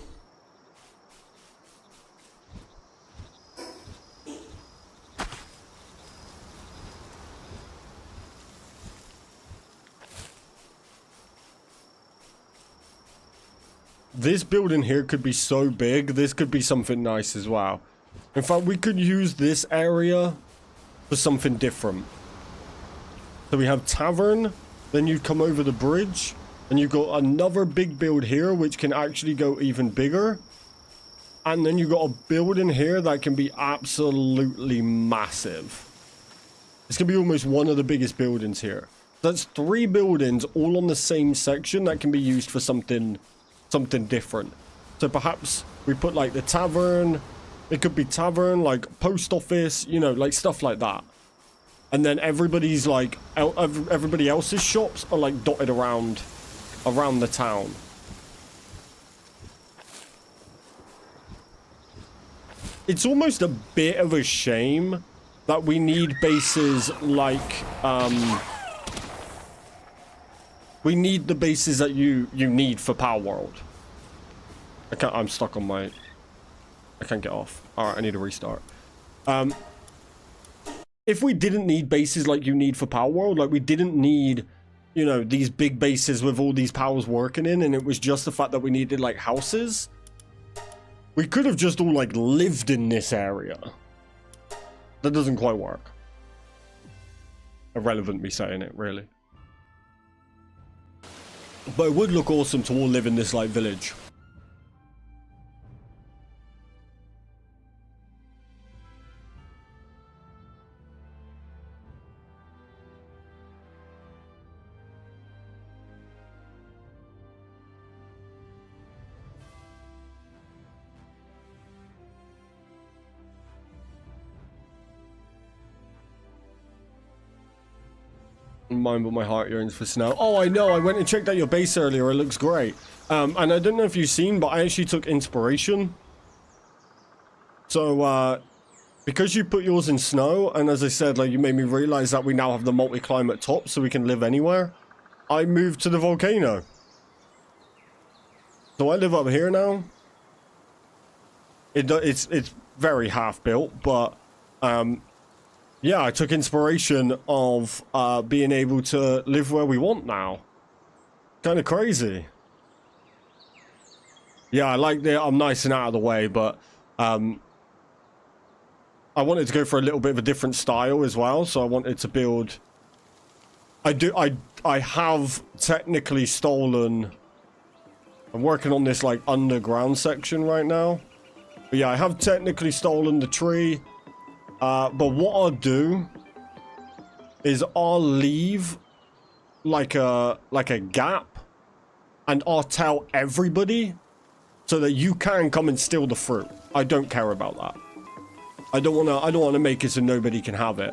This building here could be so big, this could be something nice as well. In fact, we could use this area for something different. So we have tavern, then you come over the bridge, and you've got another big build here, which can actually go even bigger. And then you've got a building here that can be absolutely massive. It's going to be almost one of the biggest buildings here. That's 3 buildings all on the same section that can be used for something different. So perhaps we put like the tavern, it could be tavern, like post office, you know, like stuff like that. And then everybody's like, everybody else's shops are like dotted around the town. it's almost a bit of a shame that we need bases like, we need the bases that you need for Palworld. I'm stuck on my, I can't get off. All right, I need to restart. If we didn't need bases like you need for Palworld, like we didn't need, you know, these big bases with all these powers working in, and it was just the fact that we needed like houses, we could have just all like lived in this area. That doesn't quite work. Irrelevant me saying it, really. But it would look awesome to all live in this like village. Mine, but my heart yearns for snow. Oh, I know. I went and checked out your base earlier. It looks great. And I don't know if you've seen, but I actually took inspiration. So, because you put yours in snow, and as I said, like, you made me realize that we now have the multi-climate top, so we can live anywhere. I moved to the volcano. So I live up here now. It's very half-built, but, yeah, I took inspiration of being able to live where we want now. Kind of crazy. Yeah, I like that I'm nice and out of the way, but I wanted to go for a little bit of a different style as well, so I wanted to build... I have technically stolen... I'm working on this like underground section right now. But yeah, I have technically stolen the tree. But what I'll do is I'll leave like a gap, and I'll tell everybody so that you can come and steal the fruit. I don't care about that. I don't want to make it so nobody can have it.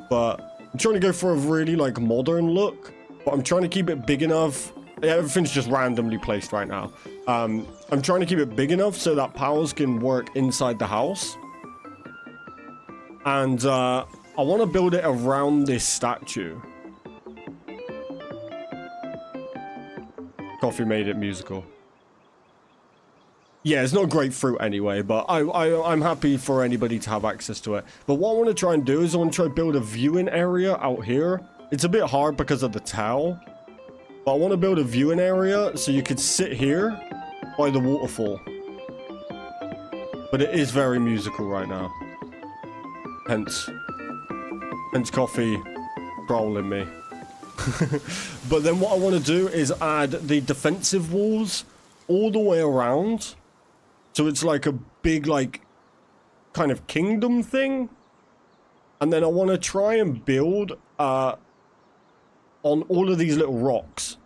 But I'm trying to go for a really like modern look, but I'm trying to keep it big enough. Everything's just randomly placed right now. I'm trying to keep it big enough so that powers can work inside the house. And I want to build it around this statue. Coffee made it musical. Yeah, it's not grapefruit anyway, but I'm happy for anybody to have access to it. But what I want to try and do is I want to try and build a viewing area out here. It's a bit hard because of the towel. But I want to build a viewing area so you could sit here by the waterfall. But it is very musical right now. Hence coffee trolling me. But then what I want to do is add the defensive walls all the way around. So it's like a big, like, kind of kingdom thing. And then I want to try and build on all of these little rocks.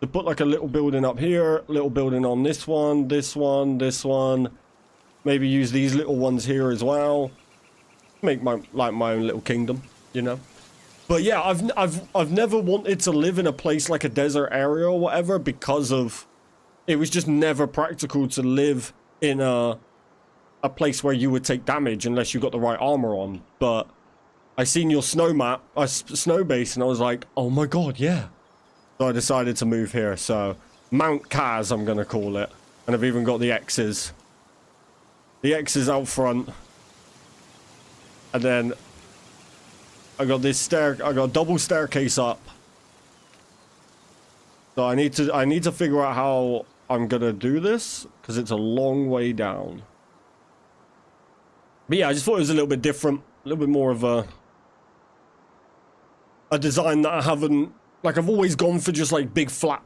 To put like a little building up here, little building on this one, this one, this one. Maybe use these little ones here as well. Make my own little kingdom, you know. But yeah, I've never wanted to live in a place like a desert area or whatever because of it was just never practical to live in a place where you would take damage unless you got the right armor on. But I seen your snow map, snow base, and I was like, oh my god, yeah. So I decided to move here. So Mount Caz, I'm gonna call it, and I've even got the X's. The X's out front. And then I got this I got a double staircase up. So I need to figure out how I'm gonna do this because it's a long way down. But yeah, I just thought it was a little bit different, a little bit more of a design that I haven't, like, I've always gone for just like big flat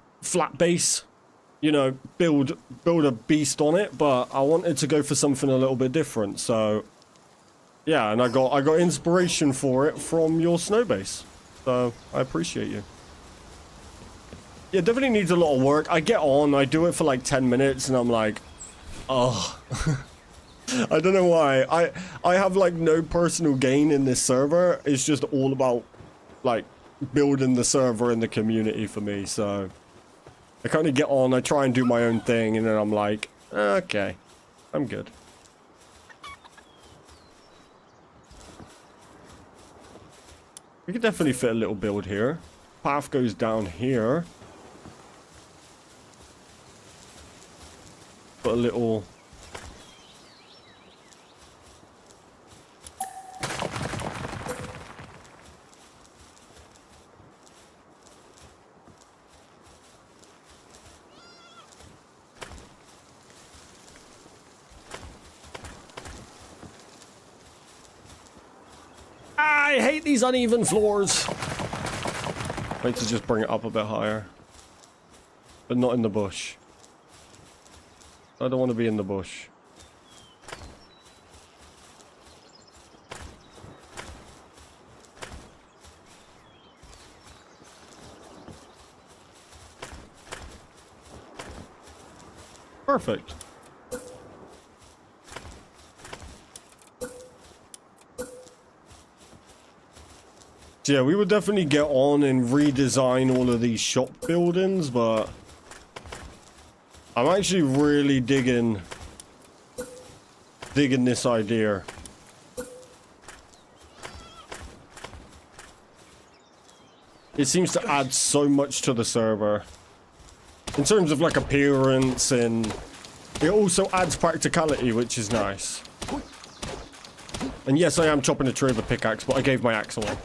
base, you know, build a beast on it, but I wanted to go for something a little bit different. So yeah, and I got inspiration for it from your snow base. So I appreciate you. Yeah, definitely needs a lot of work. I get on, I do it for like 10 minutes and I'm like, oh. I don't know why. I have like no personal gain in this server. It's just all about like building the server and the community for me. So I kind of get on, I try and do my own thing, and then I'm like, okay, I'm good. We could definitely fit a little build here. Path goes down here. Put a little... I hate these uneven floors. Wait to just bring it up a bit higher. But not in the bush. I don't want to be in the bush. Perfect. Yeah, we would definitely get on and redesign all of these shop buildings, but I'm actually really digging this idea. It seems to add so much to the server in terms of like appearance, and it also adds practicality, which is nice. And yes, I am chopping a tree with a pickaxe, but I gave my axe away.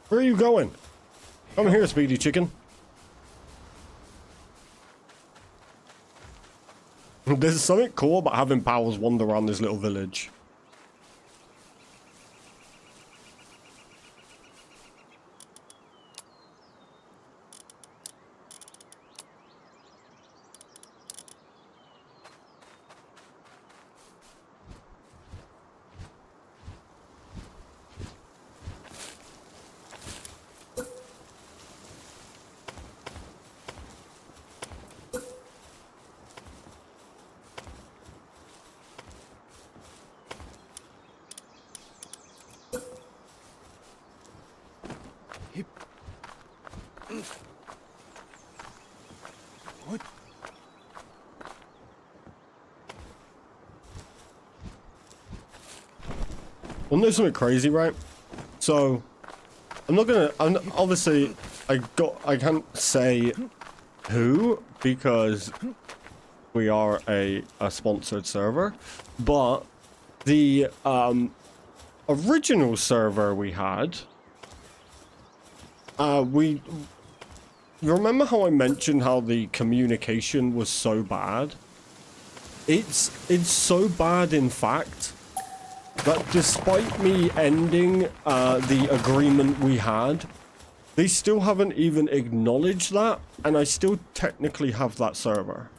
Where are you going? Come here, Speedy Chicken. There's something cool about having Pals wander around this little village. What? Wanna know something crazy, right? So, obviously, I can't say who, because we are a sponsored server, but the original server we had, you remember how I mentioned how the communication was so bad? It's so bad, in fact, that despite me ending the agreement we had, they still haven't even acknowledged that, and I still technically have that server.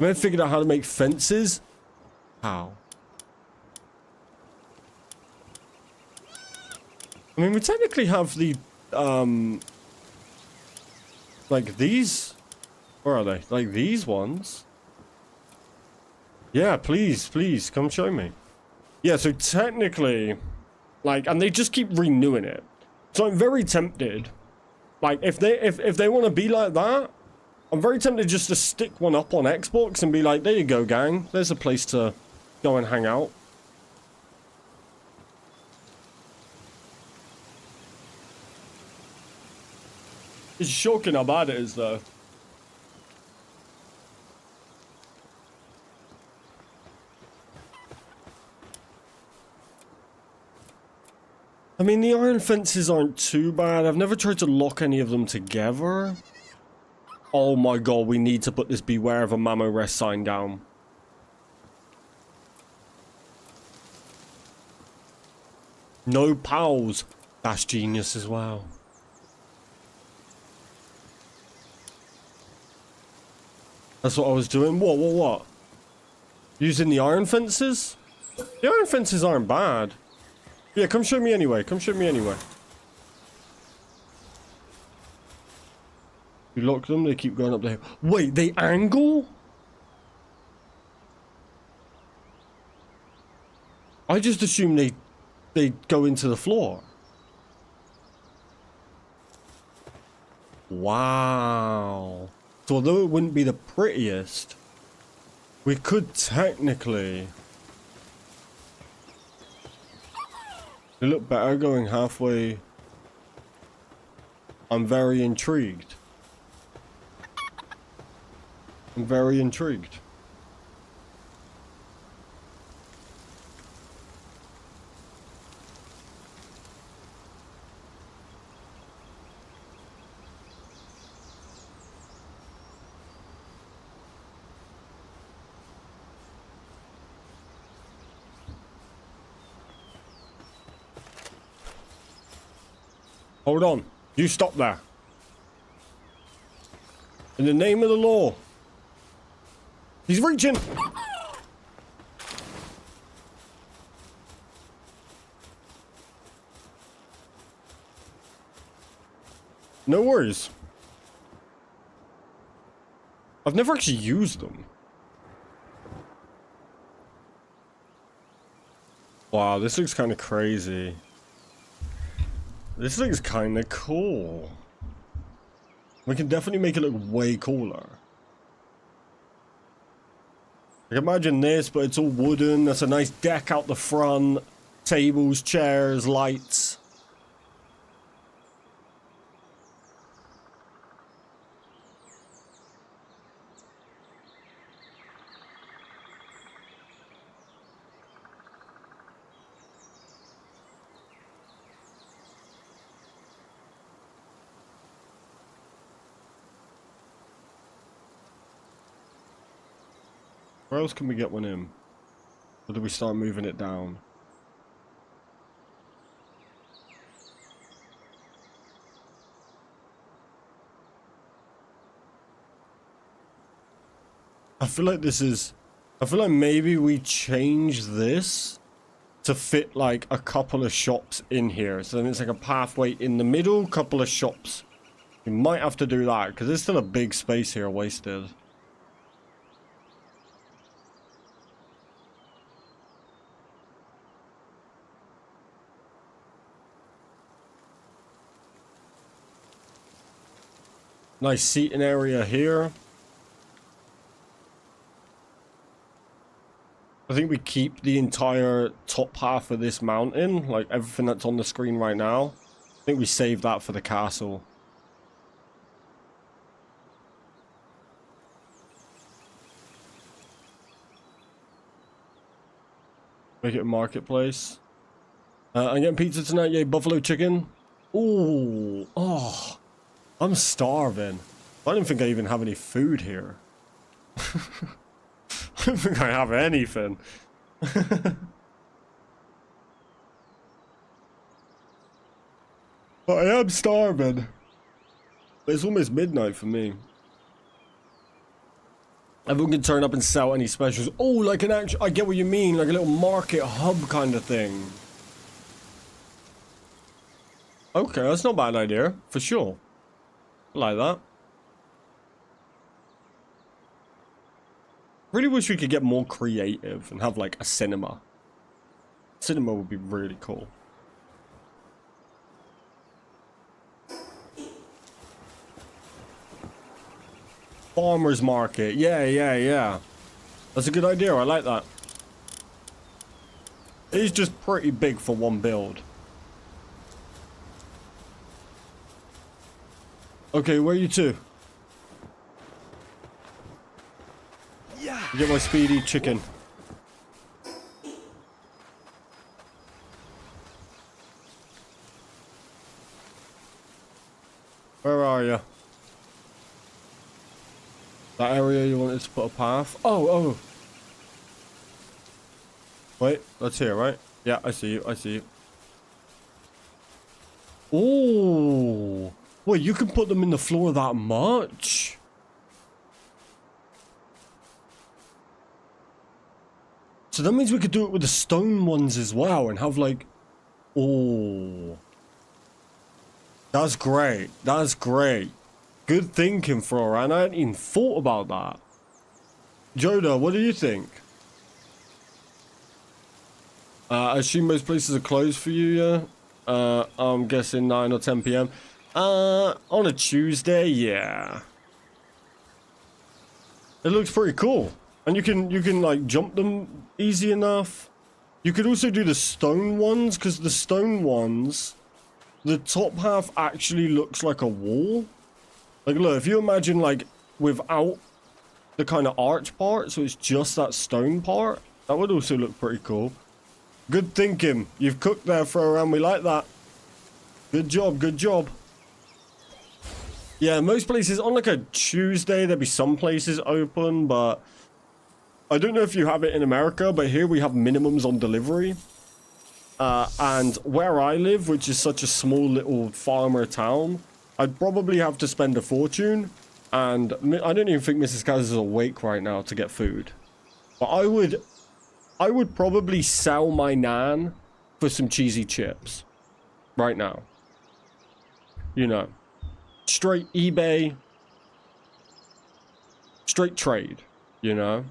I figured out how to make fences. How? I mean, we technically have the, like these, where are they? Like these ones? Yeah, please, come show me. Yeah, so technically, like, and they just keep renewing it. So I'm very tempted, like, if they want to be like that, I'm very tempted just to stick one up on Xbox and be like, there you go, gang. There's a place to go and hang out. It's shocking how bad it is, though. I mean, the iron fences aren't too bad. I've never tried to lock any of them together. Oh my god, we need to put this beware of a Mammo Rest sign down. No pals. That's genius as well. That's what I was doing. What? Using the iron fences? The iron fences aren't bad. Yeah, come show me anyway. Come show me anyway. You lock them, they keep going up there. Wait, they angle? I just assume they go into the floor. Wow. So although it wouldn't be the prettiest, we could technically... They look better going halfway. I'm very intrigued. I'm very intrigued. Hold on. You stop there. In the name of the law. He's reaching. No worries. I've never actually used them. Wow, this looks kind of crazy. This looks kind of cool. We can definitely make it look way cooler. Like imagine this, but it's all wooden. That's a nice deck out the front. Tables, chairs, lights. Where else can we get one in? Or do we start moving it down? I feel like this is... I feel like maybe we change this to fit like a couple of shops in here. So then it's like a pathway in the middle, couple of shops. We might have to do that because there's still a big space here wasted. Nice seating area here. I think we keep the entire top half of this mountain, like everything that's on the screen right now. I think we save that for the castle. Make it a marketplace. I'm getting pizza tonight, yay, buffalo chicken. Ooh, oh. I'm starving. I don't think I even have any food here. I don't think I have anything. But I am starving. It's almost midnight for me. Everyone can turn up and sell any specials. Oh, like an actual... I get what you mean. Like a little market hub kind of thing. Okay, that's not a bad idea. For sure. Like that. Really wish we could get more creative and have like a cinema. Cinema would be really cool. Farmer's market. Yeah. That's a good idea. I like that. It's just pretty big for one build. Okay, where are you to? Yeah. Get my speedy chicken. Where are you? That area you wanted to put a path? Oh. Wait, that's here, right? Yeah, I see you. Oh. Wait, you can put them in the floor that much? So that means we could do it with the stone ones as well and have like Oh, that's great. That's great. Good thinking, Floran. I hadn't even thought about that. Joda, what do you think? I assume most places are closed for you, yeah? I'm guessing 9 or 10 p.m. On a Tuesday, yeah. It looks pretty cool. And you can like jump them easy enough. You could also do the stone ones, because the stone ones, the top half actually looks like a wall. Like, look, if you imagine, like, without the kind of arch part, so it's just that stone part, that would also look pretty cool. Good thinking. You've cooked there, Froran. We like that. Good job, good job. Yeah, most places, on like a Tuesday, there'd be some places open, but I don't know if you have it in America, but here we have minimums on delivery. And where I live, which is such a small little farmer town, I'd probably have to spend a fortune. And I don't even think Mrs. Kaz is awake right now to get food. But I would probably sell my nan for some cheesy chips right now. You know, straight eBay, straight trade, you know.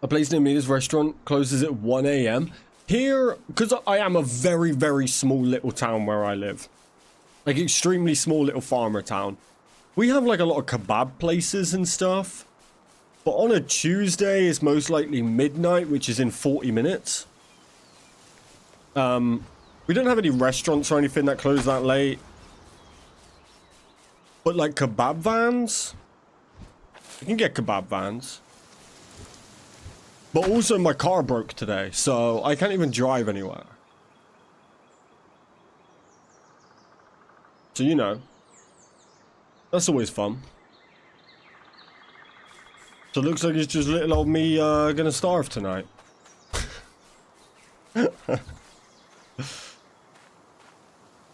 A place near me, this restaurant closes at 1 a.m. Here, because I am a very, very small little town where I live. Like, extremely small little farmer town. We have, like, a lot of kebab places and stuff. But on a Tuesday, it's most likely midnight, which is in 40 minutes. We don't have any restaurants or anything that close that late. But, like, kebab vans? You can get kebab vans. But also my car broke today, so I can't even drive anywhere. So, you know, that's always fun. So it looks like it's just little old me gonna starve tonight.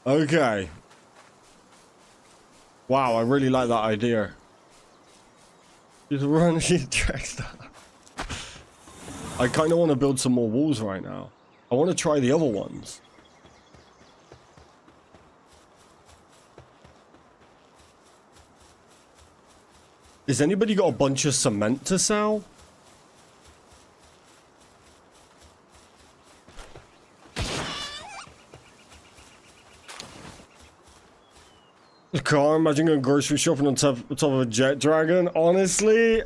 Okay. Wow, I really like that idea. Just run your tracks down. I kind of want to build some more walls right now. I want to try the other ones. Has anybody got a bunch of cement to sell? The car, imagine going grocery shopping on top of a jet dragon. Honestly,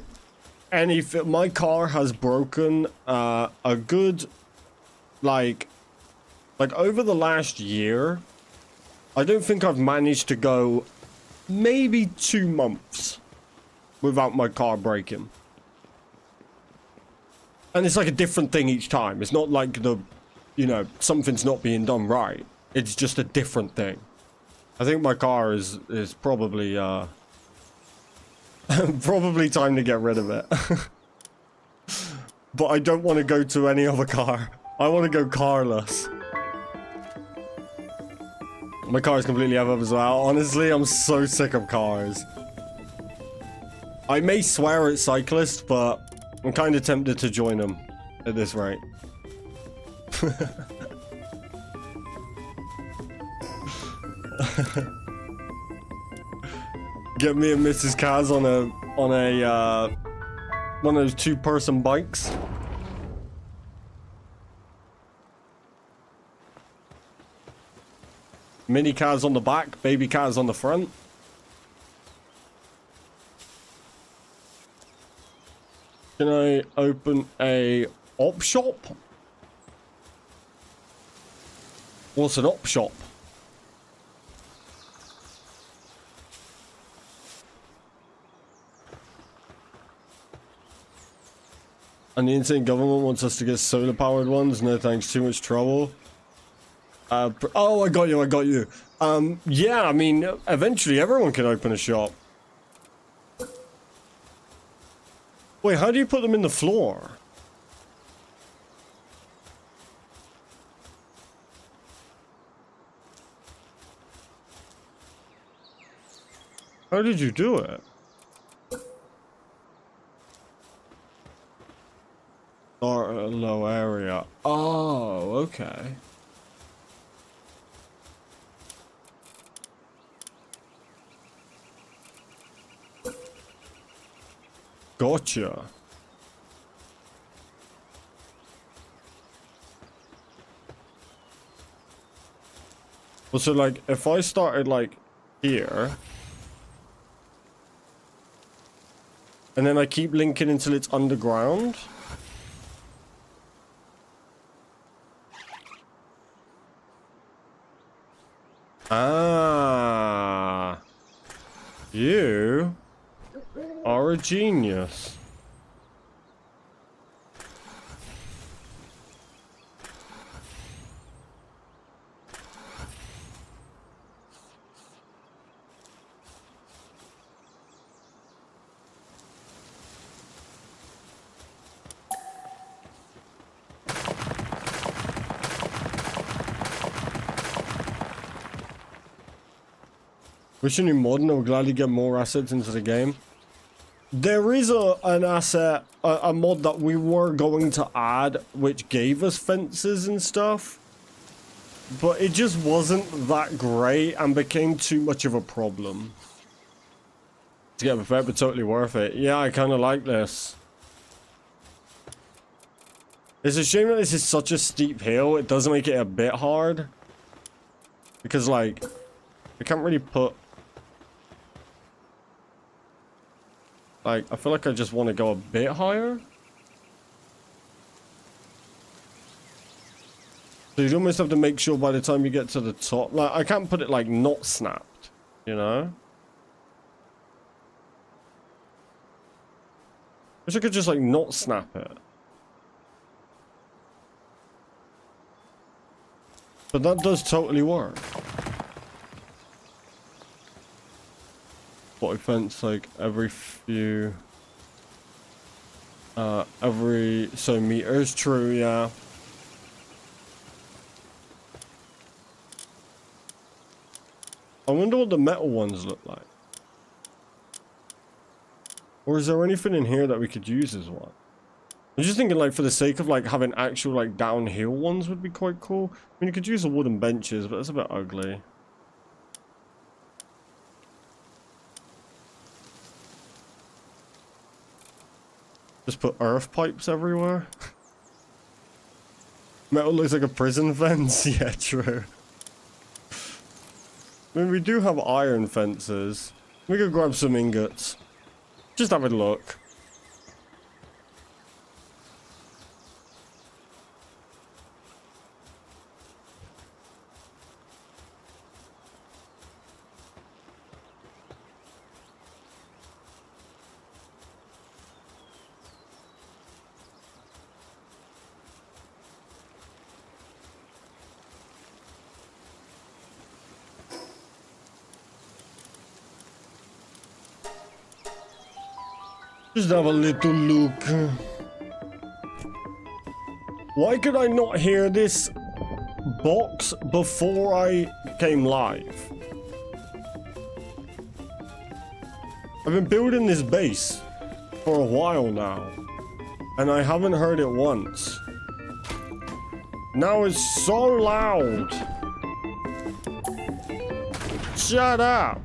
my car has broken a good, like over the last year, I don't think I've managed to go maybe 2 months without my car breaking. And it's like a different thing each time. It's not like you know, something's not being done right. It's just a different thing. I think my car is probably probably time to get rid of it. But I don't want to go to any other car. I want to go carless. My car is completely up as well. Honestly, I'm so sick of cars. I may swear at cyclists, but I'm kind of tempted to join them at this rate. Get me and Mrs. Kaz on a one of those 2-person bikes. Mini Kaz on the back, baby Kaz on the front. Can I open a op shop? What's an op shop? And the insane government wants us to get solar powered ones. No thanks, too much trouble. Oh, I got you. Yeah, I mean, eventually everyone can open a shop. Wait, how do you put them in the floor? How did you do it? Start at a low area. Oh, okay. Gotcha. Well, so like, if I started like here, and then I keep linking until it's underground. Ah, you are a genius. With a new mod, and I would gladly get more assets into the game. There is an asset, a mod that we were going to add, which gave us fences and stuff. But it just wasn't that great and became too much of a problem. To get prepared, but totally worth it. Yeah, I kind of like this. It's a shame that this is such a steep hill. It does make it a bit hard. Because, like, I can't really put... Like, I feel like I just want to go a bit higher. So you'd almost have to make sure by the time you get to the top... Like, I can't put it, like, not snapped. You know? Wish I could just, like, not snap it. But that does totally work. Body fence, like, every few... every... So meters, true, yeah. I wonder what the metal ones look like. Or is there anything in here that we could use as one? I'm just thinking, like, for the sake of, like, having actual, like, downhill ones would be quite cool. I mean, you could use the wooden benches, but that's a bit ugly. Just put earth pipes everywhere. Metal looks like a prison fence. Yeah, true. I mean, we do have iron fences. We could grab some ingots. Just have a look. Just have a little look. Why could I not hear this box before I came live? I've been building this base for a while now, and I haven't heard it once. Now it's so loud. Shut up.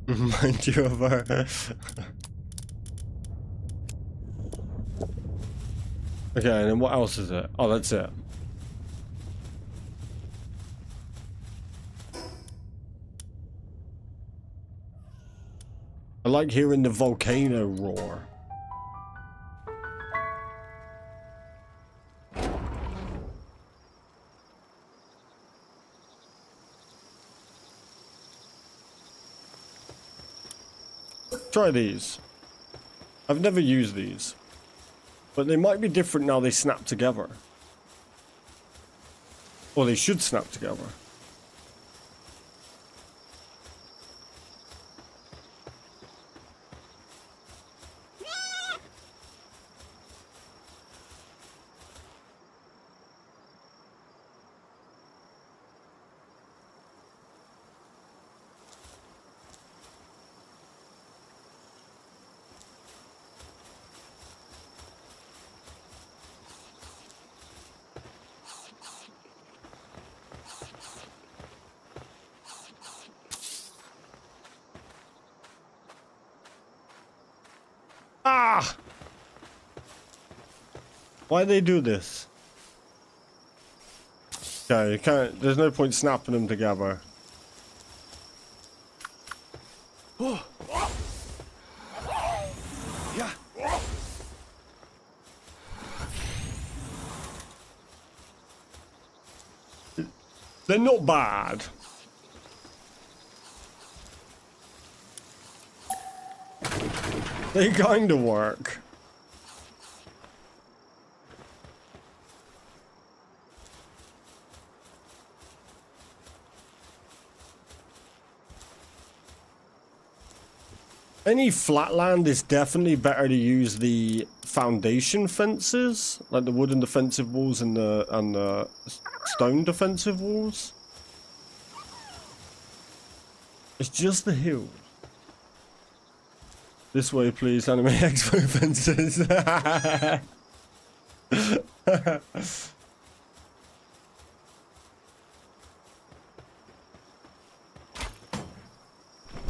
Mind you of her. Okay, and then what else is it? Oh, that's it. I like hearing the volcano roar. Try these. I've never used these, but they might be different now they snap together. Or they should snap together. Ah! Why they do this? Okay, you can't. There's no point snapping them together. Yeah. They're not bad. They kind of work. Any flatland is definitely better to use the foundation fences, like the wooden defensive walls and the stone defensive walls. It's just the hill. This way, please, Anime Expo fences. The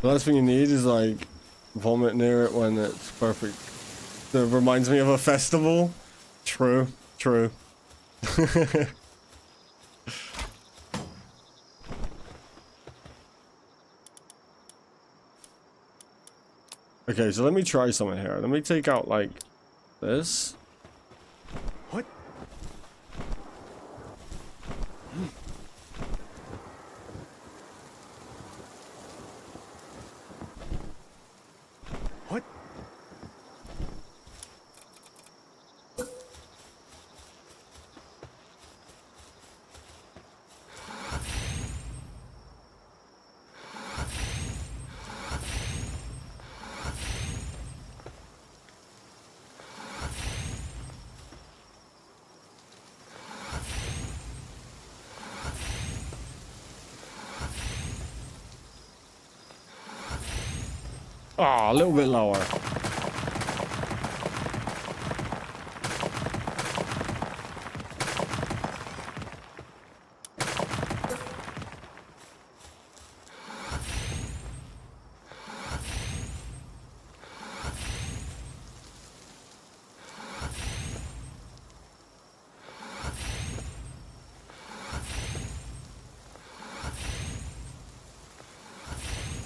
last thing you need is like vomit near it when it's perfect. It reminds me of a festival. True, true. Okay, so let me try something here. Let me take out like this. What? What? Oh, a little bit lower.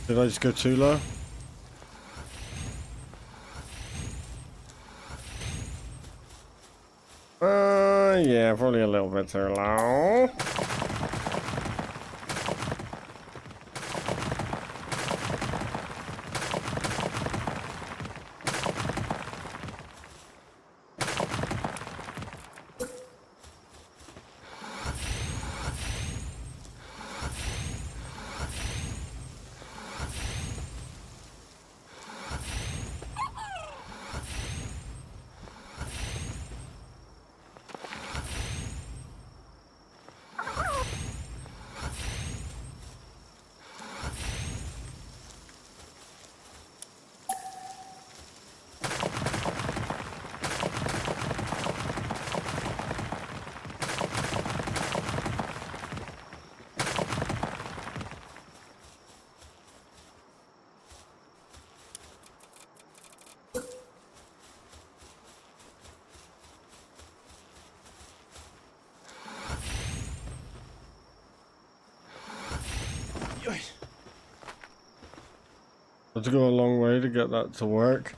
Did I just go too low? Yeah, probably a little bit too low. Had to go a long way to get that to work.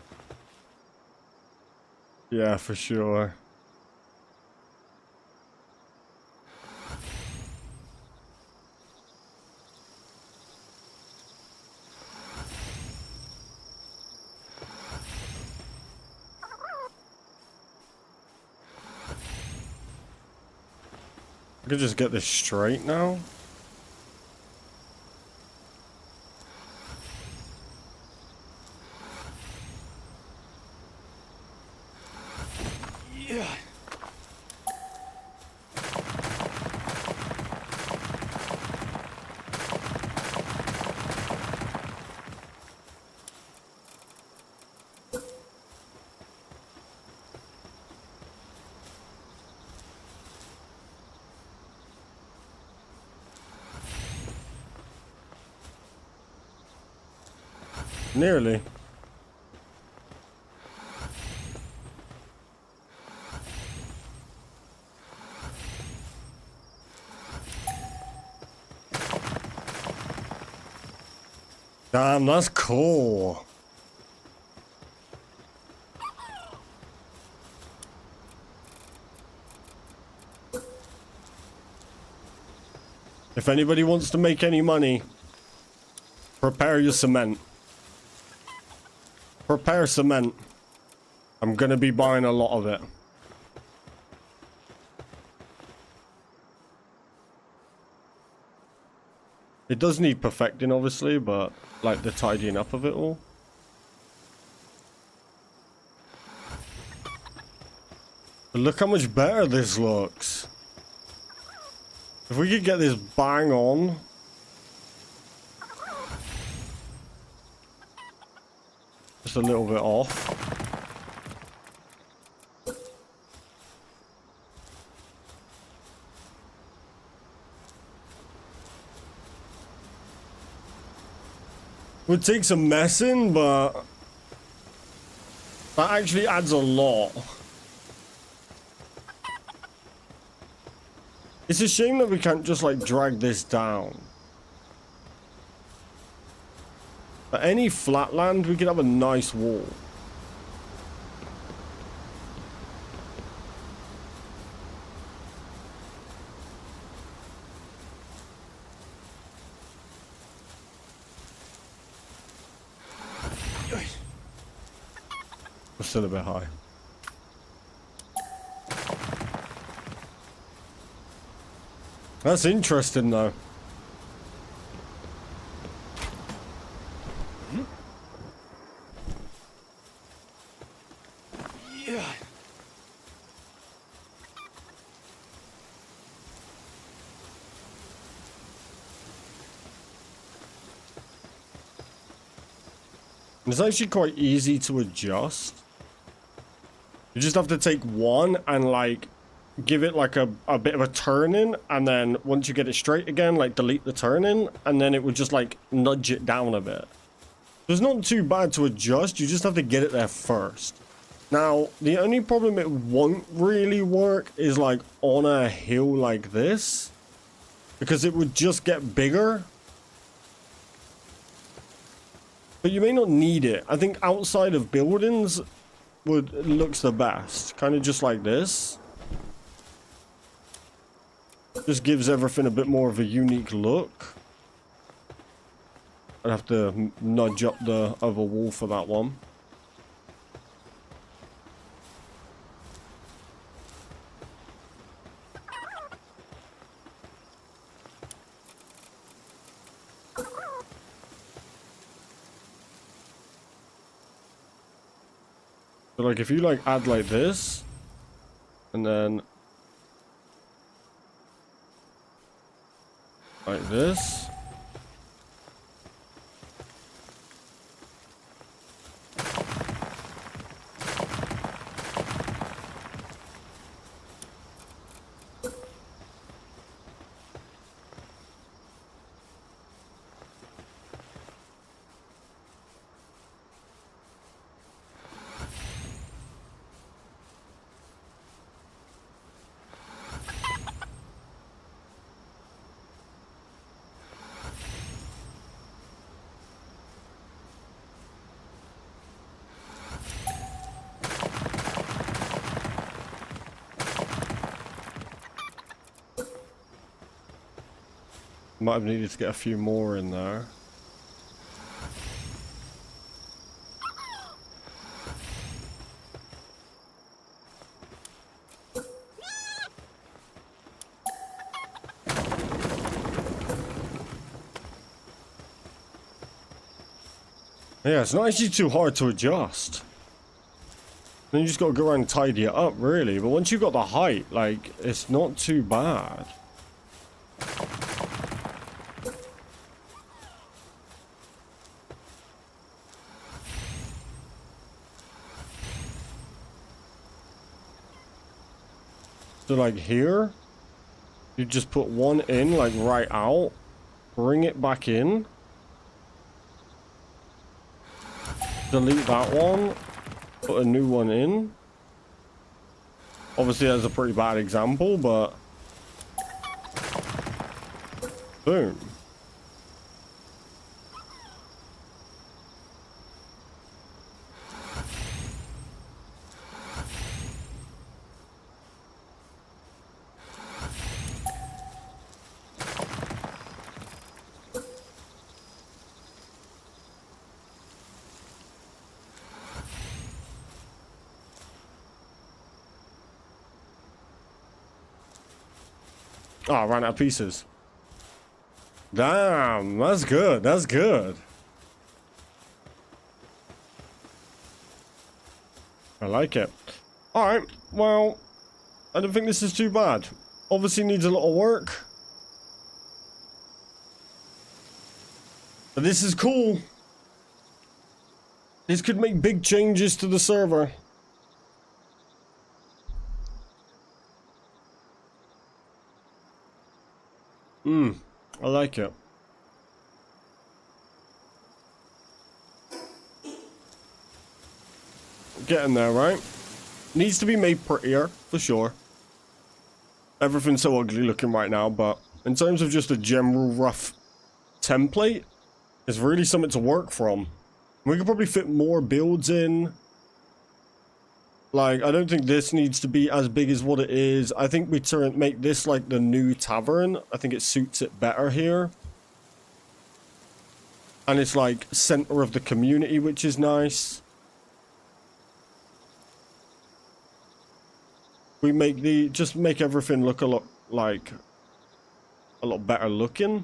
Yeah, for sure. I could just get this straight now. Yeah. Nearly. Damn, that's cool. If anybody wants to make any money, prepare your cement. Prepare cement. I'm gonna be buying a lot of it. It does need perfecting, obviously, but like the tidying up of it all. But look how much better this looks. If we could get this bang on. Just a little bit off. Would take some messing, but that actually adds a lot. It's a shame that we can't just like drag this down. But any flat land, we could have a nice wall. We're still a bit high. That's interesting though. Yeah. It's actually quite easy to adjust. You just have to take one and like give it like a bit of a turn in, and then once you get it straight again, like delete the turn in, and then it would just like nudge it down a bit. So it's not too bad to adjust, you just have to get it there first. Now, the only problem it won't really work is like on a hill like this, because it would just get bigger. But you may not need it. I think outside of buildings looks the best. Kind of just like this. Just gives everything a bit more of a unique look. I'd have to nudge up the other wall for that one. So like if you like add like this, and then like this. Might have needed to get a few more in there. Yeah, it's not actually too hard to adjust. Then you just gotta go around and tidy it up, really. But once you've got the height, like, it's not too bad. So, like, here, you just put one in, like, right out. Bring it back in. Delete that one. Put a new one in. Obviously, that's a pretty bad example, but... Boom. Oh, I ran out of pieces. Damn, that's good. That's good. I like it. Alright, well, I don't think this is too bad. Obviously needs a lot of work. But this is cool. This could make big changes to the server. I like it. Getting there, right? Needs to be made prettier, for sure. Everything's so ugly looking right now, but in terms of just a general rough template, it's really something to work from. We could probably fit more builds in. Like, I don't think this needs to be as big as what it is. I think we make this like the new tavern. I think it suits it better here. And it's like center of the community, which is nice. We just make everything look a lot better looking.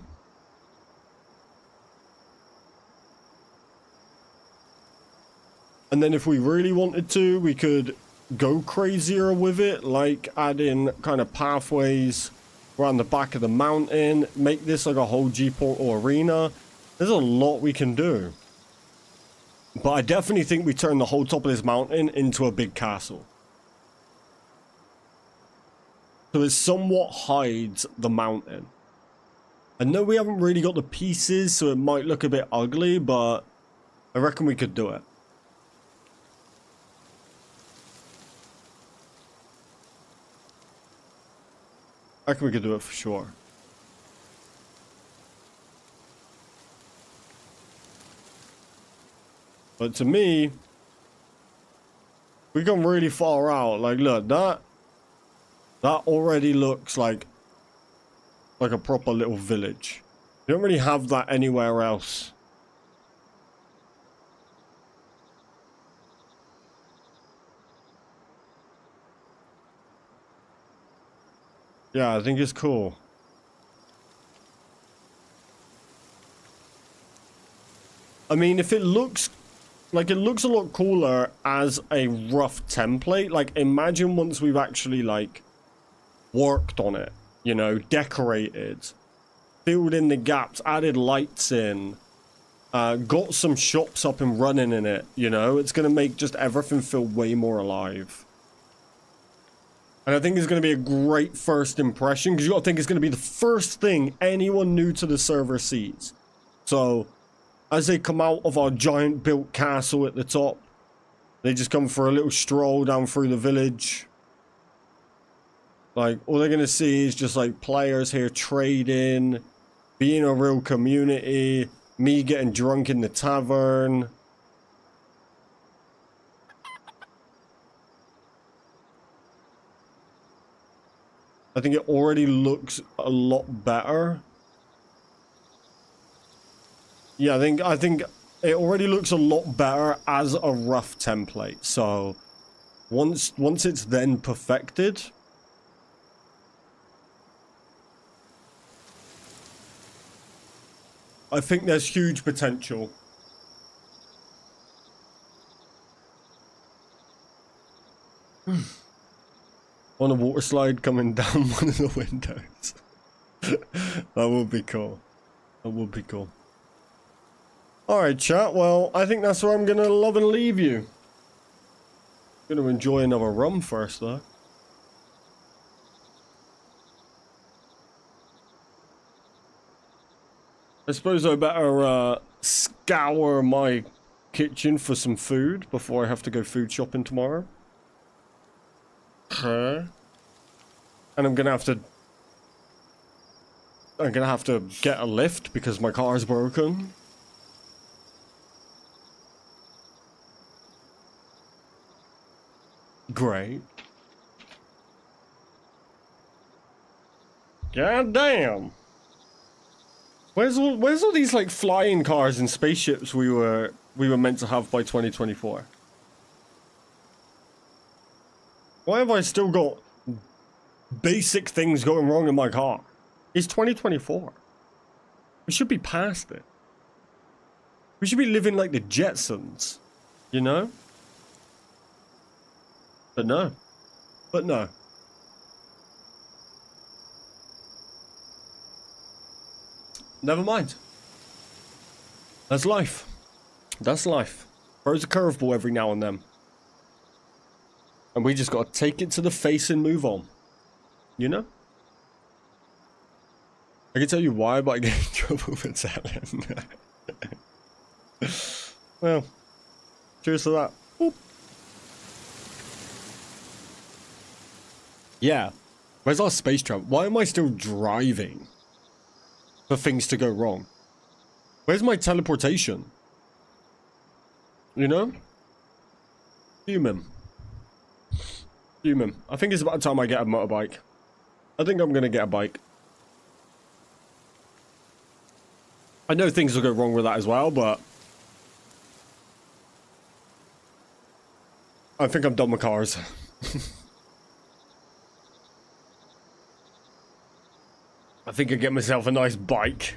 And then if we really wanted to, we could go crazier with it, like add in kind of pathways around the back of the mountain, make this like a whole GPortal arena. There's a lot we can do. But I definitely think we turn the whole top of this mountain into a big castle. So it somewhat hides the mountain. I know we haven't really got the pieces, so it might look a bit ugly, but I reckon we could do it. I reckon we could do it for sure. But to me, we come really far out. Like, look, that already looks like a proper little village. You don't really have that anywhere else. Yeah, I think it's cool. I mean, if it looks like, it looks a lot cooler as a rough template. Like, imagine once we've actually like worked on it, you know, decorated, filled in the gaps, added lights in, got some shops up and running in it, you know, it's going to make just everything feel way more alive. And I think it's going to be a great first impression, because you got to think it's going to be the first thing anyone new to the server sees. So, as they come out of our giant built castle at the top, they just come for a little stroll down through the village. Like, all they're going to see is just, like, players here trading, being a real community, me getting drunk in the tavern. I think it already looks a lot better. Yeah, I think it already looks a lot better as a rough template. So once it's then perfected, I think there's huge potential. On a water slide coming down one of the windows. That would be cool. That would be cool. Alright, chat. Well, I think that's where I'm gonna love and leave you. Gonna enjoy another rum first, though. I suppose I better scour my kitchen for some food before I have to go food shopping tomorrow. Okay. And I'm gonna have to get a lift because my car's broken. Great. God damn. Where's all these like flying cars and spaceships we were meant to have by 2024? Why have I still got basic things going wrong in my car? It's 2024. We should be past it. We should be living like the Jetsons, you know? But no. But no. Never mind. That's life. That's life. Throws a curveball every now and then. And we just gotta take it to the face and move on. You know? I can tell you why, but I get in trouble for telling. Well, cheers to that. Boop. Yeah. Where's our space travel? Why am I still driving for things to go wrong? Where's my teleportation? You know? Human. Human. I think it's about time I get a motorbike. I think I'm gonna get a bike. I know things will go wrong with that as well, but I think I'm done with cars. I think I'll get myself a nice bike.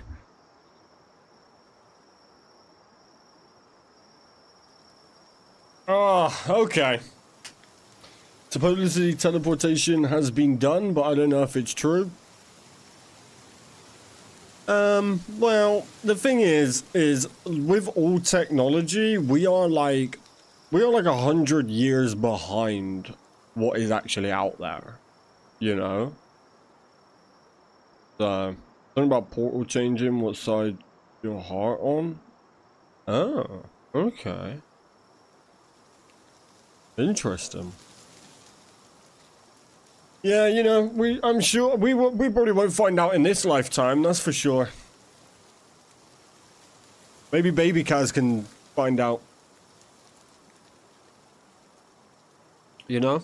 Oh, okay. Supposedly teleportation has been done, but I don't know if it's true. Well, the thing is with all technology, we are like 100 years behind what is actually out there, you know? So, something about portal changing what side your heart on? Oh, okay. Interesting. Yeah, you know, I'm sure we probably won't find out in this lifetime, that's for sure. Maybe Baby Kaz can find out. You know?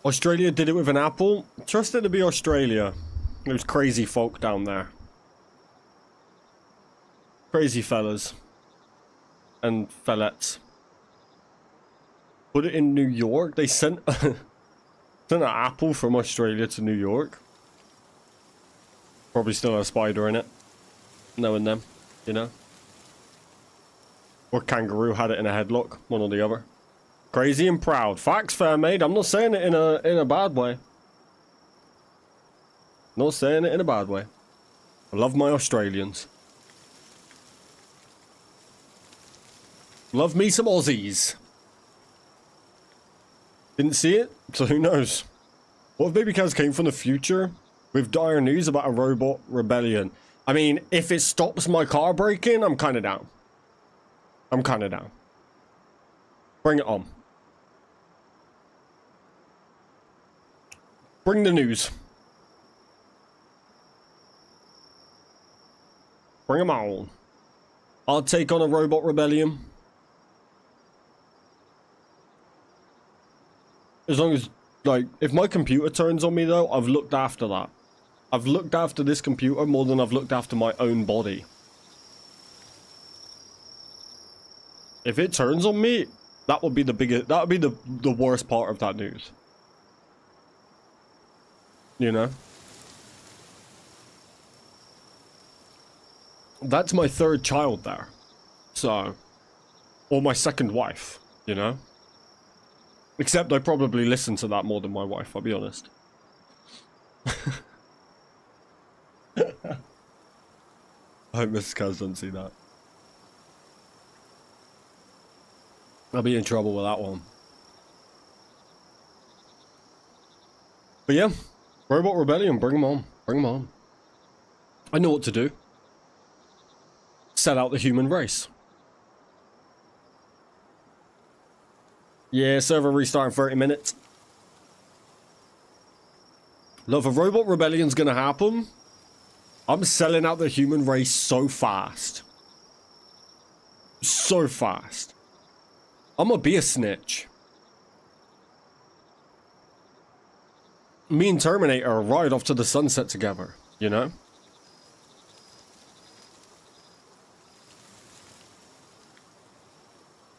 Australia did it with an apple. Trust it to be Australia. There's crazy folk down there. Crazy fellas. And fellettes. Put it in New York. They sent an apple from Australia to New York. Probably still has a spider in it. Knowing them, you know. Or kangaroo had it in a headlock. One or the other. Crazy and proud. Facts, fair mate. I'm not saying it in a bad way. Not saying it in a bad way. I love my Australians. Love me some Aussies. Didn't see it, so who knows? What if Baby Kaz came from the future with dire news about a robot rebellion? I mean, if it stops my car breaking, I'm kind of down. I'm kind of down. Bring it on. Bring the news. Bring them on. I'll take on a robot rebellion. As long as, like, if my computer turns on me, though, I've looked after that. I've looked after this computer more than I've looked after my own body. If it turns on me, that would be the biggest, that would be the worst part of that news. You know? That's my third child there. So, or my second wife, you know? Except I probably listen to that more than my wife, I'll be honest. I hope Mrs. Kaz doesn't see that. I'll be in trouble with that one. But yeah, Robot Rebellion, bring them on. Bring them on. I know what to do. Set out the human race. Yeah, server restart in 30 minutes. Look, if Robot Rebellion's gonna happen, I'm selling out the human race so fast. So fast. I'm gonna be a snitch. Me and Terminator ride off to the sunset together, you know?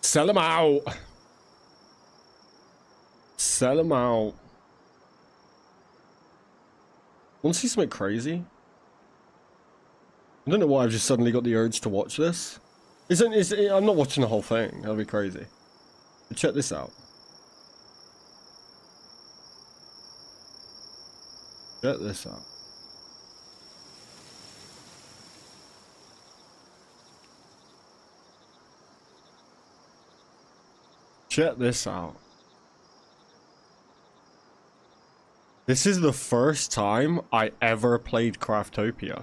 Sell them out. Sell them out. Want to see something crazy? I don't know why I've just suddenly got the urge to watch this. I'm not watching the whole thing. That'd be crazy. But check this out. Check this out. Check this out. This is the first time I ever played Craftopia.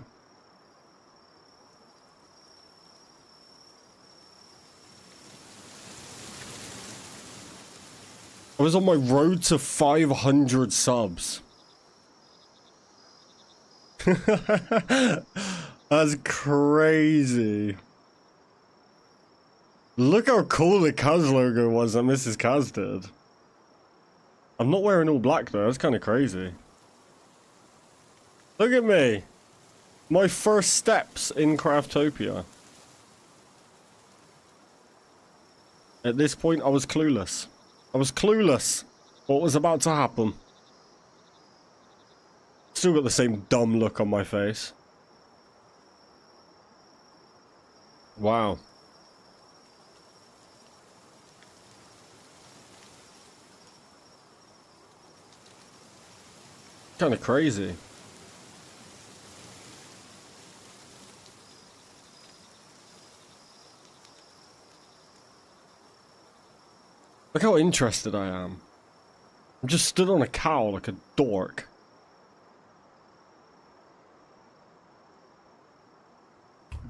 I was on my road to 500 subs. That's crazy. Look how cool the Kaz logo was that Mrs. Kaz did. I'm not wearing all black though, that's kind of crazy. Look at me. My first steps in Craftopia. At this point, I was clueless. I was clueless what was about to happen. Still got the same dumb look on my face. Wow. Kind of crazy. Look how interested I am. I'm just stood on a cow like a dork.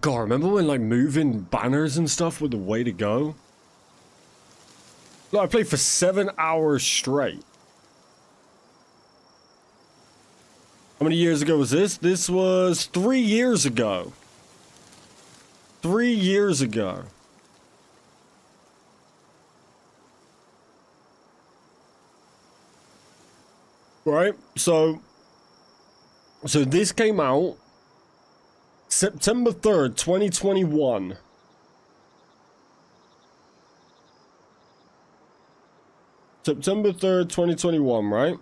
God, remember when like moving banners and stuff were the way to go? Look, I played for 7 hours straight. How many years ago was this? This was 3 years ago. 3 years ago. Right? So this came out September 3rd, 2021. September 3rd, 2021, right?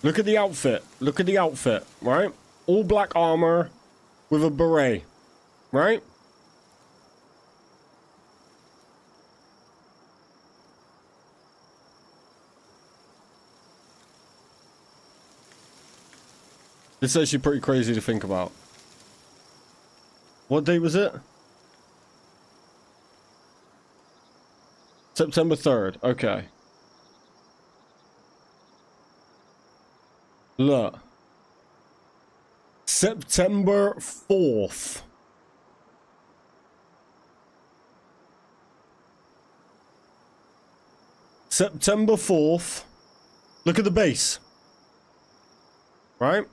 Look at the outfit. Look at the outfit, right? All black armor with a beret, right? This is actually pretty crazy to think about. What date was it? September 3rd. Okay. Look. September 4th. September 4th. Look at the base. Right?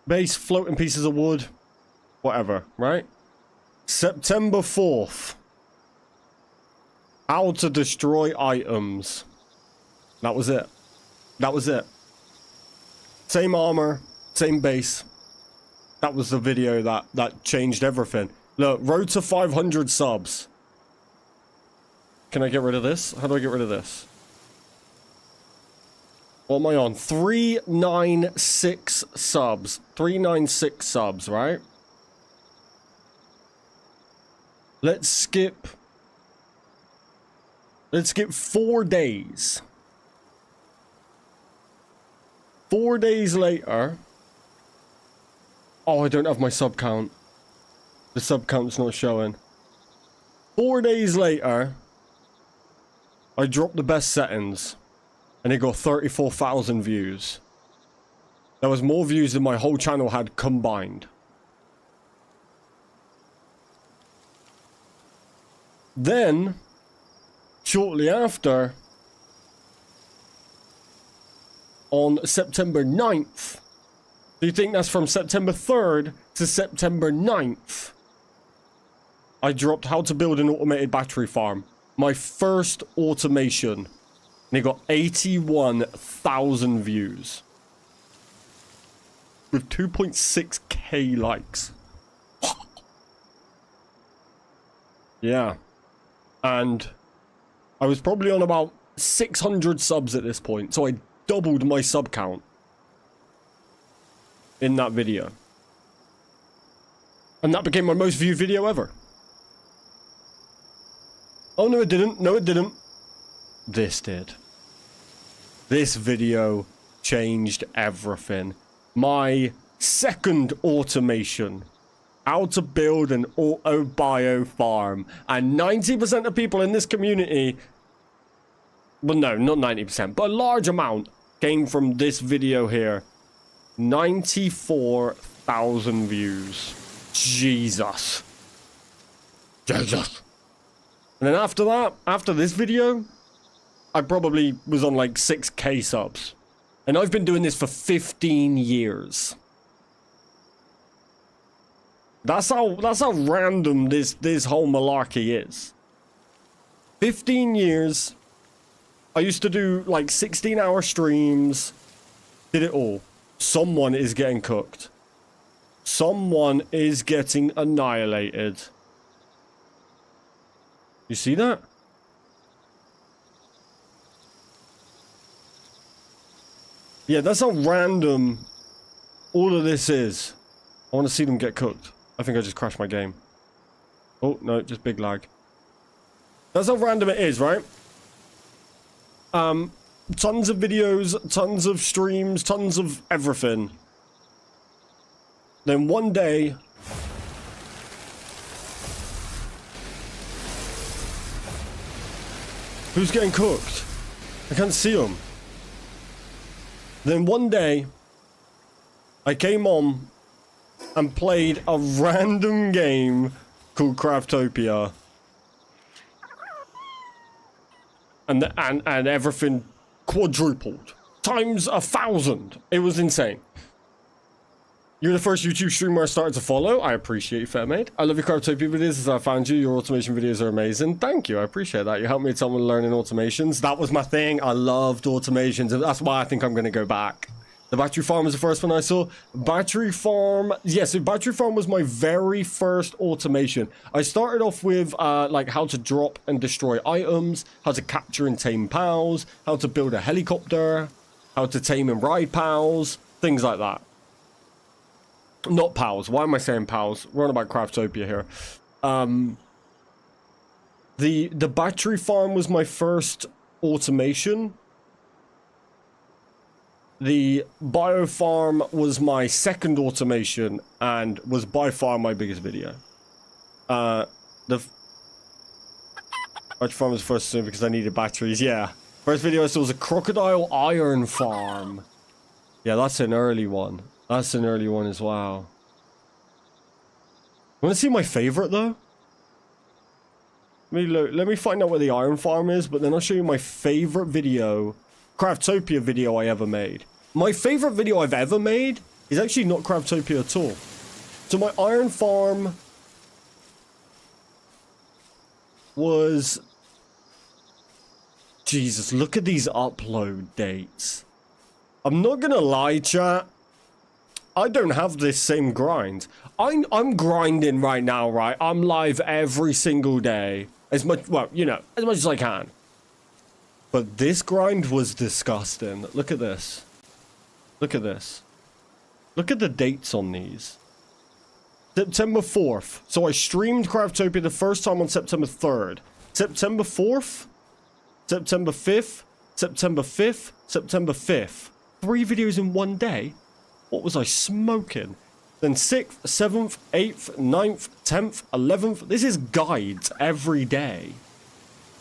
Base, floating pieces of wood. Whatever, right? September 4th. How to destroy items. That was it. That was it. Same armor, same base. That was the video that changed everything. Look, road to 500 subs. Can I get rid of this? How do I get rid of this? What am I on? 396 subs. 396 subs, right? Let's skip 4 days. 4 days later. Oh, I don't have my sub count. The sub count's not showing. 4 days later, I dropped the best settings, and it got 34,000 views. That was more views than my whole channel had combined. Then, shortly after, on September 9th, do you think that's from September 3rd to September 9th? I dropped how to build an automated battery farm. My first automation. And it got 81,000 views. With 2.6k likes. Yeah. And I was probably on about 600 subs at this point. So I doubled my sub count in that video. And that became my most viewed video ever. Oh, no, it didn't. No, it didn't. This did. This video changed everything. My second automation. How to build an auto bio farm. And 90% of people in this community... Well, no, not 90%, but a large amount came from this video here. 94,000 views. Jesus. Jesus. And then after that, after this video, I probably was on like 6k subs. And I've been doing this for 15 years. That's how random this whole malarkey is. 15 years. I used to do like 16-hour streams. Did it all. Someone is getting cooked. Someone is getting annihilated. You see that? Yeah, that's how random all of this is. I want to see them get cooked. I think I just crashed my game. Oh, no, just big lag. That's how random it is, right? Tons of videos, tons of streams, tons of everything. Then one day... Who's getting cooked? I can't see them. Then one day, I came on and played a random game called Craftopia. And everything quadrupled. Times 1,000. It was insane. You're the first YouTube streamer I started to follow. I appreciate you, fair mate. I love your Craftopia videos as I found you. Your automation videos are amazing. Thank you. I appreciate that. You helped me with someone learning automations. That was my thing. I loved automations. And that's why I think I'm going to go back. The battery farm was the first one I saw. Battery farm. Yes, so battery farm was my very first automation. I started off with like how to drop and destroy items, how to capture and tame pals, how to build a helicopter, how to tame and ride pals, things like that. Not pals. Why am I saying pals? We're on about Craftopia here. The battery farm was my first automation. The bio farm was my second automation and was by far my biggest video. The battery farm was first soon because I needed batteries. Yeah. First video I saw was a crocodile iron farm. Yeah, that's an early one. That's an early one as well. Want to see my favorite though? Let me find out where the iron farm is, but then I'll show you my favorite video, Craftopia video I ever made. My favorite video I've ever made is actually not Craftopia at all. So my iron farm was... Jesus, look at these upload dates. I'm not gonna lie, chat. I don't have this same grind. I'm grinding right now, right? I'm live every single day. As much, well, you know, as much as I can. But this grind was disgusting. Look at this. Look at this. Look at the dates on these. September 4th. So I streamed Craftopia the first time on September 3rd. September 4th, September 5th, September 5th, September 5th. 3 videos in one day? What was I smoking? Then 6th, 7th, 8th, 9th, 10th, 11th. This is guides every day.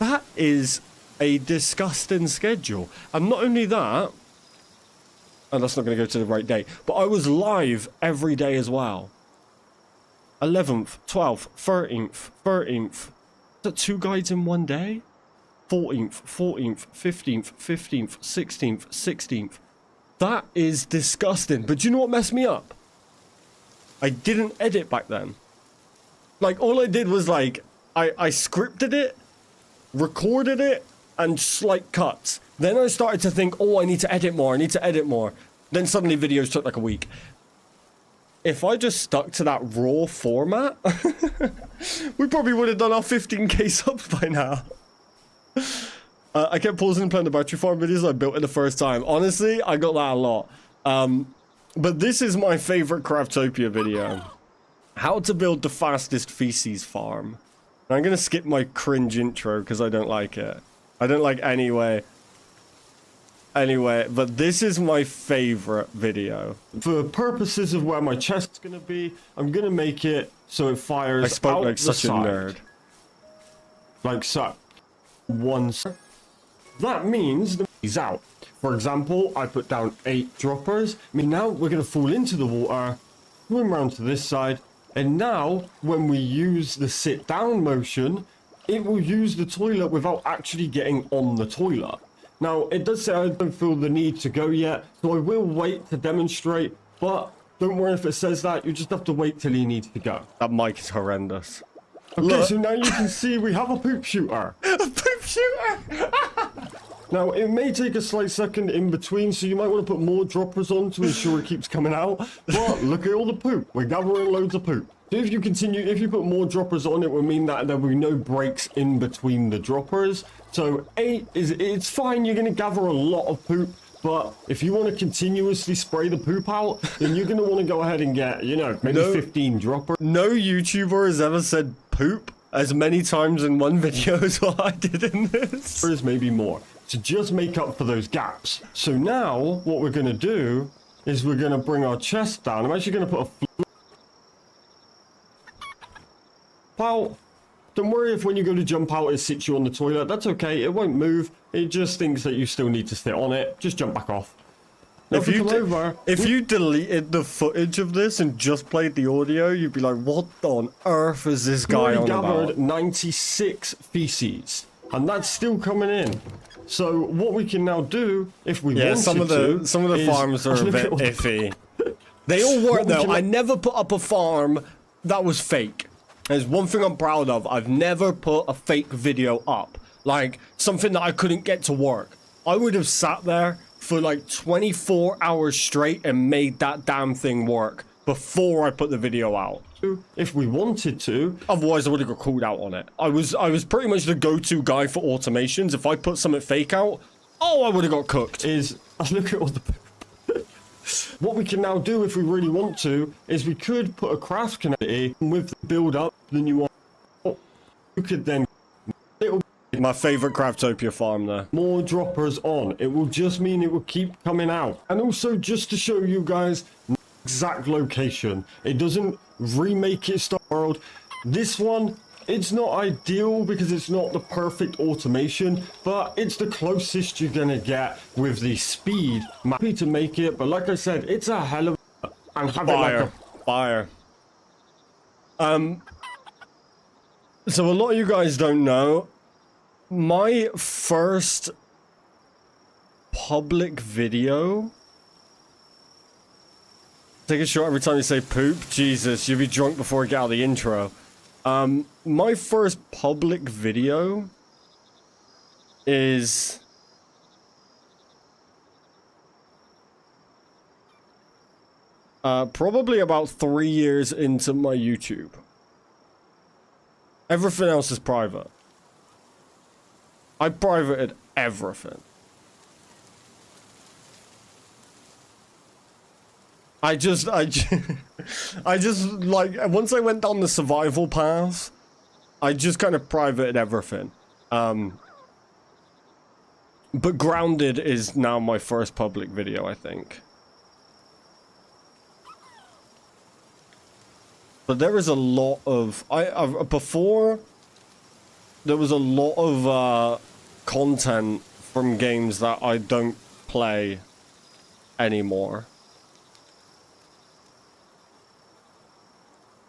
That is a disgusting schedule. And not only that, and that's not going to go to the right day, but I was live every day as well. 11th, 12th, 13th, 13th. Is that 2 guides in one day? 14th, 14th, 15th, 15th, 16th, 16th. That is disgusting. But do you know what messed me up? I didn't edit back then. Like, all I did was, like, I scripted it, recorded it, and slight cuts. Then I started to think, oh, I need to edit more, I need to edit more. Then suddenly videos took like a week. If I just stuck to that raw format, we probably would have done our 15k subs by now. I kept pausing and playing the battery farm videos I built it the first time. Honestly, I got that a lot. But this is my favorite Craftopia video. How to build the fastest feces farm. And I'm going to skip my cringe intro because I don't like it. I don't like anyway, but this is my favorite video. For purposes of where my chest's going to be, I'm going to make it so it fires. I spoke out like such a nerd. Like so. That means the he's out. For example, I put down 8 droppers. I mean, now we're going to fall into the water, swim around to this side, and now when we use the sit down motion, it will use the toilet without actually getting on the toilet. Now, it does say I don't feel the need to go yet, so I will wait to demonstrate, but don't worry if it says that, you just have to wait till he needs to go. That mic is horrendous. Okay, look. So now you can see we have a poop shooter. A poop shooter! Now, it may take a slight second in between, so you might want to put more droppers on to ensure it keeps coming out. But look at all the poop. We're gathering loads of poop. So if you put more droppers on, it will mean that there will be no breaks in between the droppers. So 8 it's fine. You're going to gather a lot of poop. But if you want to continuously spray the poop out, then you're going to want to go ahead and get, you know, maybe 15 droppers. No YouTuber has ever said poop as many times in one video as what I did in this. There is maybe more to just make up for those gaps. So now what we're going to do is we're going to bring our chest down. I'm actually going to put a well, don't worry if when you go to jump out it sits you on the toilet. That's okay, it won't move. It just thinks that you still need to sit on it. Just jump back off. Now, if you deleted the footage of this and just played the audio, you'd be like, what on earth is this guy on about? We gathered 96 feces, and that's still coming in. So what we can now do, if we wanted some of the farms are a bit iffy. They all work though. I never put up a farm that was fake. There's one thing I'm proud of. I've never put a fake video up. Like, something that I couldn't get to work. I would have sat there for like 24 hours straight and made that damn thing work before I put the video out. If we wanted to. Otherwise, I would have got called out on it. I was pretty much the go-to guy for automations. If I put something fake out, oh, I would have got cooked. Look at all the... What we can now do, if we really want to, is we could put a craft connectivity with the build up, then you want. You could then. My favorite Craftopia farm there. More droppers on. It will just mean it will keep coming out. And also, just to show you guys the exact location, it doesn't remake it Star World. This one, it's not ideal because it's not the perfect automation, but it's the closest you're gonna get with the speed. I'm happy to make it, but like I said, it's a hell of a... And have fire. It like a... Fire. So a lot of you guys don't know, my first public video... Take a shot every time you say poop. Jesus, you'll be drunk before I get out of the intro. My first public video is probably about 3 years into my YouTube. Everything else is private. I privated everything. I just like, once I went down the survival path, I just kind of privated everything. But Grounded is now my first public video, I think. But there is a lot of, before, there was a lot of content from games that I don't play anymore.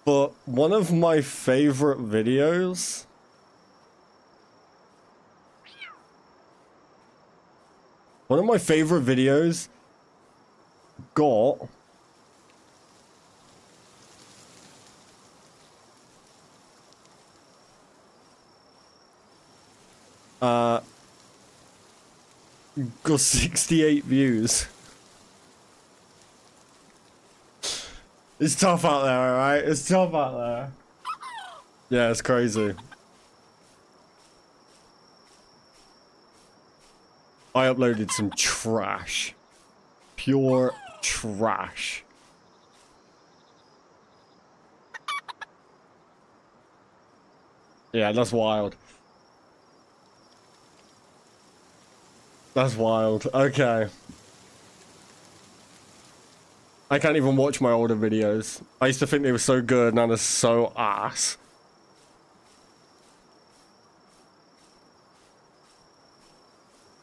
But one of my favorite videos got got 68 views. It's tough out there, alright? It's tough out there. Yeah, it's crazy. I uploaded some trash. Pure trash. Yeah, that's wild. That's wild. Okay. I can't even watch my older videos. I used to think they were so good, now they're so ass.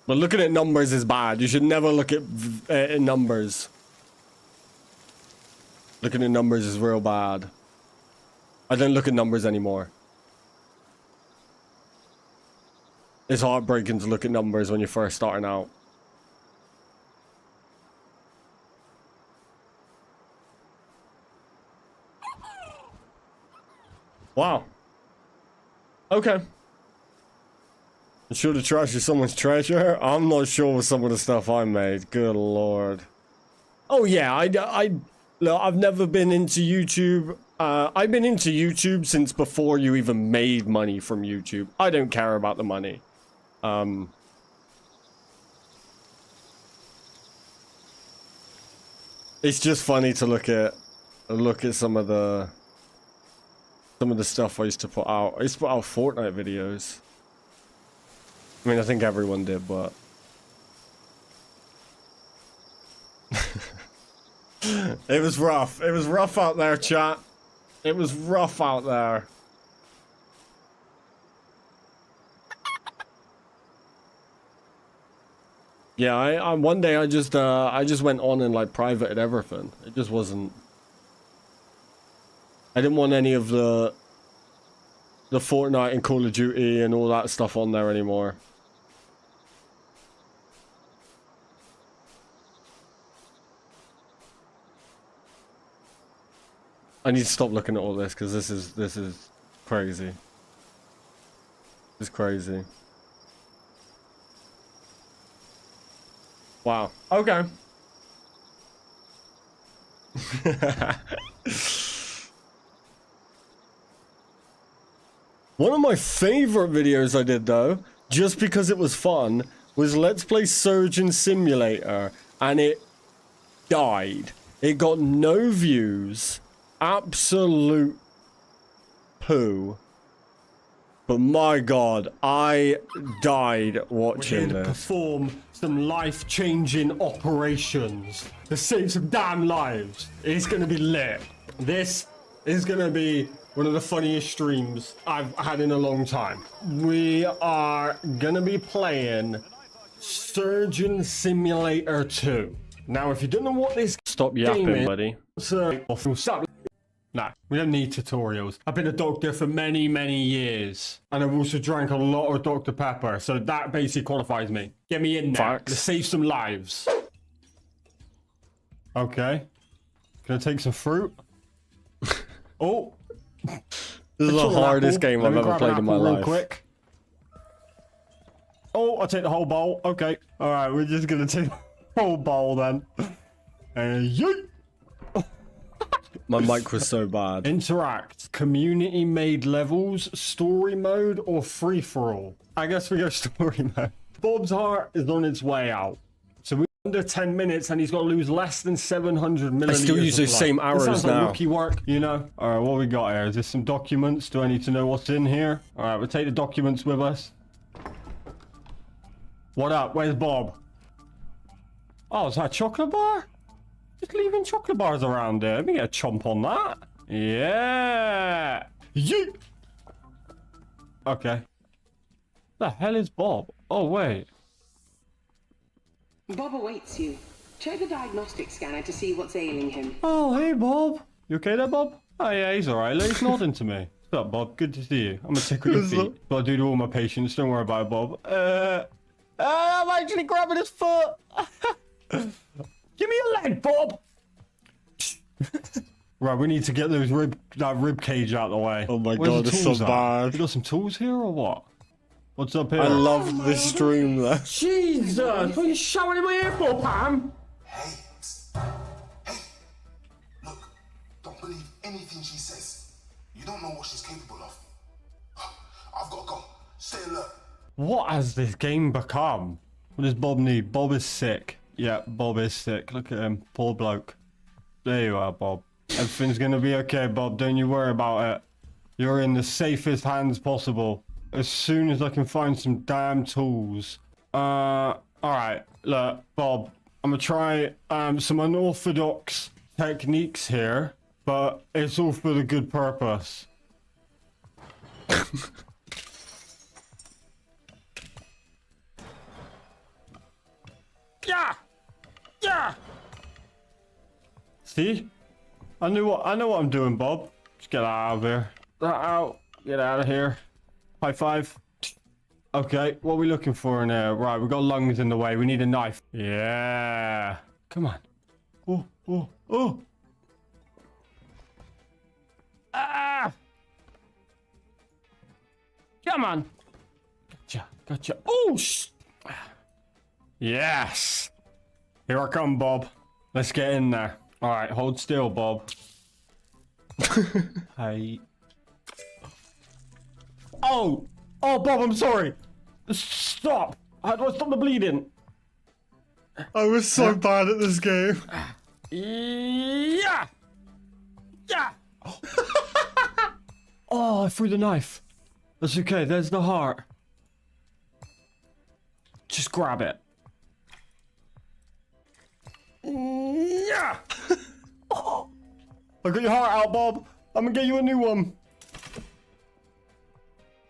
But looking at numbers is bad. You should never look at numbers. Looking at numbers is real bad. I don't look at numbers anymore. It's heartbreaking to look at numbers when you're first starting out. Wow. Okay. I'm sure the trash is someone's treasure. I'm not sure with some of the stuff I made. Good lord. Oh yeah, look, I've never been into YouTube. I've been into YouTube since before you even made money from YouTube. I don't care about the money. It's just funny to look at some of the stuff I used to put out. I used to put out Fortnite videos. I mean, I think everyone did, but it was rough. It was rough out there, chat. It was rough out there. Yeah, I one day I just went on and like privated everything. It just wasn't. I didn't want any of the Fortnite and Call of Duty and all that stuff on there anymore. I need to stop looking at all this because this is crazy. It's crazy. Wow. Okay. One of my favorite videos I did though, just because it was fun, was Let's Play Surgeon Simulator, and it died. It got no views. Absolute poo. But my god, I died watching this. Perform some life-changing operations to save some damn lives. It's gonna be lit. This is gonna be one of the funniest streams I've had in a long time. We are gonna be playing Surgeon Simulator 2. Now, if you don't know what this Stop yapping, game is, buddy. No, we don't need tutorials. I've been a doctor for many, many years. And I've also drank a lot of Dr. Pepper, so that basically qualifies me. Get me in there. Facts. Let's save some lives. Okay. Can I take some fruit? Oh. This is the hardest game I've ever played in my life. Quick. Oh, I'll take the whole bowl. Okay. Alright, we're just gonna take the whole bowl then. And yeet! My mic was so bad. Interact. Community made levels, story mode, or free for all? I guess we go story mode. Bob's heart is on its way out. So we under 10 minutes and he's got to lose less than 700 milliliters. I still use of those blood. same This arrows sounds like now. rookie work, you know? All right, what we got here? Is there some documents? Do I need to know what's in here? All right, we'll take the documents with us. What up? Where's Bob? Oh, is that a chocolate bar? Just leaving chocolate bars around there. Let me get a chomp on that. Yeah. Yeet. Okay. The hell is Bob? Oh, wait. Bob awaits you. Check the diagnostic scanner to see what's ailing him. Oh, hey, Bob. You okay there, Bob? Oh, yeah, he's all right. Look, he's nodding to me. What's up, Bob? Good to see you. I'm going to tickle your feet. But I do to all my patients. Don't worry about it, Bob. I'm actually grabbing his foot. Give me a leg, Bob. Right, we need to get that rib cage out of the way. Oh my Where's god, the it's so tools at? bad. You got some tools here or what? What's up here? I love this stream though. Jesus! What are you shouting in my ear for, Pam? Hey, look, don't believe anything she says. You don't know what she's capable of. I've got to go. Stay alert. What has this game become? What does Bob need? Bob is sick. Yeah, Bob is sick. Look at him. Poor bloke. There you are, Bob. Everything's gonna be okay, Bob. Don't you worry about it. You're in the safest hands possible. As soon as I can find some damn tools. Alright. Look, Bob. I'm gonna try some unorthodox techniques here, but it's all for the good purpose. Yeah! Yeah! See? I know what I'm doing, Bob. Just get that out of here. That out. Get out of here. High five. Okay, what are we looking for in there? Right, we've got lungs in the way. We need a knife. Yeah. Come on. Oh, oh, oh. Ah! Come on. Gotcha. Oh, yes. Here I come, Bob. Let's get in there. All right, hold still, Bob. Hey. Oh, Bob, I'm sorry. Stop. How do I stop the bleeding? I was so bad at this game. Yeah. Yeah. Oh, I threw the knife. That's okay. There's the heart. Just grab it. Yeah. Oh. I got your heart out, Bob. I'm gonna get you a new one.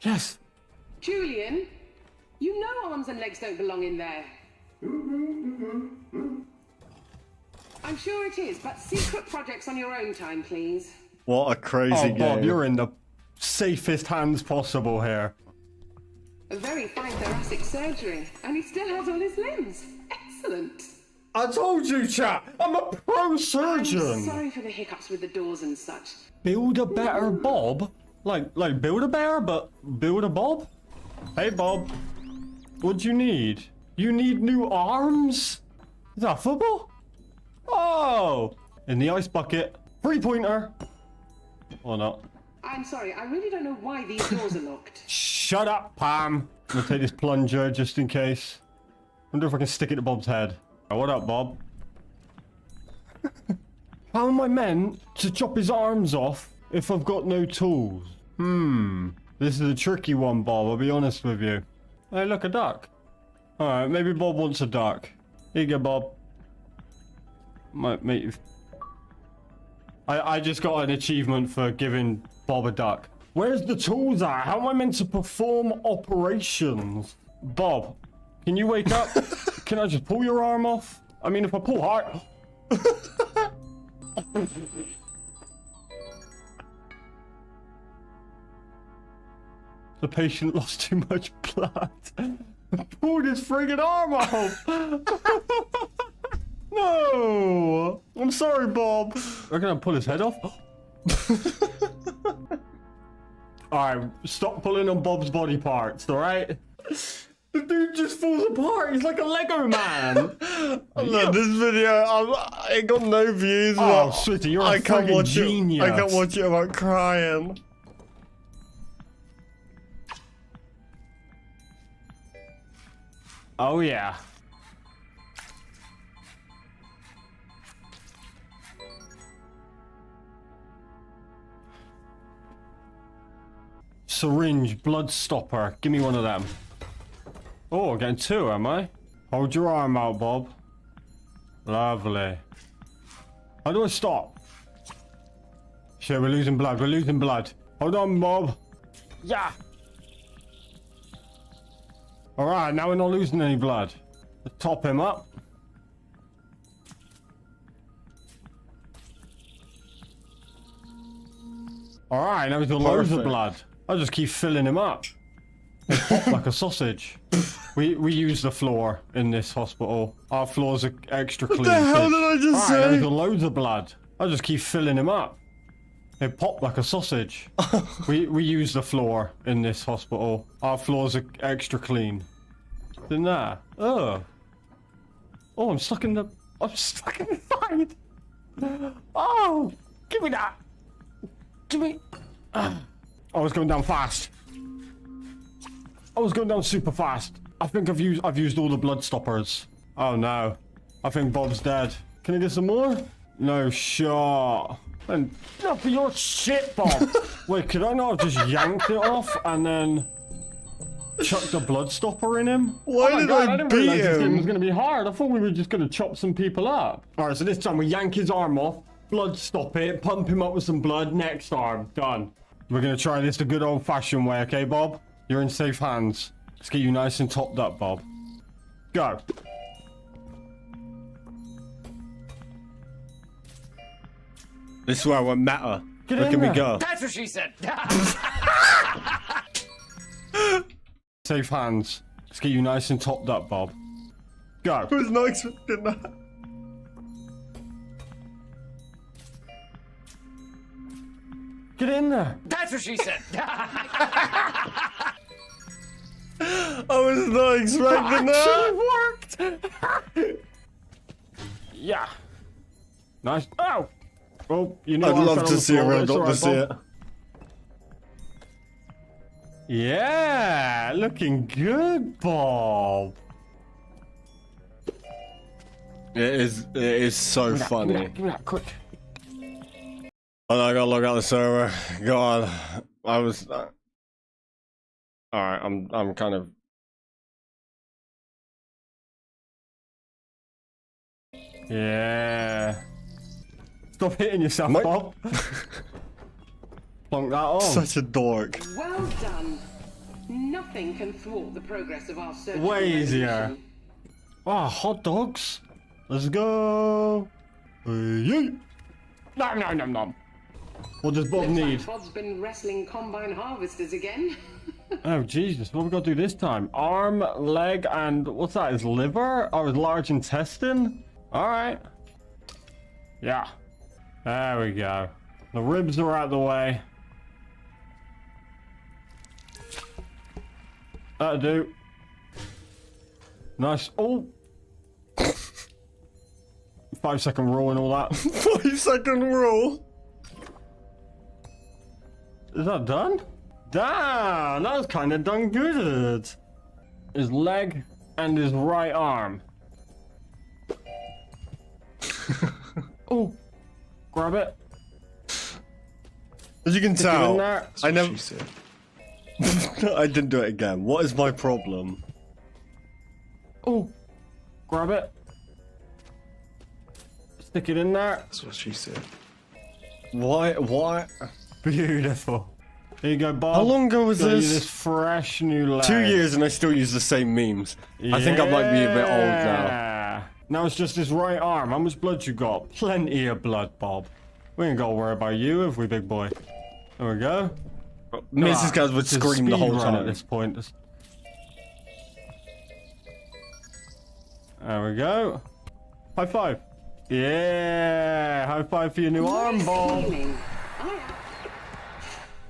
Yes. Julian, you know arms and legs don't belong in there. I'm sure it is, but secret projects on your own time, please. What a crazy Oh, game. Bob, you're in the safest hands possible here. A very fine thoracic surgery, and he still has all his limbs. Excellent. I told you, chat. I'm a pro surgeon. I'm sorry for the hiccups with the doors and such. Build a better Bob? Like build a bear, but build a Bob? Hey, Bob. What do you need? You need new arms? Is that football? Oh! In the ice bucket. 3-pointer. Or not. I'm sorry, I really don't know why these doors are locked. Shut up, Pam. I'm gonna take this plunger just in case. Wonder if I can stick it to Bob's head. Oh, what up, Bob? How am I meant to chop his arms off if I've got no tools? This is a tricky one, Bob, I'll be honest with you. Hey, look, a duck. Alright, maybe Bob wants a duck. Here you go, Bob. Might make you... I just got an achievement for giving Bob a duck. Where's the tools at? How am I meant to perform operations? Bob, can you wake up? Can I just pull your arm off? I mean, if I pull hard... The patient lost too much blood. Pulled his friggin' arm off. No. I'm sorry, Bob. We're gonna pull his head off. Alright, stop pulling on Bob's body parts, alright? The dude just falls apart. He's like a Lego man. Look, this video, I ain't got no views. Oh, but sweetie, you're a I can't friggin' watch genius. it. I can't watch it without crying. Oh, yeah. syringe, blood stopper. Give me one of them. Oh, getting two, am I? Hold your arm out, Bob. Lovely. How do I stop? Shit, we're losing blood. We're losing blood. Hold on, Bob. Yeah. All right, now we're not losing any blood. Let's top him up. All right, now he's got loads of blood. I'll just keep filling him up. They pop like a sausage. We use the floor in this hospital. Our floors are extra clean. What the hell did I just say? Now he's got loads of blood. I'll just keep filling him up. They pop like a sausage. we use the floor in this hospital. Our floors are extra clean. Then there. Oh, I'm stuck in the side. Oh, give me that. Give me. I was going down fast. I was going down super fast. I think I've used all the blood stoppers. Oh no. I think Bob's dead. Can I get some more? No shot. And not for your shit, Bob. Wait, could I not have just yanked it off and then chucked a blood stopper in him? Why did I didn't beat realize this game him? was gonna be hard. I thought we were just gonna chop some people up. Alright, so this time we yank his arm off, blood stop it, pump him up with some blood, next arm. Done. We're gonna try this the good old-fashioned way, okay, Bob? You're in safe hands. Let's get you nice and topped up, Bob. Go. This is where I won't matter. Get Look in at me there. go. That's what she said. Safe hands. Let's get you nice and topped up, Bob. Go. I was not expecting that. Get in there. That's what she said. I was not expecting that. Actually worked. Yeah. Nice. Oh. Oh, you know. I'd I love fell to on the see it. floor, I but it's got to alright, see it. Bob. Yeah, looking good, Bob. It is so funny. Give me that quick. Oh, no, I gotta log out the server. God, I was. All right, I'm kind of. Yeah. Stop hitting yourself, Mate. Bob. Plonk that on. Such a dork. Well done. Nothing can thwart the progress of our search. Way and easier. resolution. Ah, hot dogs. Let's go. Yay. Nom nom nom nom. What does Bob Looks like need? Bob's been wrestling combine harvesters again. Oh Jesus! What we got to do this time? Arm, leg, and what's that? His liver or his large intestine? All right. Yeah. There we go. The ribs are out the way. That'll do. Nice. Oh. 5-second rule and all that. 5-second rule. Is that done? Damn, that was kind of done good. His leg and his right arm. Oh, grab it. As you can Stick it in tell, there. I never. I didn't do it again. What is my problem? Oh, grab it. Stick it in there. That's what she said. Why? Why? Beautiful. There you go, Bob. How long ago was Got you this? this fresh new leg. 2 years and I still use the same memes. I think I might be a bit old now. Yeah. Now it's just his right arm. How much blood you got? Plenty of blood, Bob. We ain't gotta worry about you, have we, big boy? There we go. Mrs. Kaz would It's a scream the speed whole run at time. this point. There we go. High five. Yeah, high five for your new arm, Bob. Feeling. Oh, yeah.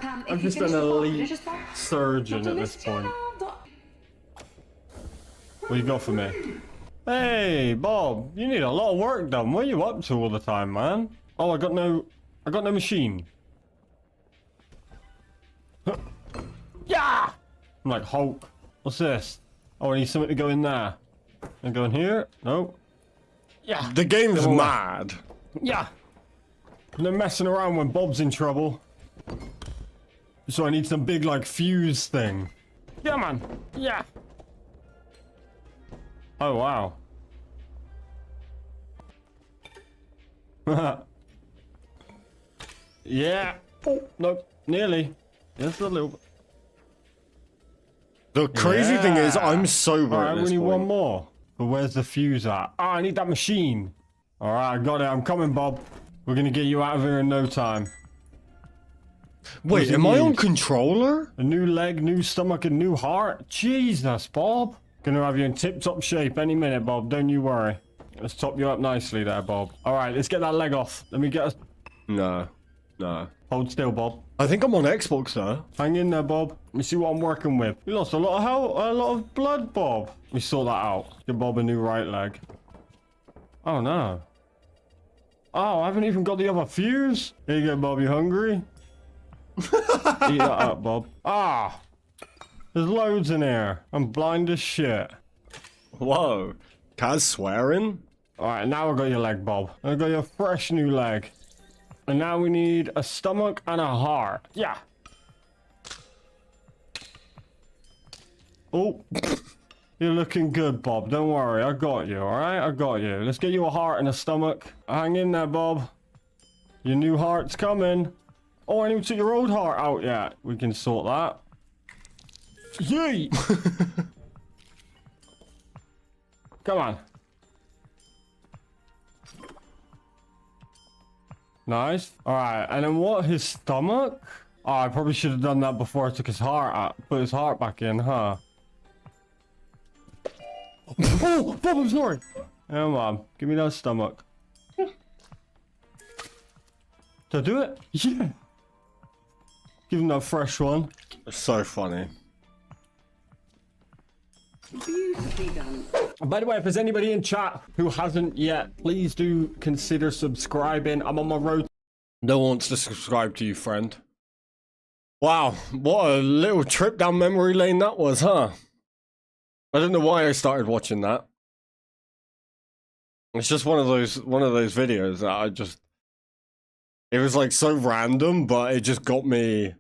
Pam, if I'm you just finish an the pot, elite delicious pot, surgeon not at a this point. child. What you got for me? Hey, Bob, you need a lot of work done. What are you up to all the time, man? Oh, I got no machine. Huh. Yeah! I'm like Hulk. What's this? Oh, I need something to go in there. And go in here? No. Yeah. The game's Come on. So I need some big, like, fuse thing. Yeah, man. Yeah. Oh, wow. Yeah. Oh, no. Nearly. Just a little bit. The crazy thing is, I'm sober Alright, at we this need point. one more. But where's the fuse at? Oh, I need that machine. Alright, I got it. I'm coming, Bob. We're gonna get you out of here in no time. Wait, you am I on need? controller? A new leg, new stomach, and new heart? Jesus, Bob. Gonna have you in tip-top shape any minute, Bob. Don't you worry. Let's top you up nicely there, Bob. Alright, let's get that leg off. Let me get us... No. No. Hold still, Bob. I think I'm on Xbox, though. Hang in there, Bob. Let me see what I'm working with. You lost a lot of health, a lot of blood, Bob. Let me sort that out. Give Bob a new right leg. Oh, no. Oh, I haven't even got the other fuse. Here you go, Bob. You hungry? Eat that up, Bob. Ah! There's loads in here. I'm blind as shit. Whoa. Kaz swearing? Alright, now I got your leg, Bob. I got your fresh new leg. And now we need a stomach and a heart. Yeah. Oh. You're looking good, Bob. Don't worry. I got you, alright? I got you. Let's get you a heart and a stomach. Hang in there, Bob. Your new heart's coming. Oh, I didn't took your old heart out yet. We can sort that. Yeet! Come on. Nice. Alright, and then what? His stomach? Oh, I probably should have done that before I took his heart out. Put his heart back in, huh? Oh, Bob, I'm sorry. Come on, give me that stomach. Did I do it? Yeah. Give him that fresh one. It's so funny. Beautifully done. By the way, if there's anybody in chat who hasn't yet, please do consider subscribing. I'm on my road. No one wants to subscribe to you, friend. Wow, what a little trip down memory lane that was, huh? I don't know why I started watching that. It's just one of those videos that I just... It was like so random, but it just got me...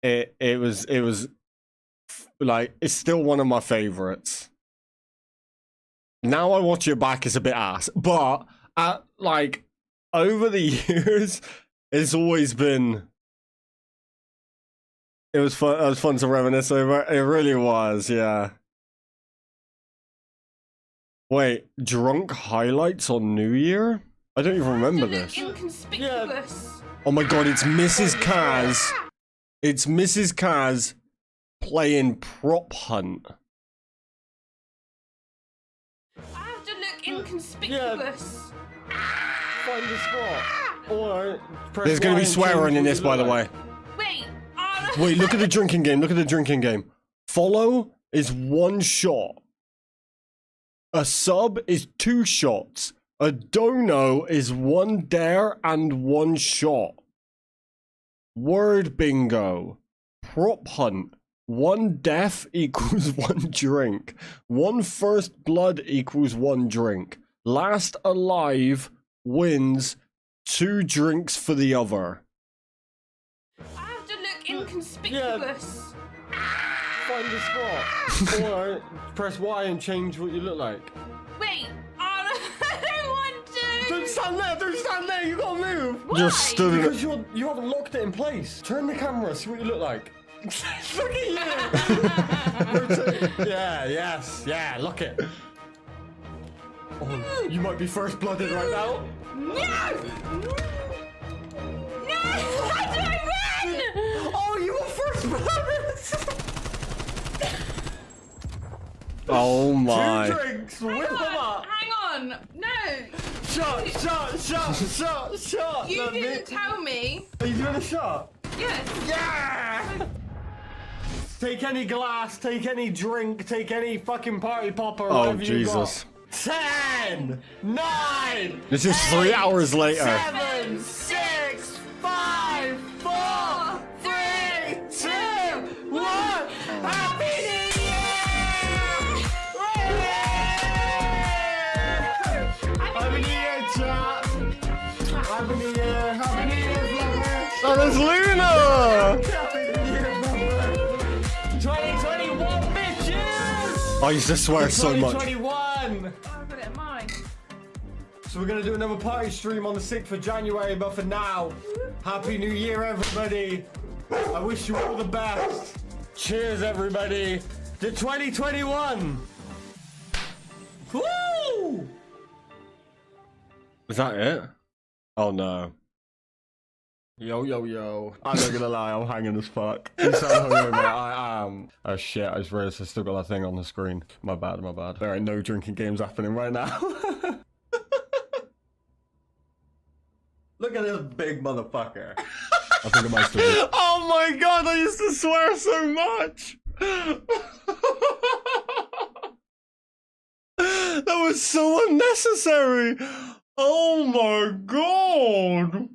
It was like, it's still one of my favorites. Now I watch it back, it's a bit ass, but like over the years, it's always been. It was fun. It was fun to reminisce over. It really was, yeah. Wait, drunk highlights on New Year? I don't even remember this. Inconspicuous. Oh my god, it's Mrs. Kaz. It's Mrs. Kaz playing prop hunt. I have to look inconspicuous. Find the spot. Or press There's gonna Y be and swearing change in what this, you by the look way. like. Wait. Wait, look at the drinking game. Look at the drinking game. Follow is 1 shot. A sub is 2 shots. A dono is 1 dare and 1 shot. Word bingo. Prop hunt. 1 death equals 1 drink. 1 first blood equals 1 drink. Last alive wins 2 drinks for the other. I have to look inconspicuous. Find the spot. Or press Y and change what you look like. Wait. I don't want to. Don't stand there! Don't stand there! You gotta move! Just stood in it. Because you haven't locked it in place. Turn the camera, see what you look like. Look at you! Yeah, yes, yeah, look it. Oh, you might be first blooded right now. No! No! How do I run? Oh, you were first blooded! Oh my. 2 drinks, whip them up! Hang on. No. Shot! You Let me- didn't tell me. Are you doing a shot? Yes. Yeah! Take any glass, take any drink, take any fucking party popper, Oh, whatever you got. Jesus. 10, 9, This is 3 hours later. 7, 6, 5, 4, 3, 2, 1. Happy New Year! Happy New Year, chat! Happy New Year! Happy New Year, vloggers! Oh, there's Luna! I used to swear so much. 2021! I've got it in mine. So we're gonna do another party stream on the 6th of January, but for now, Happy New Year, everybody. I wish you all the best. Cheers, everybody, to 2021. Woo! Is that it? Oh no. Yo, yo, yo. I'm not gonna lie, I'm hanging as fuck. You sound hungry, mate. I am. Oh shit, I just realized I still got that thing on the screen. My bad, my bad. There ain't no drinking games happening right now. Look at this big motherfucker. I think I might still be. Oh my god, I used to swear so much. That was so unnecessary. Oh my god.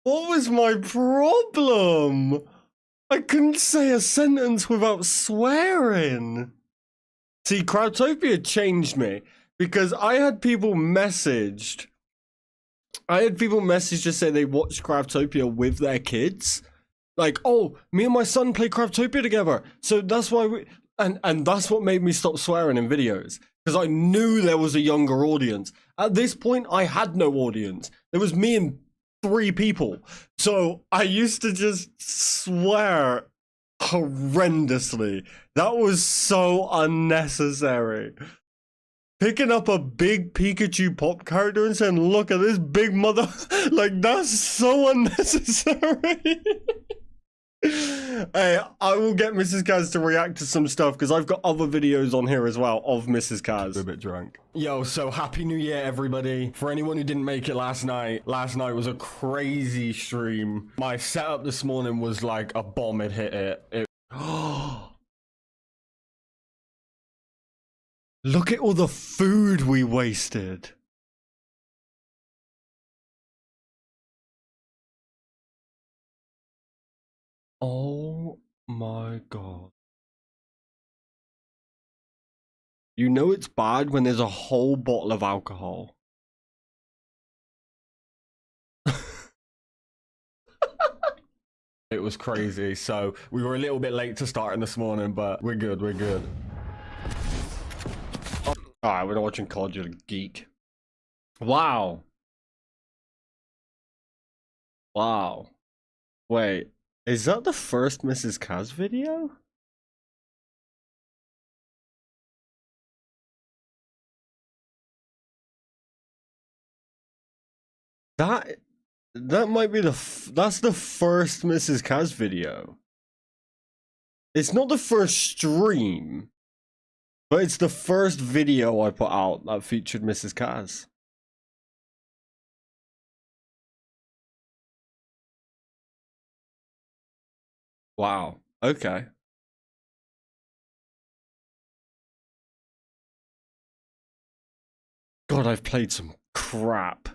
What was my problem? I couldn't say a sentence without swearing. See, Crowdtopia changed me because I had people messaged to say they watched Crowdtopia with their kids. Like, oh, me and my son play Crowdtopia together. So that's why we... And that's what made me stop swearing in videos. Because I knew there was a younger audience. At this point, I had no audience. There was me and 3 people. So I used to just swear horrendously. That was so unnecessary. Picking up a big Pikachu pop character and saying, look at this big mother, like that's so unnecessary. Hey, I will get Mrs. Caz to react to some stuff because I've got other videos on here as well of Mrs. Caz. A bit drunk. Yo, so Happy New Year, everybody. For anyone who didn't make it last night was a crazy stream. My setup this morning was like a bomb had hit it. Look at all the food we wasted. Oh my god. You know it's bad when there's a whole bottle of alcohol. It was crazy. So we were a little bit late to starting this morning, but we're good, we're good. Alright, we're not watching COD, you're a geek. Wow. Wow. Wait, is that the first Mrs. Caz video? That might be that's the first Mrs. Caz video. It's not the first stream, but it's the first video I put out that featured Mrs. Caz. Wow. Okay. God, I've played some crap.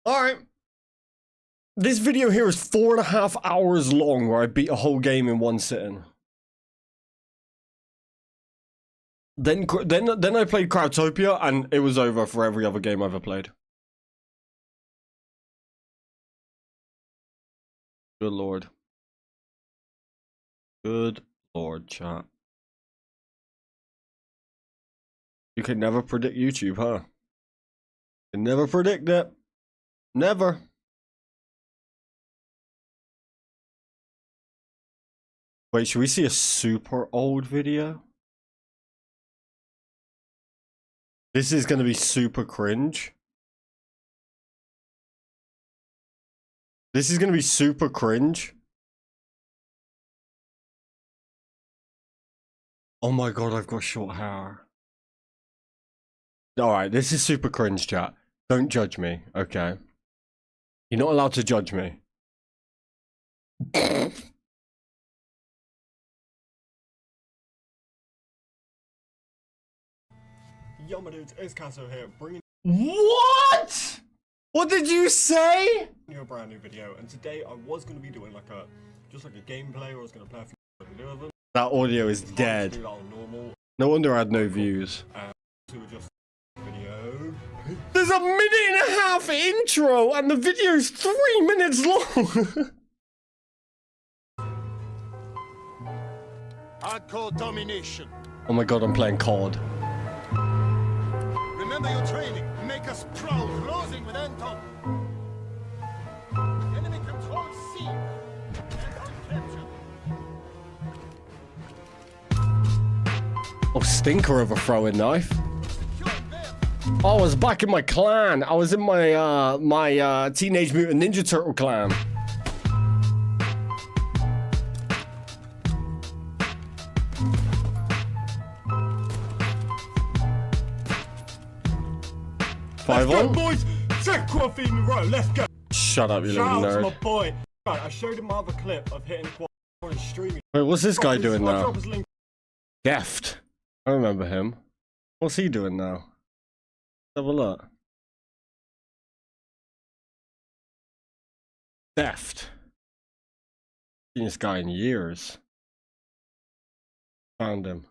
Alright. This video here is 4.5 hours long where I beat a whole game in one sitting. Then I played Crowdtopia and it was over for every other game I've ever played. Good lord. Good lord, chat. You can never predict YouTube, huh? You can never predict it. Never. Wait, should we see a super old video? This is going to be super cringe. This is going to be super cringe. Oh my god, I've got short hair. Alright, this is super cringe, chat. Don't judge me, okay? You're not allowed to judge me. Yo, my dudes, it's Casso here, bringing What? What did you say? you a brand new video. And today I was going to be doing like a gameplay, or I was going to play a few of them. That audio is dead. No wonder I had no views. Video. There's a 1.5 minute intro and the video's 3 minutes long. Hardcore domination. Oh my god, I'm playing COD. Remember your training. Make us proud. Closing with Anton. Enemy control C. Anton captured. Oh, stinker of a throwing knife. Secure them. Oh, I was back in my clan. I was in my my Teenage Mutant Ninja Turtle clan. Five Let's go, on. boys. Second quarter in a row. Let's go. Shut up, you little Shout out to my nerd. boy. Right, I showed him my other clip of hitting quad on his streaming. Wait, what's this guy I'll doing drop now? his link. Deft. I remember him. What's he doing now? Let's have a look. Deft. Seen this guy in years. Found him.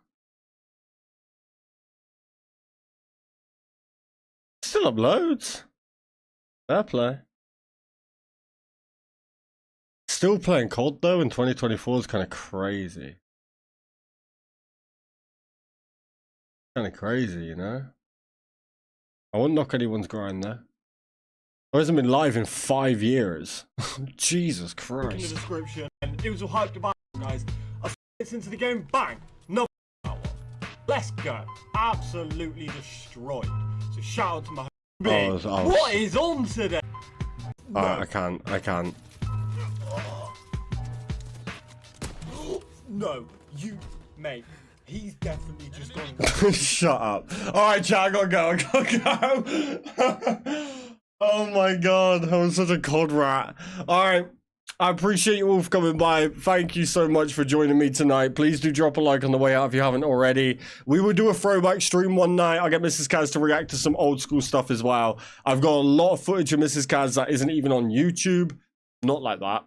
Still uploads. Fair play. Still playing COD though in 2024 is kind of crazy. Kind of crazy, you know? I wouldn't knock anyone's grind there. I hasn't been live in 5 years. Jesus In the Christ. description, and it was all hyped about, guys. I listened to the game, bang, another one. Let's go, absolutely destroyed. So shout out to my Oh, What is on today? I can't. No, you, mate. He's definitely just gone. Shut up. Alright, chat, I gotta go. Oh my god, I was such a COD rat. Alright, I appreciate you all for coming by. Thank you so much for joining me tonight. Please do drop a like on the way out if you haven't already. We will do a throwback stream one night. I'll get Mrs. Kaz to react to some old school stuff as well. I've got a lot of footage of Mrs. Kaz that isn't even on YouTube. Not like that.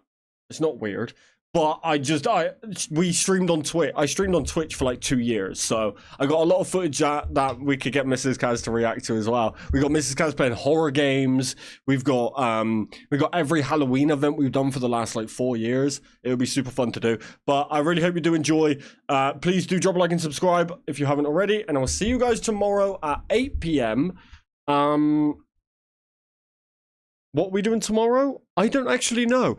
It's not weird. But we streamed on Twitch. I streamed on Twitch for like 2 years, so I got a lot of footage that we could get Mrs. Kaz to react to as well. We got Mrs. Kaz playing horror games. We've got every Halloween event we've done for the last like 4 years. It would be super fun to do. But I really hope you do enjoy. Please do drop a like and subscribe if you haven't already, and I will see you guys tomorrow at 8 p.m. What are we doing tomorrow? I don't actually know.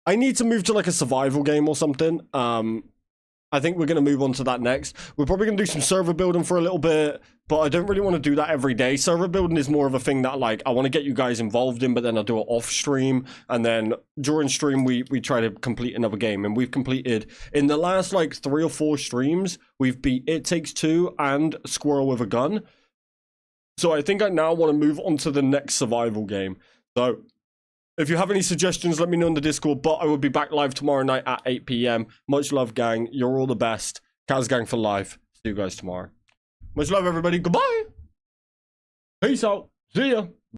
I need to move to like a survival game or something. I think we're going to move on to that next. We're probably going to do some server building for a little bit, but I don't really want to do that every day. Server building is more of a thing that like I want to get you guys involved in, but then I'll do it off stream. And then during stream, we try to complete another game. And we've completed, in the last like 3 or 4 streams, we've beat It Takes Two and Squirrel with a Gun. So I think I now want to move on to the next survival game. So if you have any suggestions, let me know in the Discord, but I will be back live tomorrow night at 8 p.m. Much love, gang. You're all the best. CazGang for life. See you guys tomorrow. Much love, everybody. Goodbye. Peace out. See ya.